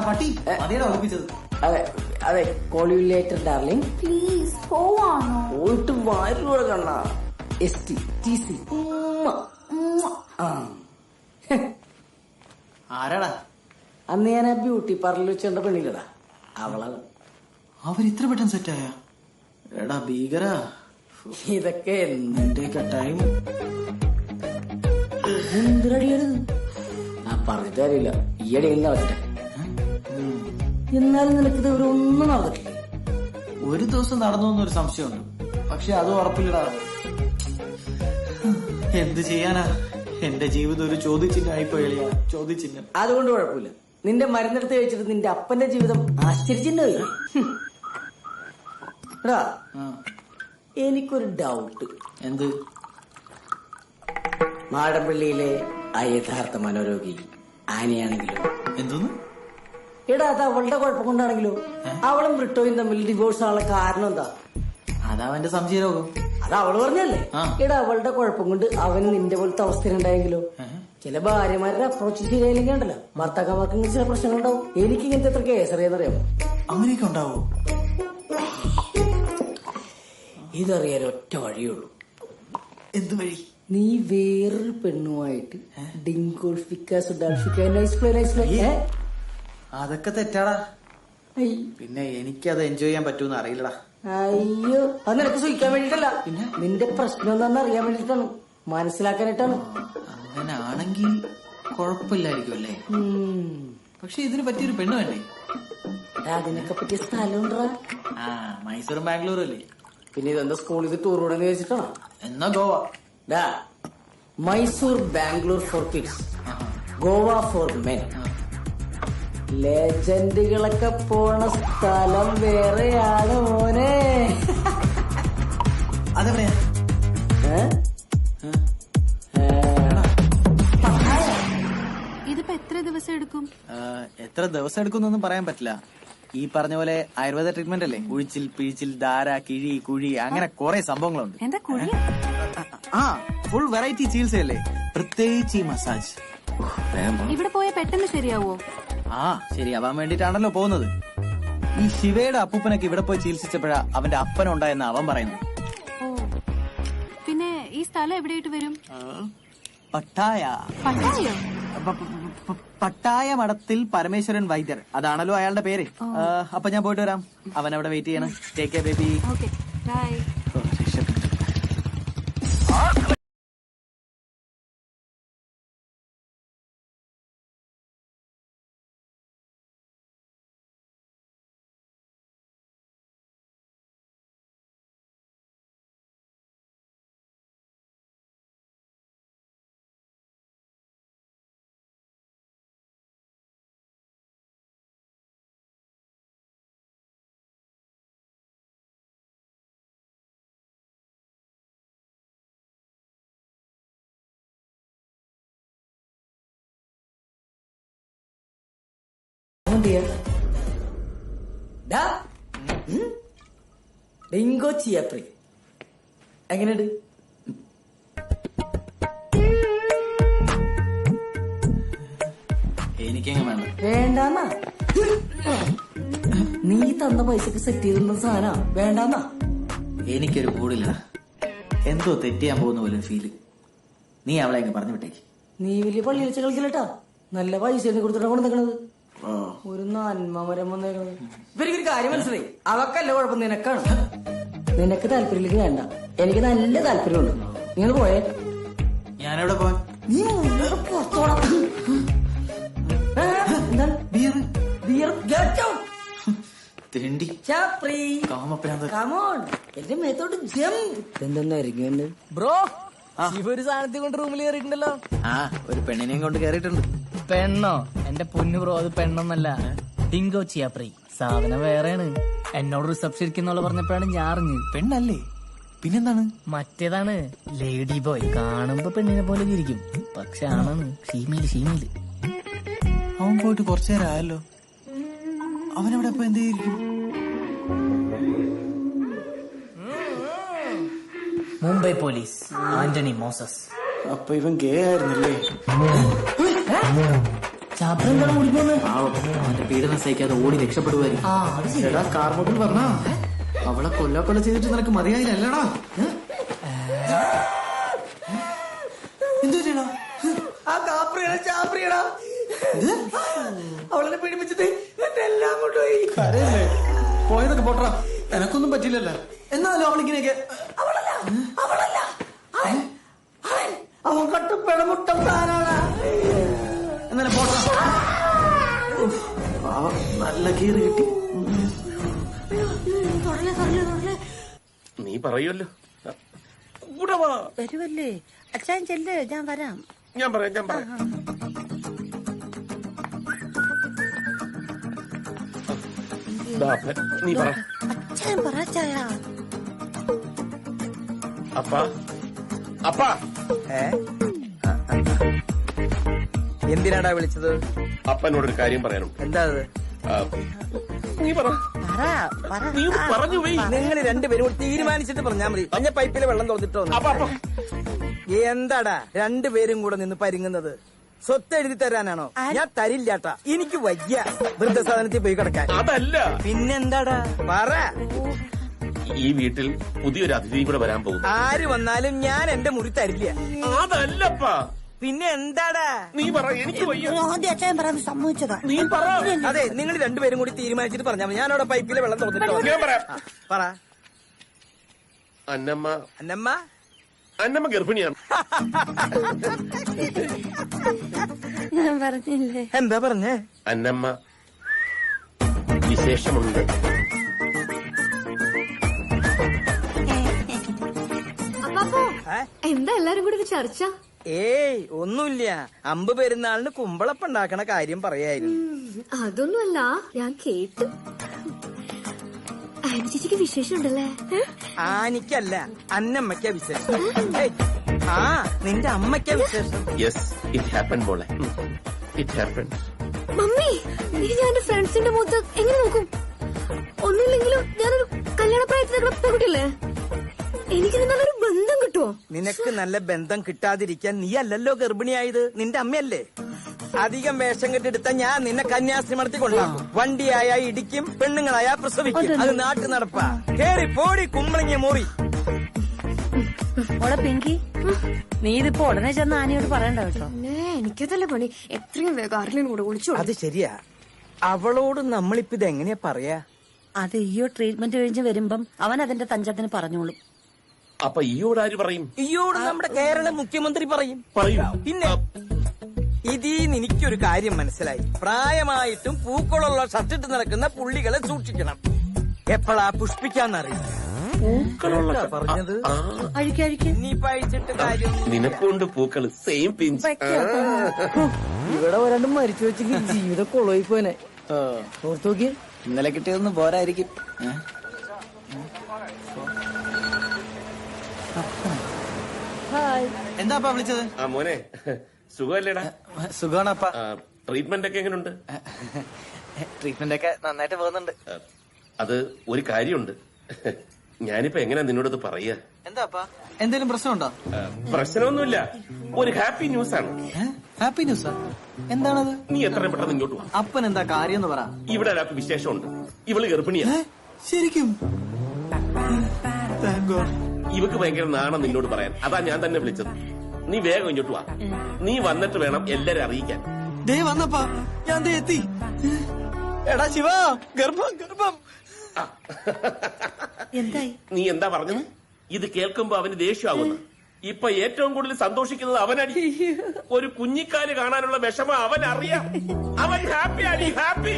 പട്ടി അതേടാ ഓർപ്പിച്ചത്. അതെ അതെ, call you later darling. Please പോവാണോ? പോയിട്ട് വാരിലൂടെ കണ്ണാ. STTC. ആരാടാ? അന്ന് ഞാൻ ആ ബ്യൂട്ടി പാർലറിൽ വെച്ചേണ്ട പെണ്ണില്ലടാ, അവളാണ്. അവരിത്ര പെട്ടെന്ന് സെറ്റായ? എടാ ഭീകര, ഇതൊക്കെ എന്തിന്റെയൊക്കെ ടൈം. എന്തിനടിയരുത്? ആ പറഞ്ഞിട്ട് കാര്യമില്ല, ഈയടെ നടക്കട്ടെ. എന്നാലും നിനക്കിത് ഒന്നും നടന്നിട്ടില്ല. ഒരു ദിവസം നടന്നു എന്നൊരു സംശയമുണ്ട്, പക്ഷെ അത് ഉറപ്പില്ലടാ. എന്ത് ചെയ്യാനാ, എന്റെ ജീവിതം ഒരു ചോദ്യചിഹ്നമായിപ്പോയാ. ചോദ്യചിഹ്നം. അതുകൊണ്ട് കുഴപ്പമില്ല, നിന്റെ മരുന്നെടുത്ത് കഴിച്ചിട്ട് നിന്റെ അപ്പന്റെ ജീവിതം ആശ്ചര്യച്ചിട്ടുണ്ടായി. എടാ, എനിക്കൊരു ഡൗട്ട്. എന്ത്? മാടമ്പള്ളിയിലെ ആ യഥാർത്ഥ മനോരോഗി ആനയാണെങ്കിലോ? എന്തോന്ന്? എടാ, അത് അവളുടെ കുഴപ്പം കൊണ്ടാണെങ്കിലോ? അവളും ബ്രിട്ടോയും തമ്മിൽ ഡിവോഴ്സ് ആണുള്ള കാരണം എന്താ? അതവന്റെ സംശയരോഗം. അത് അവള് പറഞ്ഞല്ലേ? എടാ, അവളുടെ കുഴപ്പം കൊണ്ട് അവന് നിന്റെ പോലത്തെ അവസ്ഥയിലുണ്ടായെങ്കിലോ? ചില ഭാര്യമാരുടെ അപ്രോച്ച് ശരിയായില്ലെങ്കിൽ ഉണ്ടല്ലോ, ഭർത്താക്കന്മാർക്ക് ചില പ്രശ്നങ്ങളുണ്ടാവും. എനിക്ക് ഇങ്ങനത്തെ എത്ര കേസ് അറിയാന്നറിയാമോ? അങ്ങനെയൊക്കെ ഉണ്ടാവോ? ഇതറിയാൻ ഒറ്റ വഴിയുള്ളൂ. എന്ത് വഴി? നീ വേറൊരു പെണ്ണുമായിട്ട് അതൊക്കെ തെറ്റാടാ. പിന്നെ എനിക്കത് എൻജോയ് ചെയ്യാൻ പറ്റൂന്ന് അറിയില്ലടാ. അയ്യോ, അത് നിനക്ക് സൂഹിക്കാൻ വേണ്ടിട്ടല്ല, നിന്റെ പ്രശ്നം എന്താണെന്ന് അറിയാൻ വേണ്ടിട്ടാണ്, മനസ്സിലാക്കാനായിട്ടാണ്. അങ്ങനെ ആണെങ്കിൽ കുഴപ്പമില്ലായിരിക്കും അല്ലേ? പക്ഷെ ഇതിന് പറ്റിയൊരു പെണ്ണ് വേണ്ടേ? അതിനൊക്കെ പറ്റിയ സ്ഥലമുണ്ടാ? മൈസൂറും ബാംഗ്ലൂരും അല്ലേ? പിന്നെ ഇതെന്താ സ്കൂളിൽ നിന്ന് ടൂർ കൂടെ വെച്ചിട്ടാണോ? എന്നാ Goa. Mysore Bangalore for kids, Goa for men. ലെജൻഡുകളൊക്കെ പോണ സ്ഥലം വേറെയാണ് മോനെ. അതെവിടെയാ? ഇതിപ്പോ എത്ര ദിവസം എടുക്കും? എത്ര ദിവസം എടുക്കുന്നൊന്നും പറയാൻ പറ്റില്ല. ഈ പറഞ്ഞ പോലെ ആയുർവേദ ട്രീറ്റ്മെന്റ് അല്ലേ? ഉഴിച്ചിൽ, പിഴിച്ചിൽ, ധാര, കിഴി, കുഴി, അങ്ങനെ കുറെ സംഭവങ്ങളുണ്ട്. എന്താ കുഴി? ഫുൾ വെറൈറ്റി ചികിത്സയല്ലേ, പ്രത്യേകിച്ച് ഈ മസാജ്. ഇവിടെ പോയ പെട്ടെന്ന് ശരിയാവോ? ശരിയാവാൻ വേണ്ടിട്ടാണല്ലോ പോകുന്നത്. ഈ ശിവയുടെ അപ്പൂപ്പനൊക്കെ ഇവിടെ പോയി ചികിത്സിച്ചപ്പോഴാ അവന്റെ അപ്പനുണ്ടായെന്ന് അവൻ പറയുന്നു. പിന്നെ ഈ സ്ഥലം എവിടെയായിട്ട് വരും? പട്ടായ. പട്ടായ മഠത്തിൽ പരമേശ്വരൻ വൈദ്യർ, അതാണല്ലോ അയാളുടെ പേര്. അപ്പൊ ഞാൻ പോയിട്ട് വരാം. അവൻ അവിടെ വെയിറ്റ് ചെയ്യണം. Take care baby. ബൈ. വണ്ടിയാ ഡെങ്കോ ചിയാപ്രി എങ്ങനെയുണ്ട്? എനിക്കെങ്ങനെ വേണ്ട. വേണ്ടാന്നാ? നീ തന്ന പൈസക്ക് സെറ്റ് ചെയ്തിരുന്ന സാധനം വേണ്ടാന്നാ? എനിക്കൊരു കൂടില്ല, എന്തോ തെറ്റിയാൻ പോകുന്ന പോലെ ഫീല്. നീ അവളെ എങ്ങനെ പറഞ്ഞു വിട്ടേക്ക്. നീ വലിയ പള്ളി വെച്ച് കളിക്കില്ലട്ടാ. നല്ല പൈസ കൊടുത്തിട്ടാ കൊണ്ട് നിൽക്കണത്. ഒരു നന്മ മരം വന്നേക്കണത്. ഇവരിക്കൊരു കാര്യം മനസ്സിലായി, അവക്കല്ല കുഴപ്പം, നിനക്കാണ്. നിനക്ക് താല്പര്യത്തിലേക്ക് വേണ്ട, എനിക്ക് നല്ല താല്പര്യമുണ്ട്. നിങ്ങൾ പോയേ. ഞാനെവിടെ പോവാൻ? നീ പുറത്തോടാ. എന്താണ് ബിയർ? തിണ്ടി ചാപ്രി കാമപ്രാന്ത്. കമോൺ, എന്റെ മേത്തോട്ട് എന്തെന്നായിരിക്കും ബ്രോ. ഒരു സാധനത്തെ കൊണ്ട് റൂമിൽ കയറിയിട്ടുണ്ടല്ലോ. ആ, ഒരു പെണ്ണിനെയും കൊണ്ട് കയറിയിട്ടുണ്ട്. പെണ്ണോ? എന്റെ പൊന്നു ബ്രോ, അത് പെണ്ണൊന്നല്ല, ഡിങ്കോ ചിയാപ്രി. സാധനം വേറെയാണ്. എന്നോട് റിസപ്ഷൻ ഇരിക്കുന്നുള്ള പറഞ്ഞപ്പോഴാണ് ഞാൻ അറിഞ്ഞത്. പെണ്ണല്ലേ? പിന്നെന്താണ്? മറ്റേതാണ് ലേഡി ബോയ്. കാണുമ്പോ പെണ്ണിനെ പോലെ ഇരിക്കും, പക്ഷെ ആണെന്ന് ഷീമയില്. അവൻ പോയിട്ട് കുറച്ചു നേരം ആയല്ലോ. അവനവിടെ ഇപ്പൊ എന്തായിരിക്കും? മുംബൈ പോലീസ്, ആന്റണി മോസസ്. അപ്പൊ ഇവൻ ഗേ ആയിരുന്നല്ലേ? അവന്റെ പീഡനം സഹിക്കാതെ ഓടി രക്ഷപ്പെടുവായിരിക്കും. കാർമുകിൽ പറഞ്ഞ അവളെ കൊല്ല ചെയ്തിട്ട് നിനക്ക് മതിയായില്ലല്ലടാ. എന്തോ ചെയ്യണോ? ആ കാപ്രിയടാ, ചാപ്രിയടാ. അവളെ പീഡിപ്പിച്ചിട്ട് എന്നെ എല്ലാം കൊണ്ടുപോയി. കരയല്ലേ? പോയതൊക്കെ പോട്ടാ, എനക്കൊന്നും പറ്റില്ലല്ലോ. എന്നാലും അവളിങ്ങനെയൊക്കെ. അവൻ കട്ടുപിടമുട്ടം താനാണ്. എന്നാലും പോട്ടാ. നല്ല കീറ് കിട്ടി. നീ പറയുമല്ലോ. വരുമല്ലേ അച്ഛൻ? ചെല്ല്, ഞാൻ വരാം. ഞാൻ പറയാം. നീ പറ. അച്ഛൻ പറ ചായ. അപ്പാ എന്തിനാടാ വിളിച്ചത്? അപ്പനോടൊരു കാര്യം പറയാനുണ്ട്. എന്താ അത്? നീ പറ. പറഞ്ഞു പോയി. നിങ്ങൾ രണ്ടുപേരും കൂടി തീരുമാനിച്ചിട്ട് പറഞ്ഞാൽ മതി. മഞ്ഞ പൈപ്പിലെ വെള്ളം തുറന്നിട്ടോ. എന്താടാ രണ്ടുപേരും കൂടെ നിന്ന് പരിങ്ങുന്നത്? സ്വത്ത് എഴുതി തരാനാണോ? ഞാൻ തരില്ലാട്ടാ, എനിക്ക് വയ്യ വൃദ്ധസാധനത്തിൽ പോയി കിടക്കാൻ. അതല്ല. പിന്നെന്താടാ പറ. ഈ വീട്ടിൽ പുതിയൊരു അതിഥിയും കൂടെ വരാൻ പോകും. ആര് വന്നാലും ഞാൻ എന്റെ മുറി തരില്ല. അതല്ലപ്പാ. പിന്നെ എന്താടാ? നീ പറ. എനിക്ക് അച്ഛൻ പറയാൻ സമ്മതിച്ചതാ. നീ പറ. അതെ, നിങ്ങൾ രണ്ടുപേരും കൂടി തീരുമാനിച്ചിട്ട് പറഞ്ഞാൽ മതി. ഞാനവിടെ പൈപ്പിലെ വെള്ളം തുറന്നിട്ടോ. പറ. അന്നമ്മ ഗർഭിണിയാണ്. ഞാൻ പറഞ്ഞില്ലേ? എന്താ പറഞ്ഞേ? അന്നമ്മ വിശേഷമുണ്ട്. എന്താ എല്ലാരും കൂടി ഒരു ചർച്ച? ഏയ് ഒന്നുമില്ല. അമ്പ് പെരുന്നാളിന് കുമ്പളപ്പം ഉണ്ടാക്കണ കാര്യം പറയായിരുന്നു. അതൊന്നുമല്ല, ഞാൻ കേട്ടു. ചേച്ചിക്ക് വിശേഷം ഉണ്ടല്ലേ? ആനിക്കല്ല, അന്നമ്മയ്ക്കാ വിശേഷം. ആ, നിന്റെ അമ്മയ്ക്കാ വിശേഷം. യെസ്, ഇറ്റ് ഹാപ്പൻ പോലെ. It happen. മമ്മി, നീ ഞാൻ എന്റെ ഫ്രണ്ട്സിന്റെ മുഖത്ത് എങ്ങനെ നോക്കും? ഒന്നുമില്ലെങ്കിലും ഞാനൊരു കല്യാണ പ്രായത്തിൽ പെൺകുട്ടിയല്ലേ? എനിക്ക് നല്ലൊരു ബന്ധം കിട്ടുമോ? നിനക്ക് നല്ല ബന്ധം കിട്ടാതിരിക്കാൻ നീ അല്ലല്ലോ ഗർഭിണിയായത്, നിന്റെ അമ്മയല്ലേ. അധികം വേഷം കെട്ടെടുത്ത ഞാൻ നിന്നെ കന്യാസ്ത്രീമടത്തി കൊണ്ടാക്കും. വണ്ടിയായ ഇടിക്കും, പെണ്ണുങ്ങളായ പ്രസവിക്കും. അത് നാട്ടു നടപ്പാ. കേറി പോടി കുമ്പളങ്ങിയ മുറി. ഓടെ പിങ്കി, നീ ഇതിപ്പോ ഉടനെ ചെന്ന് ആനയോട് പറയണ്ട കേട്ടോ. എനിക്കതല്ലേ പണി. എത്രയും വേഗം ആരെങ്കിലും കൂടെ വിളിച്ചു. അത് ശരിയാ. അവളോട് നമ്മളിപ്പോ ഇത് എങ്ങനെയാ പറയാ? അത് ഈയോ ട്രീറ്റ്മെന്റ് കഴിഞ്ഞ് വരുമ്പം അവൻ അതിന്റെ തഞ്ചത്തിന് പറഞ്ഞോളും. അപ്പൊ ഈയോട് ആര് പറയും? ഈയോട് നമ്മുടെ കേരള മുഖ്യമന്ത്രി പറയും. പിന്നെ ഇതിന്ന് എനിക്കൊരു കാര്യം മനസ്സിലായി. പ്രായമായിട്ടും പൂക്കളുള്ള ഷർട്ടിട്ട് നടക്കുന്ന പുള്ളികളെ സൂക്ഷിക്കണം. എപ്പോഴാ പുഷ്പിക്കാന്നറിയില്ല. പറഞ്ഞത് ഇനിയിപ്പോ അഴിച്ചിട്ട് കാര്യം. നിനക്കുണ്ട് പൂക്കള് സെയിം പിഞ്ച്. ഇവിടെ ഒരാണ്ടും മരിച്ചു വെച്ചെങ്കിൽ ജീവിതം കൊളോയി പോനെ. ഓർത്തു നോക്കി, ഇന്നലെ കിട്ടിയതൊന്നും പോരായിരിക്കും. എന്താ വിളിച്ചത്? മോനെ സുഖമല്ലേടാ? സുഖമാണപ്പാ. ട്രീറ്റ്മെന്റ് ഒക്കെ എങ്ങനെയുണ്ട്? ട്രീറ്റ്മെന്റ് ഒക്കെ നന്നായിട്ട് പോകുന്നുണ്ട്. അത് ഒരു കാര്യമുണ്ട്. ഞാനിപ്പോ എങ്ങനെയാ നിന്നോടത് പറയാ? എന്താപ്പാ, എന്തെങ്കിലും പ്രശ്നമുണ്ടോ? പ്രശ്നമൊന്നുമില്ല, ഒരു ഹാപ്പി ന്യൂസ് ആണ്. ഹാപ്പി ന്യൂസാ? എന്താണത്? നീ എത്രയും പെട്ടെന്ന് ഇങ്ങോട്ട് വാ. അപ്പൻ എന്താ കാര്യം എന്ന് പറ. ഇവിടെ ഒരാൾക്ക് വിശേഷമുണ്ട്. ഇവള് ഗർഭിണിയാ. ശരിക്കും? ഇവക്ക് ഭയങ്കര നാണം നിന്നോട് പറയാൻ. അതാ ഞാൻ തന്നെ വിളിച്ചത്. നീ വേഗം ഇങ്ങോട്ട് വാ. നീ വന്നിട്ട് വേണം എല്ലാരും അറിയിക്കാൻ. ദേ വന്നപ്പാ, ഞാൻ എത്തി. എടാ ശിവ, ഗർഭം. എന്തായി? നീ എന്താ പറഞ്ഞത്? ഇത് കേൾക്കുമ്പോ അവന് ദേഷ്യമാവുന്നു. ഇപ്പൊ ഏറ്റവും കൂടുതൽ സന്തോഷിക്കുന്നത് അവനടി. ഒരു കുഞ്ഞിക്കാല് കാണാനുള്ള വിഷമം അവൻ അറിയാം. അവൻ ഹാപ്പി അടി, ഹാപ്പി.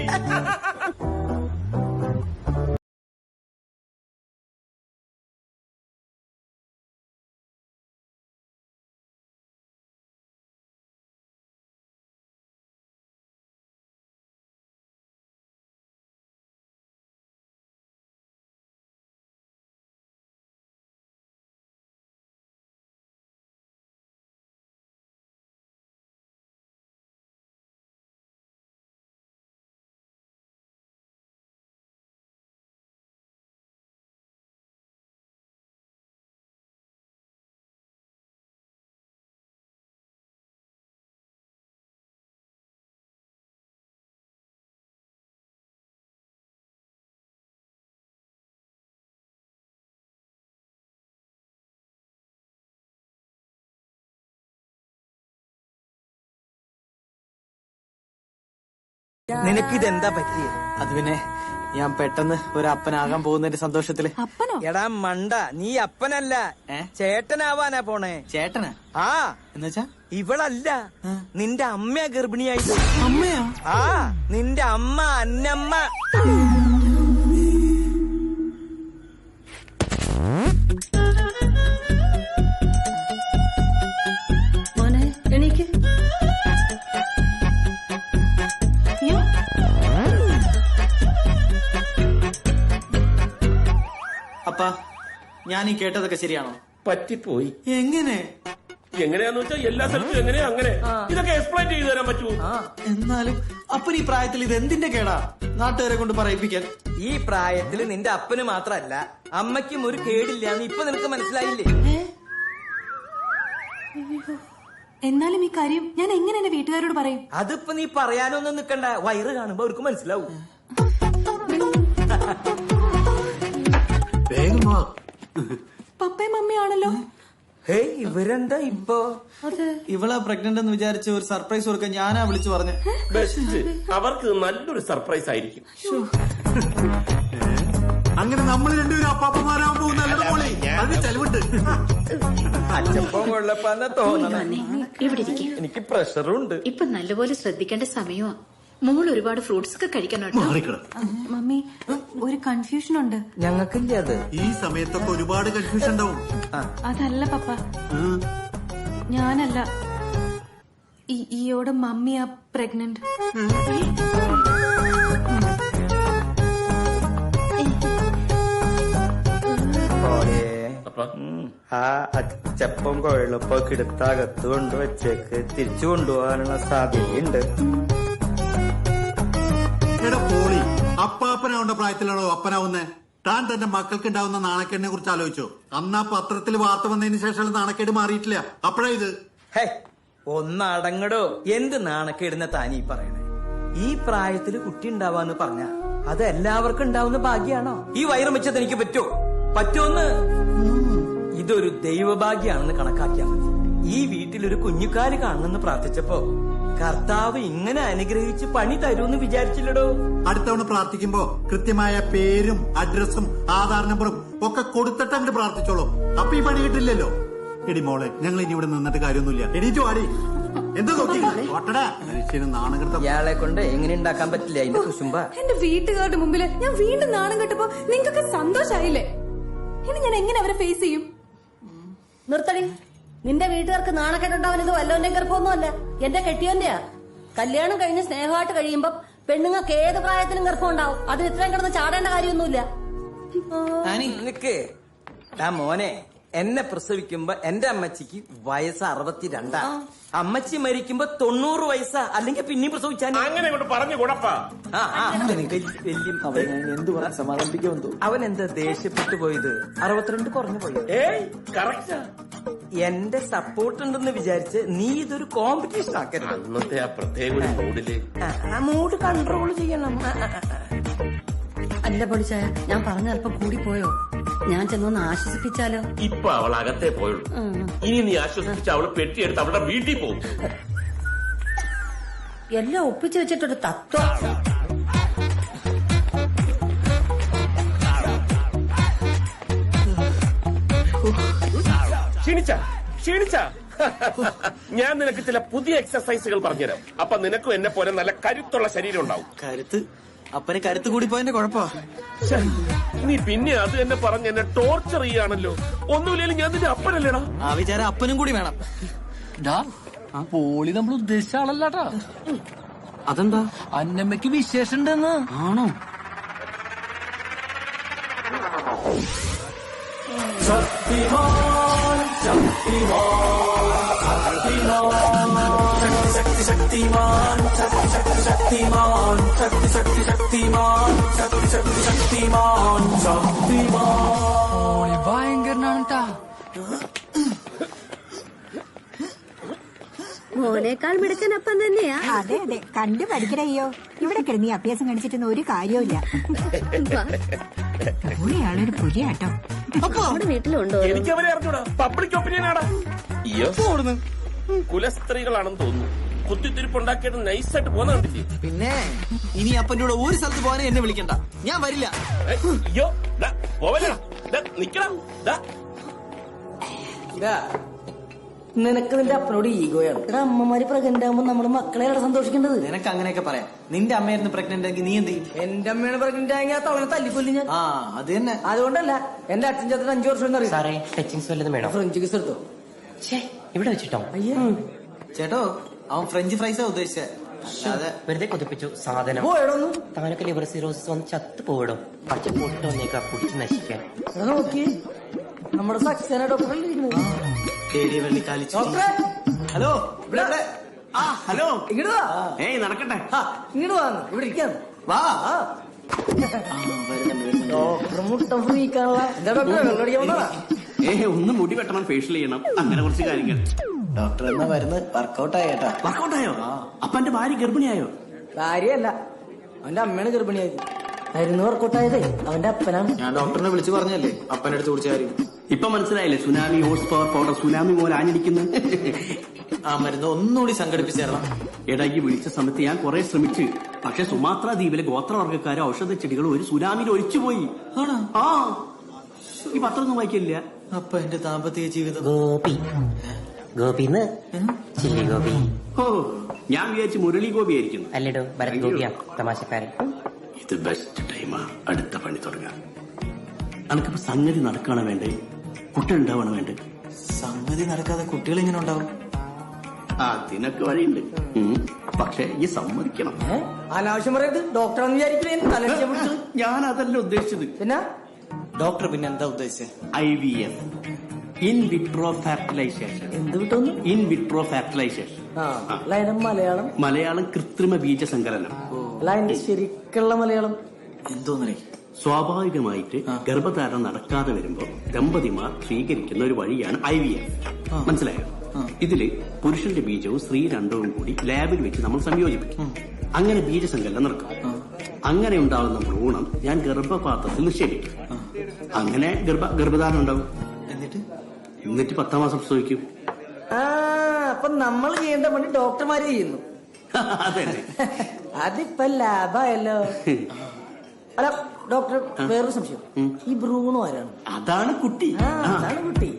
നിനക്കിതെന്താ പറ്റിയേ? അത് പിന്നെ ഞാൻ പെട്ടെന്ന് ഒരു അപ്പനാകാൻ പോകുന്നതിന്റെ സന്തോഷത്തില്. അപ്പനോ? എടാ മണ്ട, നീ അപ്പനല്ല ചേട്ടനാവാനാ പോണേ. ചേട്ടനാ? ആ, എന്നുവെച്ചാ ഇവളല്ല, നിന്റെ അമ്മയാ ഗർഭിണിയായിട്ട്. അമ്മയാ? ആ, നിന്റെ അമ്മ അന്നമ്മ. മോനെ എണീക്ക്. അപ്പാ, ഞാൻ ഈ കേട്ടതൊക്കെ ശരിയാണോ? പറ്റിപ്പോയി. എങ്ങനെയാന്ന് വെച്ചാൽ എല്ലാ സ്ഥലത്തും എങ്ങനെയാ അങ്ങനെ. ഇതൊക്കെ എക്സ്പ്ലെയിൻ ചെയ്തു തരാൻ പറ്റുമോ? എന്നാലും അപ്പൻ ഈ പ്രായത്തിൽ ഇത് എന്തിന്റെ കേടാ നാട്ടുകാരെ കൊണ്ട് പറയിപ്പിക്കാൻ? ഈ പ്രായത്തിൽ നിന്റെ അപ്പന് മാത്രല്ല അമ്മയ്ക്കും ഒരു കേടില്ലാന്ന് ഇപ്പൊ നിനക്ക് മനസ്സിലായില്ലേ? എന്നാലും ഈ കാര്യം ഞാൻ എങ്ങനെ എന്റെ വീട്ടുകാരോട് പറയും? അതിപ്പോ നീ പറയാനൊന്നും നിക്കണ്ട, വയറ് കാണുമ്പോ അവർക്ക് മനസ്സിലാവും. പപ്പയും മമ്മിയാണല്ലോ. ഹേയ്, ഇവരെന്താ ഇപ്പൊ? ഇവളെ പ്രഗ്നന്റ് എന്ന് വിചാരിച്ച് ഒരു സർപ്രൈസ് കൊടുക്കാൻ ഞാനാ വിളിച്ചു പറഞ്ഞു. ബെസ്റ്റ്, അവർക്ക് നല്ലൊരു സർപ്രൈസ് ആയിരിക്കും. അങ്ങനെ നമ്മൾ രണ്ടുപേരും അപ്പാപ്പന്മാരാകാൻ പോകുന്നല്ലോ മോളെ. അത് ചെലവിട്ട് അച്ചപ്പം കൊള്ളപ്പാന്ന തോന്നണേ. ഇവിടെ ഇരിക്കും. എനിക്ക് പ്രഷറുണ്ട്. ഇപ്പൊ നല്ലപോലെ ശ്രദ്ധിക്കേണ്ട സമയമാ. മോൾ ഒരുപാട് ഫ്രൂട്ട്സ് ഒക്കെ കഴിക്കണം കേട്ടോ. മമ്മി, ഒരു കൺഫ്യൂഷൻ ഉണ്ട്. ഞങ്ങൾക്കില്ല അത്. ഈ സമയത്തൊക്കെ ഒരുപാട് കൺഫ്യൂഷൻ ഉണ്ടാവും. അതല്ല പപ്പ, ഞാനല്ല, ഈയോടെ മമ്മിയാ പ്രഗ്നന്റ്. ആ അച്ചപ്പം കൊഴലപ്പൊക്കെ എടുത്തകത്ത് കൊണ്ടുവച്ചേക്ക് തിരിച്ചു കൊണ്ടുപോകാനുള്ള സാധ്യതയുണ്ട്. എടാ പോളി, അപ്പാപ്പനാവേണ്ട പ്രായത്തിലാണോ അപ്പനാവുന്നേ? താൻ തന്റെ മക്കൾക്ക് ഉണ്ടാവുന്ന നാണക്കേടിനെ കുറിച്ച് ആലോചിച്ചോ? അന്ന് ആ പത്രത്തിൽ വാർത്ത വന്നതിന് ശേഷം നാണക്കേട് മാറിയിട്ടില്ല. അപ്പഴാ ഇത്. ഒന്നടങ്ങടോ, എന്ത് നാണക്കേടുന്ന താനീ പറയണേ? ഈ പ്രായത്തില് കുട്ടി ഉണ്ടാവാന്ന് പറഞ്ഞ അത് എല്ലാവർക്കും ഉണ്ടാവുന്ന ഭാഗ്യാണോ? ഈ വയറും വെച്ചത് എനിക്ക് പറ്റുമെന്ന് ഇതൊരു ദൈവഭാഗ്യാണെന്ന് കണക്കാക്കിയാൽ മതി. ഈ വീട്ടിലൊരു കുഞ്ഞുകാല് കാണണമെന്ന് പ്രാർത്ഥിച്ചപ്പോ കർത്താവ് ഇങ്ങനെ അനുഗ്രഹിച്ച് പണി തരൂന്ന് വിചാരിച്ചില്ലടോ. അടുത്തവണ പ്രാർത്ഥിക്കുമ്പോ കൃത്യമായ പേരും അഡ്രസ്സും ആധാർ നമ്പറും ഒക്കെ കൊടുത്തിട്ട് അങ്ങോട്ട് പ്രാർത്ഥിച്ചോളൂ. അപ്പൊ ഈ പണി കിട്ടില്ലല്ലോ. എടി മോളെ, ഞങ്ങൾ ഇനി ഇവിടെ നിന്നിട്ട് കാര്യമൊന്നുമില്ല. എണീറ്റു ആടി. എന്താ നോക്കി മനുഷ്യന് നാണം കെടുത്ത ഇയാളെ കൊണ്ട് എങ്ങനെ ഉണ്ടാക്കാൻ പറ്റില്ല അതിന്റെ കുശുമ്പ. എന്റെ വീട്ടുകാരുടെ മുമ്പില് ഞാൻ വീണ്ടും നാണം കെട്ടപ്പോ നിങ്ങൾക്കൊക്കെ സന്തോഷായില്ലേ? ഇനി ഞാൻ എങ്ങനെ അവരെ ഫേസ് ചെയ്യും? നിർത്തടി. നിന്റെ വീട്ടുകാർക്ക് നാണക്കെട്ടുണ്ടാവുന്നത് വല്ലോന്റെ ഗർഭമൊന്നുമല്ല, എന്റെ കെട്ടിയോന്റെയാ. കല്യാണം കഴിഞ്ഞ് സ്നേഹമായിട്ട് കഴിയുമ്പോ പെണ്ണുങ്ങൾക്ക് ഏത് പ്രായത്തിലും ഗർഭം ഉണ്ടാവും. അതിന് ഇത്രയും കിടന്ന് ചാടേണ്ട കാര്യമൊന്നുമില്ല. നിക്ക് മോനെ, എന്നെ പ്രസവിക്കുമ്പോ എന്റെ അമ്മച്ചിക്ക് വയസ്സ് 62. അമ്മച്ചി മരിക്കുമ്പോ 90 വയസ്സാ. അല്ലെങ്കിൽ പിന്നെയും പ്രസവിച്ചാൽ അങ്ങനെ പറഞ്ഞു കുഴപ്പാ. എന്ത് പറയാൻ സമാധാനിപ്പിക്കുമെന്തോ. അവൻ എന്താ ദേഷ്യപ്പെട്ടു പോയത്? 62 കുറഞ്ഞു പോയി. എന്റെ സപ്പോർട്ട് ഉണ്ടെന്ന് വിചാരിച്ച് നീ ഇതൊരു കോമ്പറ്റീഷൻ ആക്കരുത്. അന്നത്തെ ആ പ്രത്യേക മൂഡില് മൂഡ് കൺട്രോൾ ചെയ്യണം. അല്ല പൊളിച്ചായ, ഞാൻ പറഞ്ഞ അല്പം കൂടി പോയോ? ഞാൻ ചെന്നൊന്ന് ആശ്വസിപ്പിച്ചാലോ? ഇപ്പൊ അവൾ അകത്തേ പോയുള്ളൂ. ഇനി നീ ആശ്വസിപ്പിച്ച് അവള് പെട്ടിയെടുത്ത് അവളുടെ വീട്ടിൽ പോകും. എല്ലാം ഒപ്പിച്ചു വെച്ചിട്ടൊരു തത്വം. ക്ഷീണിച്ച ഞാൻ നിനക്ക് ചില പുതിയ എക്സർസൈസുകൾ പറഞ്ഞുതരാം. അപ്പൊ നിനക്കും എന്നെ പോലെ നല്ല കരുത്തുള്ള ശരീരം ഉണ്ടാവും. കരുത്ത്? അപ്പന് കരുത്ത് കൂടി പോയതിന്റെ കുഴപ്പാ. നീ പിന്നെ അത് തന്നെ പറഞ്ഞ് എന്നെ ടോർച്ചർ ചെയ്യാണല്ലോ. ഒന്നുമില്ലെങ്കിലും ഞാൻ നിന്റെ അപ്പനല്ലേടാ. ആ വിചാരം അപ്പനും കൂടി വേണം. പോളി നമ്മൾ ഉദ്ദേശിച്ച ആളല്ലാട്ടാ. അതെന്താ? അന്നമ്മയ്ക്ക് വിശേഷം ഉണ്ടെന്ന്. ആണോ? ശക്തിമാൻ ശക്തിമാൻ ശക്തിമാൻ ശക്തിമാൻ പോളി ഭയങ്കരനാണ് ട്ടാ. മോനേക്കാൾ മിടുക്കനൊപ്പം തന്നെയാ. അതെ അതെ, കണ്ടു പഠിക്കണയ്യോ. ഇവിടെ കിടന്ന് അഭ്യാസം കാണിച്ചിട്ടൊന്നും ഒരു കാര്യമില്ല. പുള്ളിയാളൊരു പുലിയാട്ടോ. നമ്മുടെ വീട്ടിലുണ്ടോ? എനിക്ക് അവരെ അറിഞ്ഞൂടാ. പബ്ലിക് ഒപ്പീനിയനാടാ. കുലസ്ത്രീകളാണെന്ന് തോന്നുന്നു. കുത്തിത്തിരിപ്പുണ്ടാക്കിയിട്ട് നൈസായിട്ട് പോന്ന കണ്ടില്ലേ? പിന്നെ ഇനി അപ്പന്റെ കൂടെ ഒരു സ്ഥലത്ത് പോകാനേ എന്നെ വിളിക്കണ്ട. ഞാൻ വരില്ല. അയ്യോ നിക്കണം. നിനക്ക് നിന്റെ അപ്പനോട് ഈഗോയാണ്. ഇവിടെ അമ്മമാര് പ്രഗ്നന്റ് ആകുമ്പോ നമ്മള് മക്കളെയാണ് സന്തോഷിക്കേണ്ടത്. നിനക്ക് അങ്ങനെയൊക്കെ പറയാം. നിന്റെ അമ്മയായിരുന്നു പ്രഗ്നന്റ് ആക്കി, നീ എന്ത് ചെയ്യും? എന്റെ അമ്മയാണ് പ്രഗ്നന്റ് ആയെങ്കിൽ ആ തവണ തല്ലിക്കൊല്ലി ഞാൻ. ആ അത് തന്നെ. അതുകൊണ്ടല്ല, എന്റെ അച്ഛൻ ചേട്ടൻ 5 വർഷം അറിയാം. സാറേ, ടച്ചിങ്സ് വല്ലതും വേണം? ഫ്രഞ്ച് കിസ് എടുത്തോ? ഇവിടെ വെച്ചിട്ടോ? ചേട്ടോ, അവൻ ഫ്രഞ്ച് ഫ്രൈസാ ഉദ്ദേശിച്ചത്. അതെ, വെറുതെ കൊതിപ്പിച്ചു സാധനം. താനൊക്കെ ലിവർ സിറോസിസ് വന്ന് ചത്തു പോയിടും. പച്ച പോയിട്ട് വന്നേക്കാ കുടിച്ച് നശിക്കാൻ. നോക്കി നമ്മുടെ സക്സേന ഡോക്ടർ ഹലോ. ഹലോ, ഇങ്ങോട്ട് വാ. ഏയ് നടക്കട്ടെ. ഇങ്ങോട്ട് വാ, ഇവിടെ ഇരിക്കാന്ന് വാ. ഡോക്ടർ മുട്ട ഫ്രീക്കാനുള്ള. എന്താ ഡോക്ടർ വെള്ളടിക്കാൻ വന്നതാ? ഒന്ന് മുടി വെട്ടണം, ഫേഷ്യൽ ചെയ്യണം, അങ്ങനെ കുറച്ച് കാര്യങ്ങൾ. ഡോക്ടർ എന്നാ മരുന്ന് വർക്കൗട്ട് ആയേട്ടാ. വർക്കൗട്ടായോ? അപ്പൊ എന്റെ ഭാര്യ ഗർഭിണിയായോ? ഭാര്യയല്ല, അവന്റെ അമ്മയാണ് ഗർഭിണിയായത്. മരുന്ന് വർക്കൗട്ടായതേ അവന്റെ അപ്പനാണ്. ഞാൻ ഡോക്ടറിനെ വിളിച്ചു പറഞ്ഞല്ലേ അപ്പനടുത്ത് കുടിച്ച കാര്യം. ഇപ്പൊ മനസ്സിലായില്ലേ? Tsunami horse power powder tsunami പോലെ ആഞ്ഞടിക്കുന്നു. ആ മരുന്ന് ഒന്നുകൂടി സംഘടിപ്പിച്ചേരണം. ഇടയ്ക്ക് വിളിച്ച സമയത്ത് ഞാൻ കുറെ ശ്രമിച്ചു. പക്ഷെ സുമാത്ര ദ്വീപിലെ ഗോത്രവർഗ്ഗക്കാരെ ഔഷധ ചെടികൾ ഒരു സുനാമിയിൽ ഒഴിച്ചുപോയി. ആ ഈ പത്രമൊന്നും വായിക്കില്ല. അപ്പൊ എന്റെ ദാമ്പത്യ ജീവിതം ഗോപിന്ന് ചില്ലി ഗോപി. ഓ, ഞാൻ വിചാരിച്ചു മുരളി ഗോപി ആയിരിക്കുന്നു. അല്ലടോ, ഭരത് ഗോപിയാ തമാശക്കാരൻ. ഇത് ബെസ്റ്റ് ടൈമാ അടുത്ത പണി തുടങ്ങാം. അനക്കിപ്പോ സംഗതി നടക്കുകയാണ് വേണ്ടേ? കുട്ടികൾ ഉണ്ടാവാണ് വേണ്ടേ? സംഗതി നടക്കാതെ കുട്ടികൾ എങ്ങനെ ഉണ്ടാവും? അതിനൊക്കെ വഴിയുണ്ട്. പക്ഷെ ഈ സമ്മതിക്കണം. അനാവശ്യം പറയരുത്. ഡോക്ടറാണെന്ന് വിചാരിക്കില്ല. ഞാൻ അതല്ല ഉദ്ദേശിച്ചത്. പിന്നെ ഡോക്ടർ പിന്നെ എന്താ ഉദ്ദേശിച്ചത്? IVF, in vitro fertilisation. എന്ത് വിട്ടോന്ന്? In vitro fertilisation. Malayalam Malayalam കൃത്രിമ ബീജസങ്കലനം. അതിന്റെ ശരിക്കുള്ള മലയാളം എന്തോന്നേ? സ്വാഭാവികമായിട്ട് ഗർഭധാരണം നടക്കാതെ വരുമ്പോ ദമ്പതിമാർ സ്വീകരിക്കുന്ന ഒരു വഴിയാണ് IVF. മനസ്സിലായോ? ഇതില് പുരുഷന്റെ ബീജവും സ്ത്രീ രണ്ടവും കൂടി ലാബിൽ വെച്ച് നമ്മൾ സംയോജിപ്പിക്കും. അങ്ങനെ ബീജസങ്കലനം നടക്കും. അങ്ങനെ ഉണ്ടാകുന്ന ഭ്രൂണം ഞാൻ ഗർഭപാത്രത്തിൽ നിക്ഷേപിക്കും. അങ്ങനെ ഗർഭധാരണം ഉണ്ടാവും. എന്നിട്ട് 10 മാസം പ്രസവിക്കും. അപ്പൊ നമ്മൾ ചെയ്യേണ്ട പണി ഡോക്ടർമാര് ചെയ്യുന്നു. അതെ, അതിപ്പോ ലാഭായല്ലോ. അല്ല ഡോക്ടർ, വേറൊരു സംശയം. ഈ ഭ്രൂണം ആരാണ്? അതാണ് കുട്ടി. അതാണ് കുട്ടി.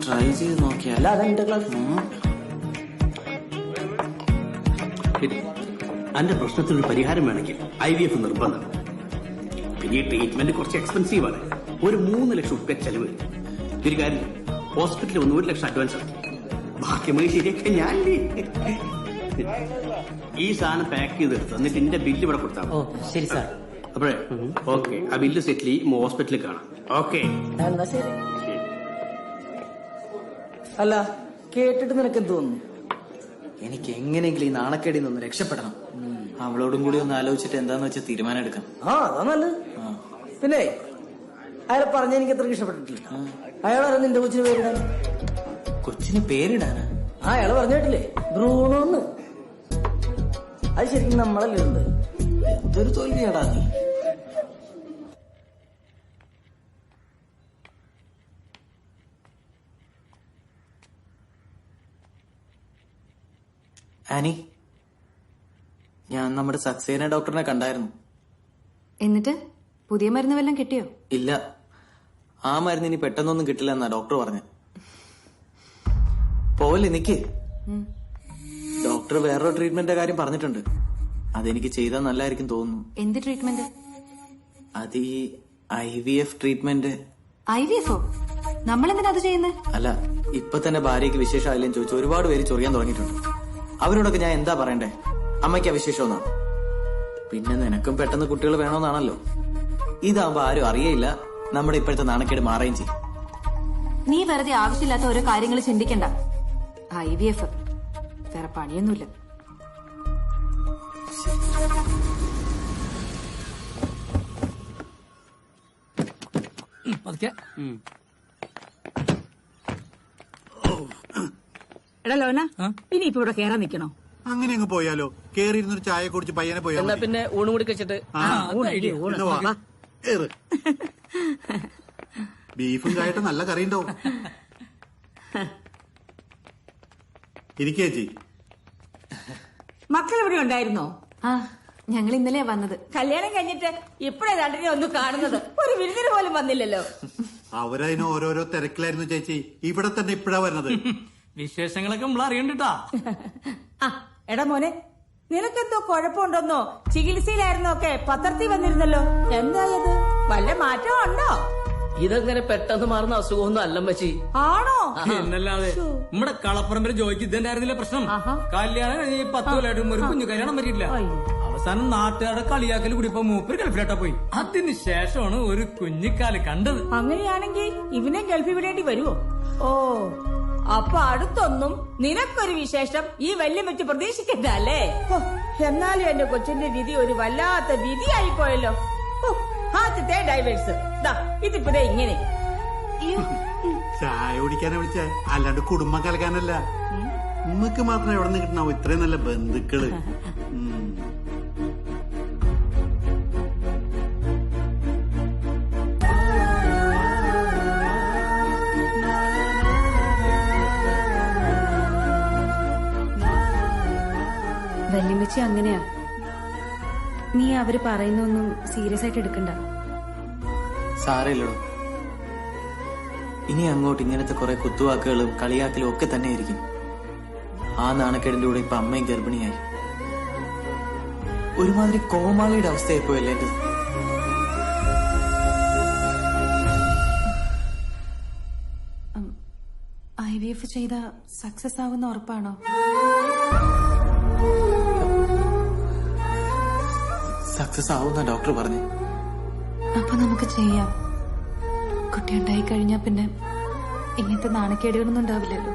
ട്രൈ ചെയ്ത് നോക്കിയാൽ. അല്ല അതെന്റെ ക്ലാസ്. എന്റെ പ്രശ്നത്തിനൊരു പരിഹാരം വേണമെങ്കിൽ IVF നിർബന്ധം. പിന്നെ ഈ ട്രീറ്റ്മെന്റ് കുറച്ച് എക്സ്പെൻസീവ് ആണ്. ഒരു 3 ലക്ഷം രൂപ ചെലവ്. ഒരു കാര്യം, ഹോസ്പിറ്റലിൽ വന്ന് 1 ലക്ഷം അഡ്വാൻസ് ആണ്. ബാക്കി മണി ശരിയൊക്കെ ഞാൻ ഈ സാധനം പാക്ക് ചെയ്തെടുത്തു. എന്നിട്ട് എന്റെ ബില്ല് ഇവിടെ കൊടുത്താൽ മതി. ശരി സാർ. അപ്പോഴേ ഓക്കെ, ആ ബില്ല് സെറ്റിൽ ഹോസ്പിറ്റലിൽ കാണാം. ഓക്കെ, എന്നാ ശരി. അല്ല കേട്ടിട്ട് നിനക്ക് എന്ത് തോന്നുന്നു? എനിക്ക് എങ്ങനെയെങ്കിലും ഈ നാണക്കേടിൽ നിന്ന് രക്ഷപ്പെടണം. അവളോടും കൂടി ഒന്ന് ആലോചിച്ചിട്ട് എന്താന്ന് വെച്ചാൽ തീരുമാനം എടുക്കാം. അതാ നല്ലത്. പിന്നെ അയാൾ പറഞ്ഞ എനിക്ക് അത്ര ഇഷ്ടപ്പെട്ടിട്ടില്ല. അയാളാണ് നിന്റെ കൊച്ചിന് പേരിടാൻ. കൊച്ചിന് പേരിടാനാ? അയാള് പറഞ്ഞിട്ടില്ലേ ബ്രൂണോന്ന്. അത് ശരിക്കും നമ്മളല്ലേ ഉണ്ട്. എന്തൊരു തോൽവിയാടാ നീ. ആനി, ഞാൻ നമ്മുടെ സക്സേന ഡോക്ടറിനെ കണ്ടായിരുന്നു. എന്നിട്ട് പുതിയ മരുന്ന് വല്ലതും കിട്ടിയോ? ഇല്ല, ആ മരുന്ന് ഇനി പെട്ടെന്നൊന്നും കിട്ടില്ല എന്നാ ഡോക്ടർ പറഞ്ഞു. പോവല്ലേ നിക്ക്. ഡോക്ടർ വേറൊരു ട്രീറ്റ്മെന്റിന്റെ കാര്യം പറഞ്ഞിട്ടുണ്ട്. അതെനിക്ക് ചെയ്താൽ നല്ലതായിരിക്കും തോന്നുന്നു. എന്ത് ട്രീറ്റ്മെന്റ്? അത് ഈ IVF ട്രീറ്റ്മെന്റ്. IVF-ഓ? നമ്മളെന്തിനാ അത് ചെയ്യുന്നത്? അല്ല, ഇപ്പൊ തന്നെ ഭാര്യയ്ക്ക് വിശേഷമായില്ലെന്ന് ചോദിച്ചു ഒരുപാട് പേര് ചൊറിയാൻ തുടങ്ങിയിട്ടുണ്ട്. അവരോടൊക്കെ ഞാൻ എന്താ പറയണ്ടേ? അമ്മയ്ക്ക് വിശേഷം ഒന്നാണ്. പിന്നെ നിനക്കും പെട്ടെന്ന് കുട്ടികൾ വേണമെന്നാണല്ലോ. ഇതാവുമ്പോ ആരും അറിയയില്ല. നമ്മുടെ ഇപ്പോഴത്തെ നാണക്കേട് മാറുകയും ചെയ്യും. നീ വെറുതെ ആവശ്യമില്ലാത്ത ഓരോ കാര്യങ്ങൾ ചിന്തിക്കണ്ട. IVF വേറെ പണിയൊന്നുമില്ല. എടാ ലോന, ഇനി ഇപ്പൊ ഇവിടെ കേറാൻ നിക്കണോ? അങ്ങനെ അങ്ങ് പോയാലോ? കേറിയിരുന്നൊരു ചായ കുടിച്ച് പയ്യനെ പോയാ എന്നാ പിന്നെ ഊണ് കൂടി കഴിച്ചിട്ട്. ബീഫും കായിട്ട് നല്ല കറി ഉണ്ടാവും. ഇരിക്കേച്ചി. മക്കൾ ഇവിടെ ഉണ്ടായിരുന്നോ? ഞങ്ങൾ ഇന്നലെയാ വന്നത്. കല്യാണം കഴിഞ്ഞിട്ട് ഇപ്പഴേ രണ്ടിനെ ഒന്ന് കാണുന്നത്. ഒരു വിരുന്നിന് പോലും വന്നില്ലല്ലോ. അവരതിന് ഓരോരോ തിരക്കിലായിരുന്നു ചേച്ചി. ഇവിടെ തന്നെ ഇപ്പഴാ വരുന്നത്. വിശേഷങ്ങളൊക്കെ നമ്മൾ അറിയണ്ടാ. എടാ മോനെ, നിനക്കെന്തോ കുഴപ്പമുണ്ടെന്നോ ചികിത്സയിലായിരുന്നോ ഒക്കെ പത്രത്തിൽ വന്നിരുന്നല്ലോ. എന്തായത്? വല്ല മാറ്റവും ഉണ്ടോ? ഇതങ്ങനെ പെട്ടെന്ന് മാറുന്ന അസുഖമൊന്നും അല്ലമ്മച്ചി. ആണോ? എന്നല്ലാതെ നമ്മുടെ കളപ്പറമ്പിൽ ജോലിക്ക് ഇതന്നായിരുന്നില്ല പ്രശ്നം. കല്യാണം കഴിഞ്ഞ് 10 കൊല്ലമായിട്ടും ഒരു കുഞ്ഞു കല്യാണം പറ്റിയില്ല. അവസാനം നാട്ടുകാരുടെ കളിയാക്കൽ കൂടി ഇപ്പൊ മൂപ്പര് ഗൾഫിലോട്ടാ പോയി. അതിന് ശേഷമാണ് ഒരു കുഞ്ഞിക്കാല് കണ്ടത്. അങ്ങനെയാണെങ്കിൽ ഇവനെ ഗൾഫിൽ വിടേണ്ടി വരുമോ? ഓ, അപ്പൊ അടുത്തൊന്നും നിനക്കൊരു വിശേഷം ഈ വല്യമ്മച്ച് പ്രതീക്ഷിക്കണ്ട അല്ലേ? എന്നാലും എന്റെ കൊച്ചിന്റെ വിധി ഒരു വല്ലാത്ത വിധിയായി പോയല്ലോ. ആദ്യത്തെ ഡൈവേഴ്സ് ഇതിപ്പോ ഇങ്ങനെ. ചായ കുടിക്കാനാ വിളിച്ച, അല്ലാണ്ട് കുടുംബം കലക്കാനല്ല. ഉമ്മക്ക് മാത്രം എവിടെ നിന്ന് കിട്ടണോ ഇത്രയും നല്ല ബന്ധുക്കള്? വല്യമ്മച്ചി അങ്ങനെയാ. നീ അവര് പറയുന്നൊന്നും സീരിയസ് ആയിട്ട് എടുക്കണ്ട. സാരമില്ലടോ, ഇനി അങ്ങോട്ട് ഇങ്ങനത്തെ കുറെ കുത്തുവാക്കുകളും കളിയാക്കലും ഒക്കെ തന്നെ ആയിരിക്കും. ആ നാണക്കേടിന്റെ കൂടെ ഇപ്പൊ അമ്മയും ഗർഭിണിയായി. ഒരുമാതിരി കോമാളിയുടെ അവസ്ഥയായിപ്പോയല്ലേ എന്റെ. IVF ചെയ്ത സക്സസ് ആവുന്ന ഉറപ്പാണോ? സക്സസ് ആവുന്ന ഡോക്ടർ പറഞ്ഞു. അപ്പൊ നമുക്ക് ചെയ്യാം. കുട്ടി ഉണ്ടായി കഴിഞ്ഞാ പിന്നെ ഇങ്ങനത്തെ നാണക്കേടുകളൊന്നും ഉണ്ടാവില്ലല്ലോ.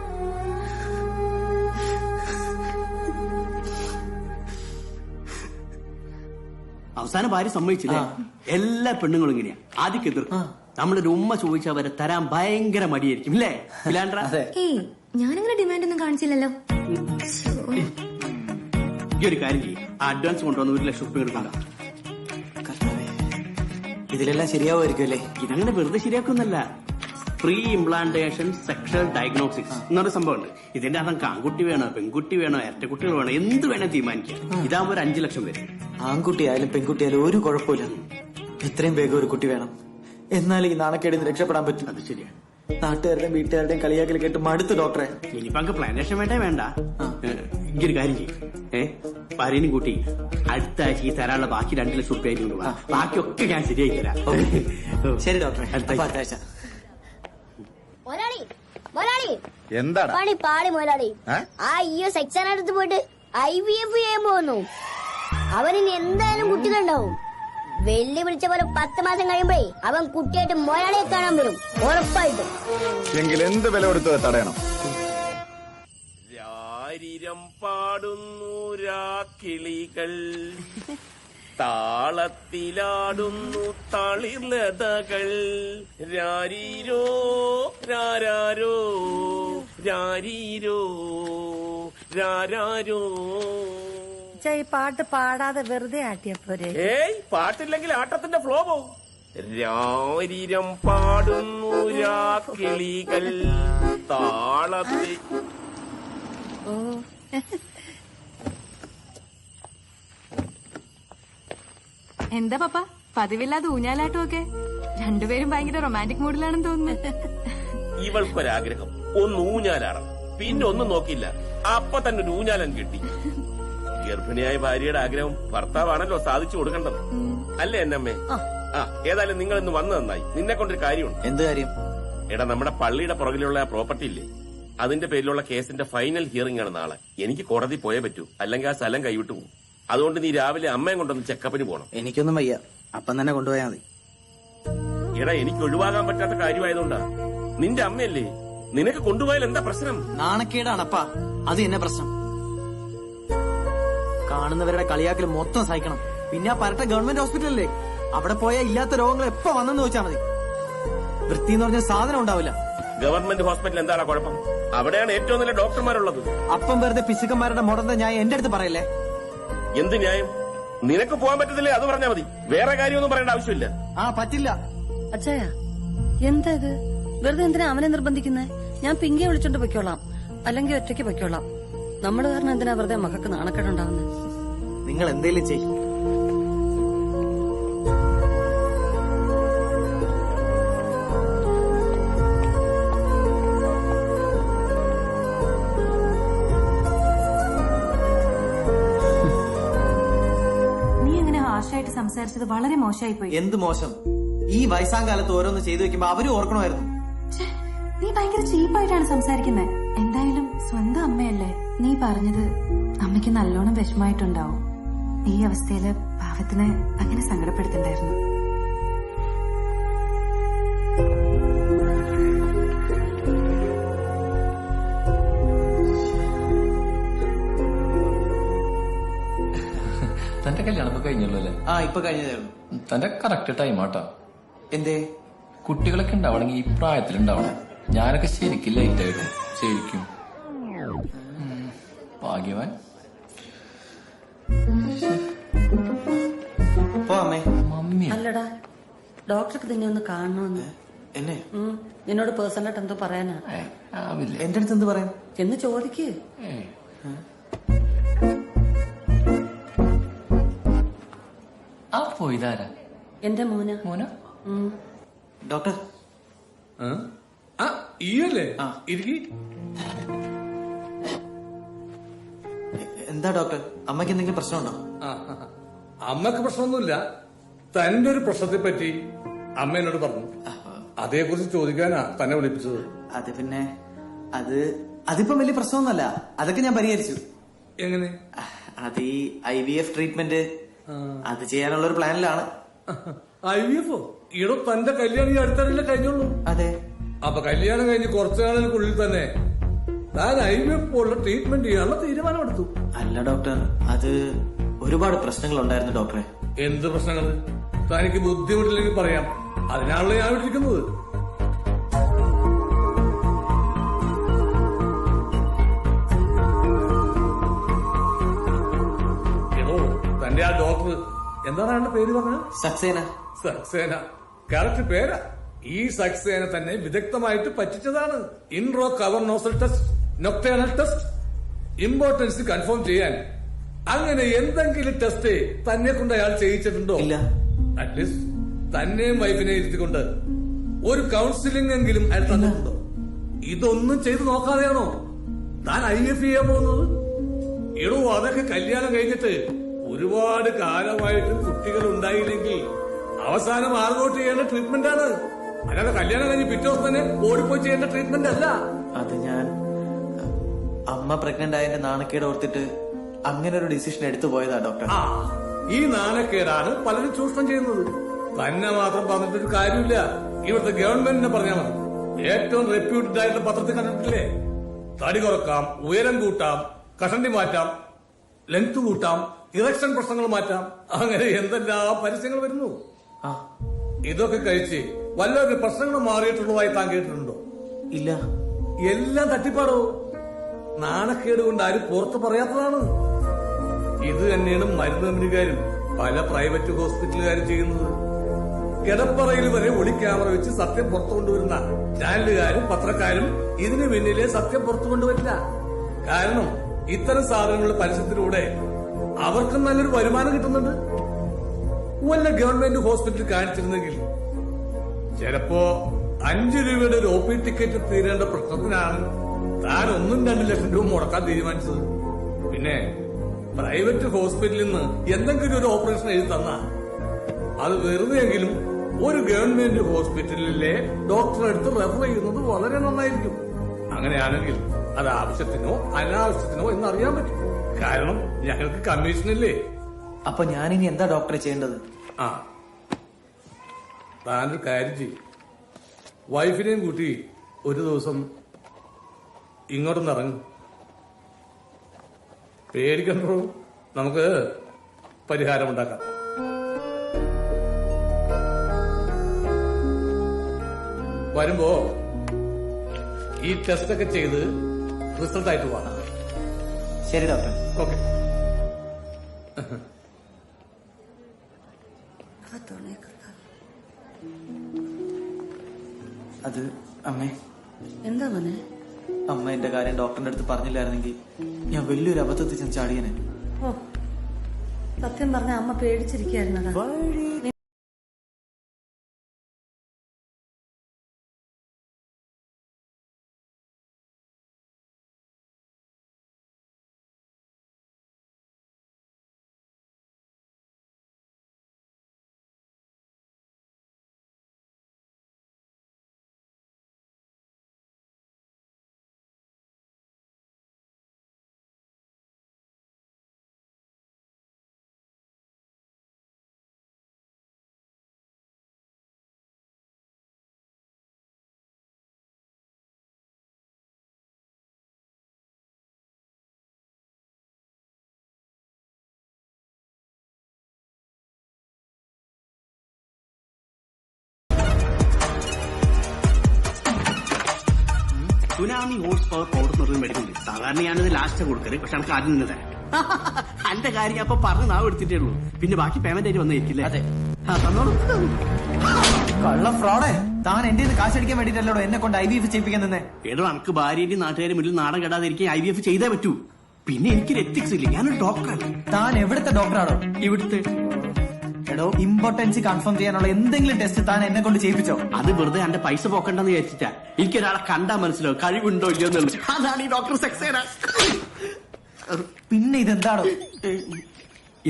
അവസാനം ഭാര്യ സമ്മതിച്ചില്ലേ? എല്ലാ പെണ്ണുങ്ങളും ഇങ്ങനെയാ. ആദ്യം എതിർക്കും. നമ്മളൊരു ഉമ്മ ചോദിച്ചാൽ വരെ തരാൻ ഭയങ്കര മടിയായിരിക്കും അല്ലേ? ഞാനങ്ങനെ ഡിമാൻഡ് ഒന്നും കാണിച്ചില്ലല്ലോ. ഈ ഒരു കാര്യം ചെയ്യും, അഡ്വാൻസ് കൊണ്ടുവന്ന് 1 ലക്ഷം രൂപ എടുക്കണ്ട. ഇതിലെല്ലാം ശരിയാവുമായിരിക്കും അല്ലേ? ഇതങ്ങനെ വെറുതെ ശരിയാക്കുന്നല്ല. പ്രീ ഇംപ്ലാന്റേഷൻ സെക്ഷൽ ഡയഗ്നോസിസ് എന്നൊരു സംഭവമുണ്ട്. ഇതിന്റെ അർത്ഥം ആൺകുട്ടി വേണോ പെൺകുട്ടി വേണോ ഇരട്ടക്കുട്ടികൾ വേണോ എന്ത് വേണേ തീരുമാനിക്കാം. ഇതാകുമ്പോ ഒരു 5 ലക്ഷം വരും. ആൺകുട്ടിയായാലും പെൺകുട്ടിയായാലും ഒരു കുഴപ്പമില്ല. എത്രയും വേഗം ഒരു കുട്ടി വേണം. എന്നാലും ഈ നാണക്കേടിൽ നിന്ന് രക്ഷപ്പെടാൻ പറ്റും. അത് ശരിയാ. നാട്ടുകാരുടെയും വീട്ടുകാരുടെയും കളിയാക്കൽ കേട്ട് മടുത്ത് ഡോക്ടറെ. ഇനിയിപ്പോ അങ്ങ് പ്ലാന്റേഷൻ വേണ്ട. ഈ ഒരു കാര്യം ചെയ്യും, ഭാര്യനും കൂട്ടി അടുത്ത ആഴ്ച ഈ തരാനുള്ള ബാക്കി 2 ലക്ഷം രൂപ ആയിട്ട് കൊണ്ടുപോകാം. ബാക്കിയൊക്കെ ഞാൻ ശരിയായി തരാം. ശരി ഡോക്ടറെ, അടുത്ത ആഴ്ച. എന്താണ് പണി പാളി മുതലാളി. ആ സെക്ഷൻ അടുത്ത് പോയിട്ട് IVF ചെയ്യാൻ പോകുന്നു. അവനിനി എന്തായാലും കുട്ടികളുണ്ടാവും. വെള്ളി വിളിച്ച പോലെ 10 മാസം കഴിയുമ്പോഴേ അവൻ കുട്ടിയായിട്ട് മൊയാളെ കാണാൻ വരും, ഉറപ്പായിട്ടും. എങ്കിൽ എന്ത് വില കൊടുത്ത് തടയണം? രാരിരം പാടുന്നു രാക്കിളികൾ, താളത്തിലാടുന്നു തളിർലതകൾ, രാരീരോ രാരാരോ രാരീരോ രാരാരോ. ഈ പാട്ട് പാടാതെ വെറുതെ ആട്ടിയപ്പോരെ? ഏയ്, പാട്ടില്ലെങ്കിൽ ആട്ടത്തിന്റെ ഫ്ലോ പോവും. രാരിരം പാടുന്നു രാക്കിളികൾ, താളത്തിൽ. എന്താ പപ്പ പതിവില്ലാതെ ഊഞ്ഞാലാട്ടം ഒക്കെ? രണ്ടുപേരും ഭയങ്കര റൊമാൻറ്റിക് മൂഡിലാണെന്ന് തോന്നുന്നു. ഇവൾക്കൊരാഗ്രഹം, ഒന്ന് ഊഞ്ഞാലാടണം. പിന്നെ ഒന്നും നോക്കിയില്ല, അപ്പൊ തന്നെ ഒരു ഊഞ്ഞാലൻ കിട്ടി. ഗർഭിണിയായ ഭാര്യയുടെ ആഗ്രഹം ഭർത്താവാണല്ലോ സാധിച്ചു കൊടുക്കേണ്ടത്, അല്ലേ എന്നമ്മേ? ഏതായാലും നിങ്ങൾ ഇന്ന് വന്നു നന്നായി. നിന്നെ കൊണ്ടൊരു കാര്യമുണ്ട്. എന്ത് കാര്യം? എടാ, നമ്മുടെ പള്ളിയുടെ പുറകിലുള്ള ആ പ്രോപ്പർട്ടി ഇല്ലേ, അതിന്റെ പേരിലുള്ള കേസിന്റെ ഫൈനൽ ഹിയറിംഗ് ആണ് നാളെ. എനിക്ക് കോടതി പോയേ പറ്റൂ, അല്ലെങ്കിൽ ആ സ്ഥലം കൈവിട്ടു പോകും. അതുകൊണ്ട് നീ രാവിലെ അമ്മയും കൊണ്ടൊന്ന് ചെക്കപ്പിന് പോകണം. എനിക്കൊന്നും വയ്യ, അപ്പം തന്നെ കൊണ്ടുപോയാൽ മതി. എടാ, എനിക്ക് ഒഴിവാകാൻ പറ്റാത്ത കാര്യമായതുകൊണ്ടാ. നിന്റെ അമ്മയല്ലേ, നിനക്ക് കൊണ്ടുപോയാൽ എന്താ പ്രശ്നം? നാണക്കേടാണപ്പാ, അത് തന്നെ പ്രശ്നം. കാണുന്നവരുടെ കളിയാക്കൽ മൊത്തം സഹിക്കണം. പിന്നെ ആ പരട്ട ഗവൺമെന്റ് ഹോസ്പിറ്റലല്ലേ, അവിടെ പോയാൽ ഇല്ലാത്ത രോഗങ്ങൾ എപ്പോ വന്നെന്ന് വെച്ചാൽ മതി. വൃത്തി എന്ന് പറഞ്ഞ സാധനം ഉണ്ടാവില്ല. ഗവൺമെന്റ് ഹോസ്പിറ്റൽ എന്താണ് കുഴപ്പം? അവിടെയാണ് ഏറ്റവും നല്ല ഡോക്ടർമാരുള്ളത്. അപ്പം വെറുതെ പിശുക്കന്മാരുടെ മുടന്ത ഞാൻ എന്റെ അടുത്ത് പറയല്ലേ. എന്ത് ന്യായം? നിനക്ക് പോകാൻ പറ്റത്തില്ലേ, അത് പറഞ്ഞാൽ മതി. വേറെ കാര്യമൊന്നും പറയേണ്ട ആവശ്യമില്ല. പറ്റില്ല. അച്ഛായ, എന്താ ഇത്? വെറുതെ എന്തിനാ അവനെ നിർബന്ധിക്കുന്നേ? ഞാൻ പിങ്കിയെ വിളിച്ചോണ്ട് പൊയ്ക്കോളാം, അല്ലെങ്കിൽ ഒറ്റയ്ക്ക് പൊയ്ക്കോളാം. നമ്മള് കാരണം എന്തിനാ വെറുതെ മക്കൾക്ക് നാണക്കേടുണ്ടാവുന്നത്? നിങ്ങൾ എന്തേലും ചെയ്യും. ായിട്ട് സംസാരിച്ചത് വളരെ മോശമായി പോയി. എന്ത് മോശം? ഈ വയസ്സാം കാലത്ത് ഓരോന്ന് ചെയ്തു വെക്കുമ്പോ അവരും ഓർക്കണമായിരുന്നു. നീ ഭയങ്കര ചീപ്പായിട്ടാണ് സംസാരിക്കുന്നത്. എന്തായാലും സ്വന്തം അമ്മയല്ലേ. നീ പറഞ്ഞത് അമ്മയ്ക്ക് നല്ലോണം വിഷമായിട്ടുണ്ടാവും. ഈ അവസ്ഥയില് പാവത്തിനെ അങ്ങനെ സങ്കടപ്പെടുത്തണ്ടായിരുന്നു. തന്റെ കല്യാണം ഇപ്പൊ കഴിഞ്ഞല്ലോ അല്ലേ? ഇപ്പൊ കഴിഞ്ഞതായിരുന്നു. തന്റെ കറക്റ്റ് ടൈം ആട്ടാ. എന്തേ? കുട്ടികളൊക്കെ ഉണ്ടാവണമെങ്കിൽ ഈ പ്രായത്തിലുണ്ടാവണം. ഞാനൊക്കെ ശരിക്കും ലേറ്റ് ആയിരുന്നു. ശരിക്കും ഭാഗ്യവാൻ. മമ്മി അല്ലടാ, ഡോക്ടർക്ക് തന്നെ ഒന്ന് കാണണമെന്ന്. എന്നെ നിന്നോട് പേഴ്സണലായിട്ട് എന്തോ പറയാനാ. എന്റെ അടുത്ത് എന്ത് പറയാൻ? എന്ന് ചോദിക്ക്. പോയതാരാ? എന്റെ മോന. ഡോക്ടർ ഈയല്ലേ? എന്താ ഡോക്ടർ, അമ്മയ്ക്ക് എന്തെങ്കിലും പ്രശ്നമുണ്ടോ? അമ്മക്ക് പ്രശ്നമൊന്നുമില്ല. തന്റെ ഒരു പ്രശ്നത്തെ പറ്റി അമ്മ എന്നോട് പറഞ്ഞു. അതേക്കുറിച്ച് ചോദിക്കാനാ തന്നെ വിളിപ്പിച്ചത്. അത് പിന്നെ അതിപ്പം വലിയ പ്രശ്നമൊന്നുമല്ല. അതൊക്കെ ഞാൻ പരിഹരിച്ചു. എങ്ങനെ? അത് ഈ IVF ട്രീറ്റ്മെന്റ് അത് ചെയ്യാനുള്ള ഒരു പ്ലാനിലാണ്. IVF? ഈടോ തന്റെ കല്യാണം ഈ അടുത്തല്ലേ കഴിഞ്ഞുള്ളൂ? അതെ. അപ്പൊ കല്യാണം കഴിഞ്ഞ് കുറച്ചു നാളുകൾക്കുള്ളിൽ തന്നെ താൻ IVF പോലുള്ള ട്രീറ്റ്മെന്റ് ചെയ്യാനുള്ള തീരുമാനമെടുത്തു. അല്ല ഡോക്ടർ, അത് ഒരുപാട് പ്രശ്നങ്ങൾ ഉണ്ടായിരുന്നു ഡോക്ടറെ. എന്ത് പ്രശ്നങ്ങള്? തനിക്ക് ബുദ്ധിമുട്ടില്ലെങ്കിൽ പറയാം, അതിനാണല്ലോ ഞാൻ വിട്ടിരിക്കുന്നത്. തന്റെ ആ ഡോക്ടർ എന്താണ് അയാളുടെ പേര് പറഞ്ഞത്? സക്സേന. സക്സേന കറക്റ്റ് പേരാ. ഈ സക്സേന തന്നെ വിദഗ്ധമായിട്ട് പറ്റിച്ചതാണ്. Intro cover nasal test, nocturnal test, importance confirm ചെയ്യാൻ. അങ്ങനെ എന്തെങ്കിലും ടെസ്റ്റ് തന്നെ കൊണ്ട് അയാൾ ചെയ്യിച്ചിട്ടുണ്ടോ? ഇല്ല. അറ്റ്ലീസ്റ്റ് തന്നെയും വൈഫിനെ ഇരുത്തിക്കൊണ്ട് ഒരു കൗൺസിലിംഗ് എങ്കിലും അയാൾ തന്നിട്ടുണ്ടോ? ഇതൊന്നും ചെയ്തു നോക്കാതെയാണോ താൻ IVF ചെയ്യാൻ പോകുന്നത്? ഇടൂ, അതൊക്കെ കല്യാണം കഴിഞ്ഞിട്ട് ഒരുപാട് കാലമായിട്ട് കുട്ടികൾ ഉണ്ടായില്ലെങ്കിൽ അവസാനം ആർഗോട്ട് ചെയ്യേണ്ട ട്രീറ്റ്മെന്റ് ആണ്. അല്ലാതെ കല്യാണം കഴിഞ്ഞ് പിറ്റേ ദിവസം തന്നെ ഓടിപ്പോയി ചെയ്യേണ്ട ട്രീറ്റ്മെന്റ് അല്ല. അത് ഞാൻ അമ്മ പ്രഗ്നന്റ് ആയതിന്റെ നാണക്കേട് ഓർത്തിട്ട് അങ്ങനെ ഒരു ഡിസിഷൻ എടുത്തു പോയതാ ഡോക്ടർ. ഈ നാണക്കേടാണ് പലരും ചൂഷണം ചെയ്യുന്നത്. തന്നെ മാത്രം പറഞ്ഞിട്ടൊരു കാര്യമില്ല. ഇവിടുത്തെ ഗവൺമെന്റിനെ പറഞ്ഞാൽ മതി. ഏറ്റവും റെപ്യൂട്ടഡ് ആയിട്ടുള്ള പത്രത്തിൽ കണ്ടിട്ടില്ലേ? തടി കുറക്കാം, ഉയരം കൂട്ടാം, കഷണ്ടി മാറ്റാം, ലെങ്ത് കൂട്ടാം, ഇറക്ഷൻ പ്രശ്നങ്ങൾ മാറ്റാം, അങ്ങനെ എന്തെല്ലാം പരസ്യങ്ങൾ വരുന്നു. ഇതൊക്കെ കഴിച്ച് വല്ലവരുടെ പ്രശ്നങ്ങൾ മാറിയിട്ടുള്ളതായി താൻ കേട്ടിട്ടുണ്ടോ? ഇല്ല. എല്ലാം തട്ടിപ്പാടോ. നാണക്കേട് കൊണ്ട് ആരും പുറത്ത് പറയാത്തതാണ്. ഇത് തന്നെയാണ് മരുന്ന് കമ്പനിക്കാരും പല പ്രൈവറ്റ് ഹോസ്പിറ്റലുകാരും ചെയ്യുന്നത്. കിടപ്പറയിൽ വരെ ഒളി ക്യാമറ വെച്ച് സത്യം പുറത്തു കൊണ്ടുവരുന്ന ചാനലുകാരും പത്രക്കാരും ഇതിന് പിന്നിലെ സത്യം പുറത്തു കൊണ്ടുവരില്ല. കാരണം ഇത്തരം സാധനങ്ങളുടെ പരസ്യത്തിലൂടെ അവർക്കും നല്ലൊരു വരുമാനം കിട്ടുന്നുണ്ട്. വല്ല ഗവൺമെന്റ് ഹോസ്പിറ്റലിൽ കാണിച്ചിരുന്നെങ്കിൽ ചിലപ്പോ 5 രൂപയുടെ ഒരു OP ടിക്കറ്റ് തീരേണ്ട പ്രശ്നത്തിനാണ് താൻ 1-2 ലക്ഷം രൂപ മുടക്കാൻ തീരുമാനിച്ചത്. പിന്നെ പ്രൈവറ്റ് ഹോസ്പിറ്റലിൽ നിന്ന് എന്തെങ്കിലും ഒരു ഓപ്പറേഷൻ എഴുതി തന്നാ അത് വെറുതെയെങ്കിലും ഒരു ഗവൺമെന്റ് ഹോസ്പിറ്റലിലെ ഡോക്ടറെ അടുത്ത് റെഫർ ചെയ്യുന്നത് വളരെ നന്നായിരിക്കും. അങ്ങനെയാണെങ്കിൽ അത് ആവശ്യത്തിനോ അനാവശ്യത്തിനോ എന്നറിയാൻ പറ്റും. കാരണം ഞങ്ങൾക്ക് കമ്മീഷനില്ലേ. അപ്പൊ ഞാനിനി എന്താ ഡോക്ടറെ ചെയ്യേണ്ടത്? താനൊരു കാര്യം ചെയ്യും. വൈഫിനെയും കൂട്ടി ഒരു ദിവസം ഇങ്ങോട്ടൊന്ന് ഇറങ്ങും. പേടിക്കണ്ടോ, നമുക്ക് പരിഹാരമുണ്ടാക്കാം. വരുമ്പോ ഈ ടെസ്റ്റ് ഒക്കെ ചെയ്ത് റിസൾട്ട് ആയിട്ട് പോവാം. ശരി ഡോക്ടർ. ഓക്കെ. അത് അമ്മേ, എന്താ മോനെ? അമ്മ എന്റെ കാര്യം ഡോക്ടറിന്റെ അടുത്ത് പറഞ്ഞില്ലായിരുന്നെങ്കിൽ ഞാൻ വലിയൊരു അബദ്ധത്തിൽ ചെന്ന് ചാടിയനെ. ഓ, സത്യം പറഞ്ഞ അമ്മ പേടിച്ചിരിക്കായിരുന്നടാ. സുനാമി ഹോഴ്സ് പവർ പൗഡർ എന്ന് പറഞ്ഞ മേടിക്കുന്നത് സാധാരണ ഞാനത് ലാസ്റ്റ് കൊടുക്കല്. പക്ഷെ എനിക്ക് ആദ്യം തന്നെ തരാം. എന്റെ കാര്യം അപ്പൊ പറഞ്ഞ് നാവ് എടുത്തിട്ടേ ഉള്ളൂ. പിന്നെ ബാക്കി പേയ്മെന്റ് ആയിട്ട് വന്നിരിക്കില്ലേ? അതെ, തന്നോളൂ. കള്ള ഫ്രോഡേ, താൻ എന്റെ കാശടിക്കാൻ വേണ്ടിട്ടല്ലോ എന്നെ കൊണ്ട് IVF ചെയ്യിപ്പിക്കാൻ തന്നെ. ഏടോ, എനിക്ക് ഭാര്യയുടെ നാട്ടുകാരുടെ മുന്നിൽ നാടൻ കെടാതിരിക്കാൻ IVF ചെയ്തേ പറ്റൂ. പിന്നെ എനിക്കൊരു എത്തിക്സ് ഇല്ല. ഞാനൊരു ഡോക്ടറാണ്. താൻ എവിടുത്തെ ഡോക്ടറാണോ? ഇവിടുത്തെ. എടോ, ഇമ്പോർട്ടൻസി കൺഫേം ചെയ്യാനുള്ള എന്തെങ്കിലും ടെസ്റ്റ് താൻ എന്നെ കൊണ്ട് ചെയ്യിപ്പിച്ചോ? അത് വെറുതെ എന്റെ പൈസ പോക്കണ്ടെന്ന് വിചാരിച്ചിട്ടാ. എനിക്കൊരാളെ കണ്ടാ മനസ്സിലാവും കഴിവുണ്ടോ ഇല്ലയോ എന്നുള്ളത്. അതാണ് ഈ ഡോക്ടർ സക്സേന. പിന്നെ ഇതെന്താണോ?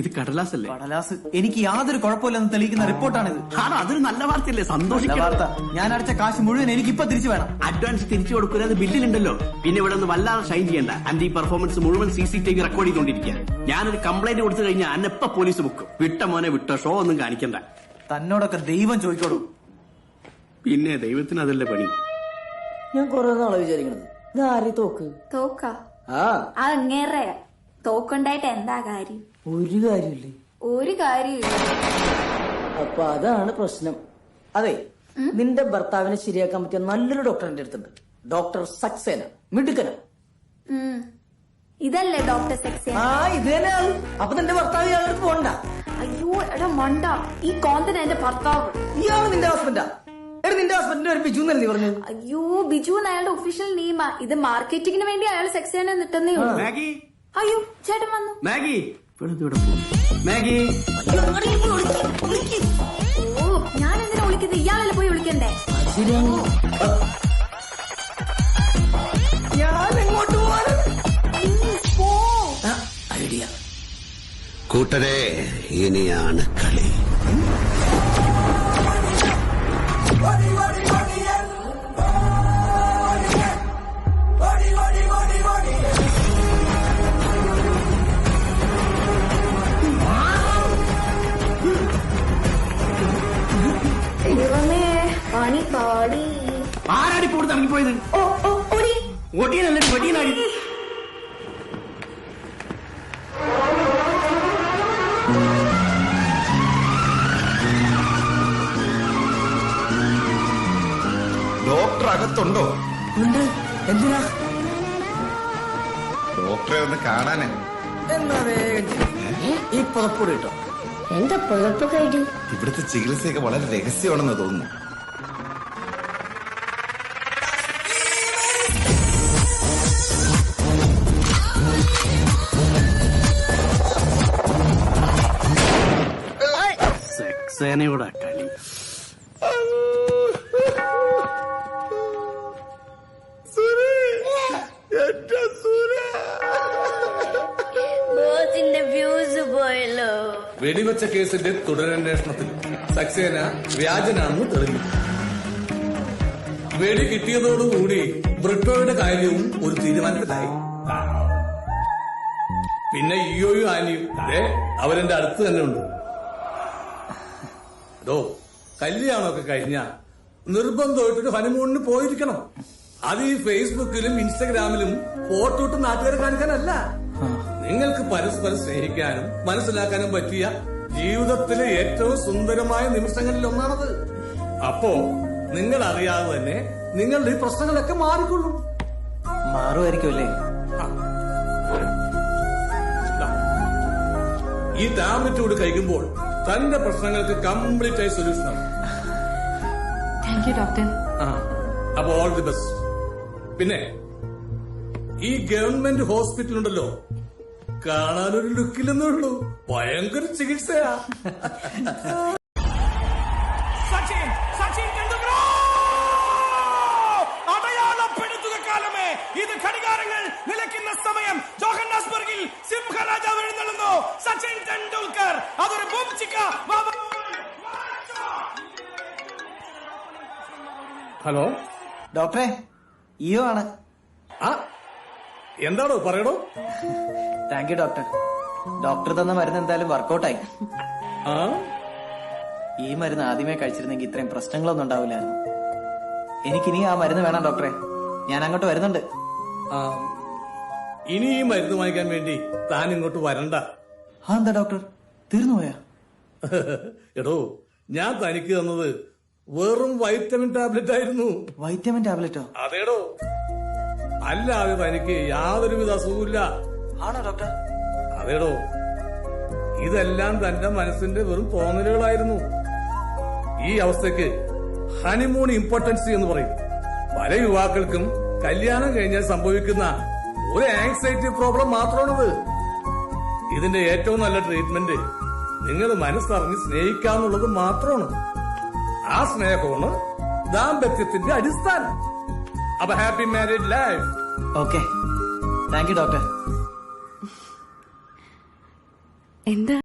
ഇത് കടലാസ് അല്ലേ? കടലാസ്. എനിക്ക് യാതൊരു കുഴപ്പമില്ലെന്ന് തെളിയിക്കുന്ന റിപ്പോർട്ടാണിത്. അതൊരു നല്ല വാർത്തയല്ലേ? സന്തോഷിക്കുന്ന വാർത്ത. ഞാൻ അടച്ച കാശ് മുഴുവൻ എനിക്ക് ഇപ്പൊ തിരിച്ചു വേണം. അഡ്വാൻസ് തിരിച്ചു കൊടുക്കുന്നത് ബില്ലിലുണ്ടല്ലോ. പിന്നെ ഇവിടെ നിന്ന് വല്ലാതെ ഷൈൻ ചെയ്യണ്ട. എന്റെ ഈ പെർഫോമൻസ് മുഴുവൻ CCTV റെക്കോർഡ് ചെയ്തോണ്ടിരിക്കുക. ഞാനൊരു കംപ്ലൈന്റ് കൊടുത്തു കഴിഞ്ഞാൽ എന്നെപ്പ പോലീസ് ബുക്കും. വിട്ട മോനെ വിട്ടോ, ഷോ ഒന്നും കാണിക്കണ്ട. തന്നോടൊക്കെ ദൈവം ചോദിക്കോളൂ. പിന്നെ ദൈവത്തിന് അതല്ലേ പണി. ഞാൻ കുറെ നാളെ വിചാരിക്കണത് ഇത് ആരെ തോക്ക് തോക്കാ? അങ്ങേറെ തോക്കുണ്ടായിട്ട് എന്താ കാര്യം? ഒരു കാര്യമില്ലേ? ഒരു കാര്യമില്ല. അപ്പൊ അതാണ് പ്രശ്നം. അതെ, നിന്റെ ഭർത്താവിനെ ശരിയാക്കാൻ പറ്റിയ നല്ലൊരു ഡോക്ടർ എന്റെ അടുത്തുണ്ട്. ഡോക്ടർ സക്സേന. മിടുക്കന. ഇതല്ലേ ഡോക്ടർ സക്സേന? ഇത് തന്നെയാണ്. അപ്പൊ നിന്റെ ഭർത്താവ് ഇയാളടുത്ത് പോകണ്ട. അയ്യോ എടാ മണ്ട, ഈ കോന്തൻ എന്റെ ഭർത്താവ്. ഇയാള് നിന്റെ ഹസ്ബൻഡാ? നിന്റെ ഹസ്ബൻഡിന്റെ ഒരു ബിജു എന്നല്ലേ പറഞ്ഞത്? അയ്യോ, ബിജു അയാളുടെ ഒഫീഷ്യൽ നെയിമാ. ഇത് മാർക്കറ്റിംഗിന് വേണ്ടി അയാൾ സക്സേന നിട്ടുന്നേ ഉള്ളൂ. അയ്യോ, ചേട്ടൻ വന്നു. Maggi, Maggi. ഓ, ഞാൻ എന്തിനാ വിളിക്കുന്നത്? ഇയാളല്ലേ പോയി വിളിക്കണ്ടേ? ഞാൻ എങ്ങോട്ട് ഐഡിയ. കൂട്ടരെ, ഇനിയാണ് കളി. ഒടിയനല്ലേ ഒടിയനാടി. ഡോക്ടർ അകത്തുണ്ടോ? ഉണ്ട്. എന്തിനാ? ഡോക്ടറെ ഒന്ന് കാണാനേ. എന്നാ വേഗം ഈ പുതപ്പൂടി കിട്ടോ. എന്താ പുതപ്പ് കഴിഞ്ഞു? ഇവിടുത്തെ ചികിത്സയൊക്കെ വളരെ രഹസ്യമാണെന്ന് തോന്നുന്നു. സേനയുടെ കളി. ബോസിന്റെ വ്യൂസ് പോയല്ലോ. വെടിവെച്ച കേസിന്റെ തുടരന്വേഷണത്തിൽ സക്സേന വ്യാജനാണെന്ന് തെളിഞ്ഞു. വെടി കിട്ടിയതോടുകൂടി ബ്രിട്ടോയുടെ കാര്യവും ഒരു തീരുമാനത്തിലായി. പിന്നെ ഇയോയും ആനിയും അവരെന്റെ അടുത്ത് തന്നെ ഉണ്ട്. കല്യാണമൊക്കെ കഴിഞ്ഞ നിർബന്ധമായിട്ടൊരു ഹണിമൂണിന് പോയിരിക്കണം. അത് ഈ ഫേസ്ബുക്കിലും ഇൻസ്റ്റഗ്രാമിലും ഫോട്ടോ ഇട്ട് നാട്ടുകാരെ കാണിക്കാനല്ല. നിങ്ങൾക്ക് പരസ്പരം സ്നേഹിക്കാനും മനസ്സിലാക്കാനും പറ്റിയ ജീവിതത്തിലെ ഏറ്റവും സുന്ദരമായ നിമിഷങ്ങളിൽ ഒന്നാണത്. അപ്പോ നിങ്ങൾ അറിയാതെ തന്നെ നിങ്ങളുടെ ഈ പ്രശ്നങ്ങളൊക്കെ മാറിക്കൊള്ളും. മാറുമായിരിക്കുമല്ലേ? ഈ ടാബ്ലറ്റ് കൂടി കഴിക്കുമ്പോൾ തന്റെ പ്രശ്നങ്ങൾക്ക് കംപ്ലീറ്റ് ആയി സൊല്യൂഷൻ ആണ്. Thank you doctor. അപ്പൊ ഓൾ ദി ബെസ്റ്റ്. പിന്നെ ഈ ഗവൺമെന്റ് ഹോസ്പിറ്റൽ ഉണ്ടല്ലോ, കാണാനൊരു ലുക്കില്ലെന്നേ ഉള്ളൂ, ഭയങ്കര ചികിത്സയാ. അടയാളപ്പെടുത്തുക കാലമേ, ഇത് ഘടികാരങ്ങൾ നിലയ്ക്കുന്ന സമയം. ജോഹന്നാസ്ബർഗിൽ സിംഹരാജാവ് എഴുന്നള്ളുന്നു. സച്ചിൻ ടെണ്ടുൽക്കർ. അതൊരു ബൂംചിക്ക. ഹലോ ഡോക്ടറെ, ഇയോ ആണ്. എന്താണോ പറയണോ? Thank you doctor. ഡോക്ടർ തന്ന മരുന്ന് എന്തായാലും വർക്കൗട്ടായി. ഈ മരുന്ന് ആദ്യമേ കഴിച്ചിരുന്നെങ്കിൽ ഇത്രയും പ്രശ്നങ്ങളൊന്നും ഉണ്ടാവില്ലായിരുന്നു. എനിക്കിനി ആ മരുന്ന് വേണം ഡോക്ടറെ. ഞാൻ അങ്ങോട്ട് വരുന്നുണ്ട്. ഇനി ഈ മരുന്ന് വാങ്ങിക്കാൻ വേണ്ടി താൻ ഇങ്ങോട്ട് വരണ്ട. എന്താ ഡോക്ടർ, തീർന്നു പോയാ? എടോ, ഞാൻ തനിക്ക് തന്നത് വെറും വൈറ്റമിൻ ടാബ്ലറ്റ് ആയിരുന്നു. വൈറ്റമിൻ ടാബ്ലറ്റോ? അതേടോ, അല്ലാതെ തനിക്ക് യാതൊരുവിധ അസുഖമില്ല. ആണോ ഡോക്ടർ? അതേടോ, ഇതെല്ലാം തന്റെ മനസ്സിന്റെ വെറും തോന്നലുകളായിരുന്നു. ഈ അവസ്ഥയ്ക്ക് ഹണിമൂൺ ഇമ്പോർട്ടൻസി എന്ന് പറയും. പല യുവാക്കൾക്കും കല്യാണം കഴിഞ്ഞാൽ സംഭവിക്കുന്ന ഒരു ആങ്സൈറ്റി പ്രോബ്ലം മാത്രമാണത്. ഇതിന്റെ ഏറ്റവും നല്ല ട്രീറ്റ്മെന്റ് നിങ്ങൾ മനസ്സറിഞ്ഞ് സ്നേഹിക്കാന്നുള്ളത് മാത്രമാണ്. ആ സ്നേഹമാണ് ദാമ്പത്യത്തിന്റെ അടിസ്ഥാനം. അപ്പൊ happy married life. Okay, thank you doctor. എന്താ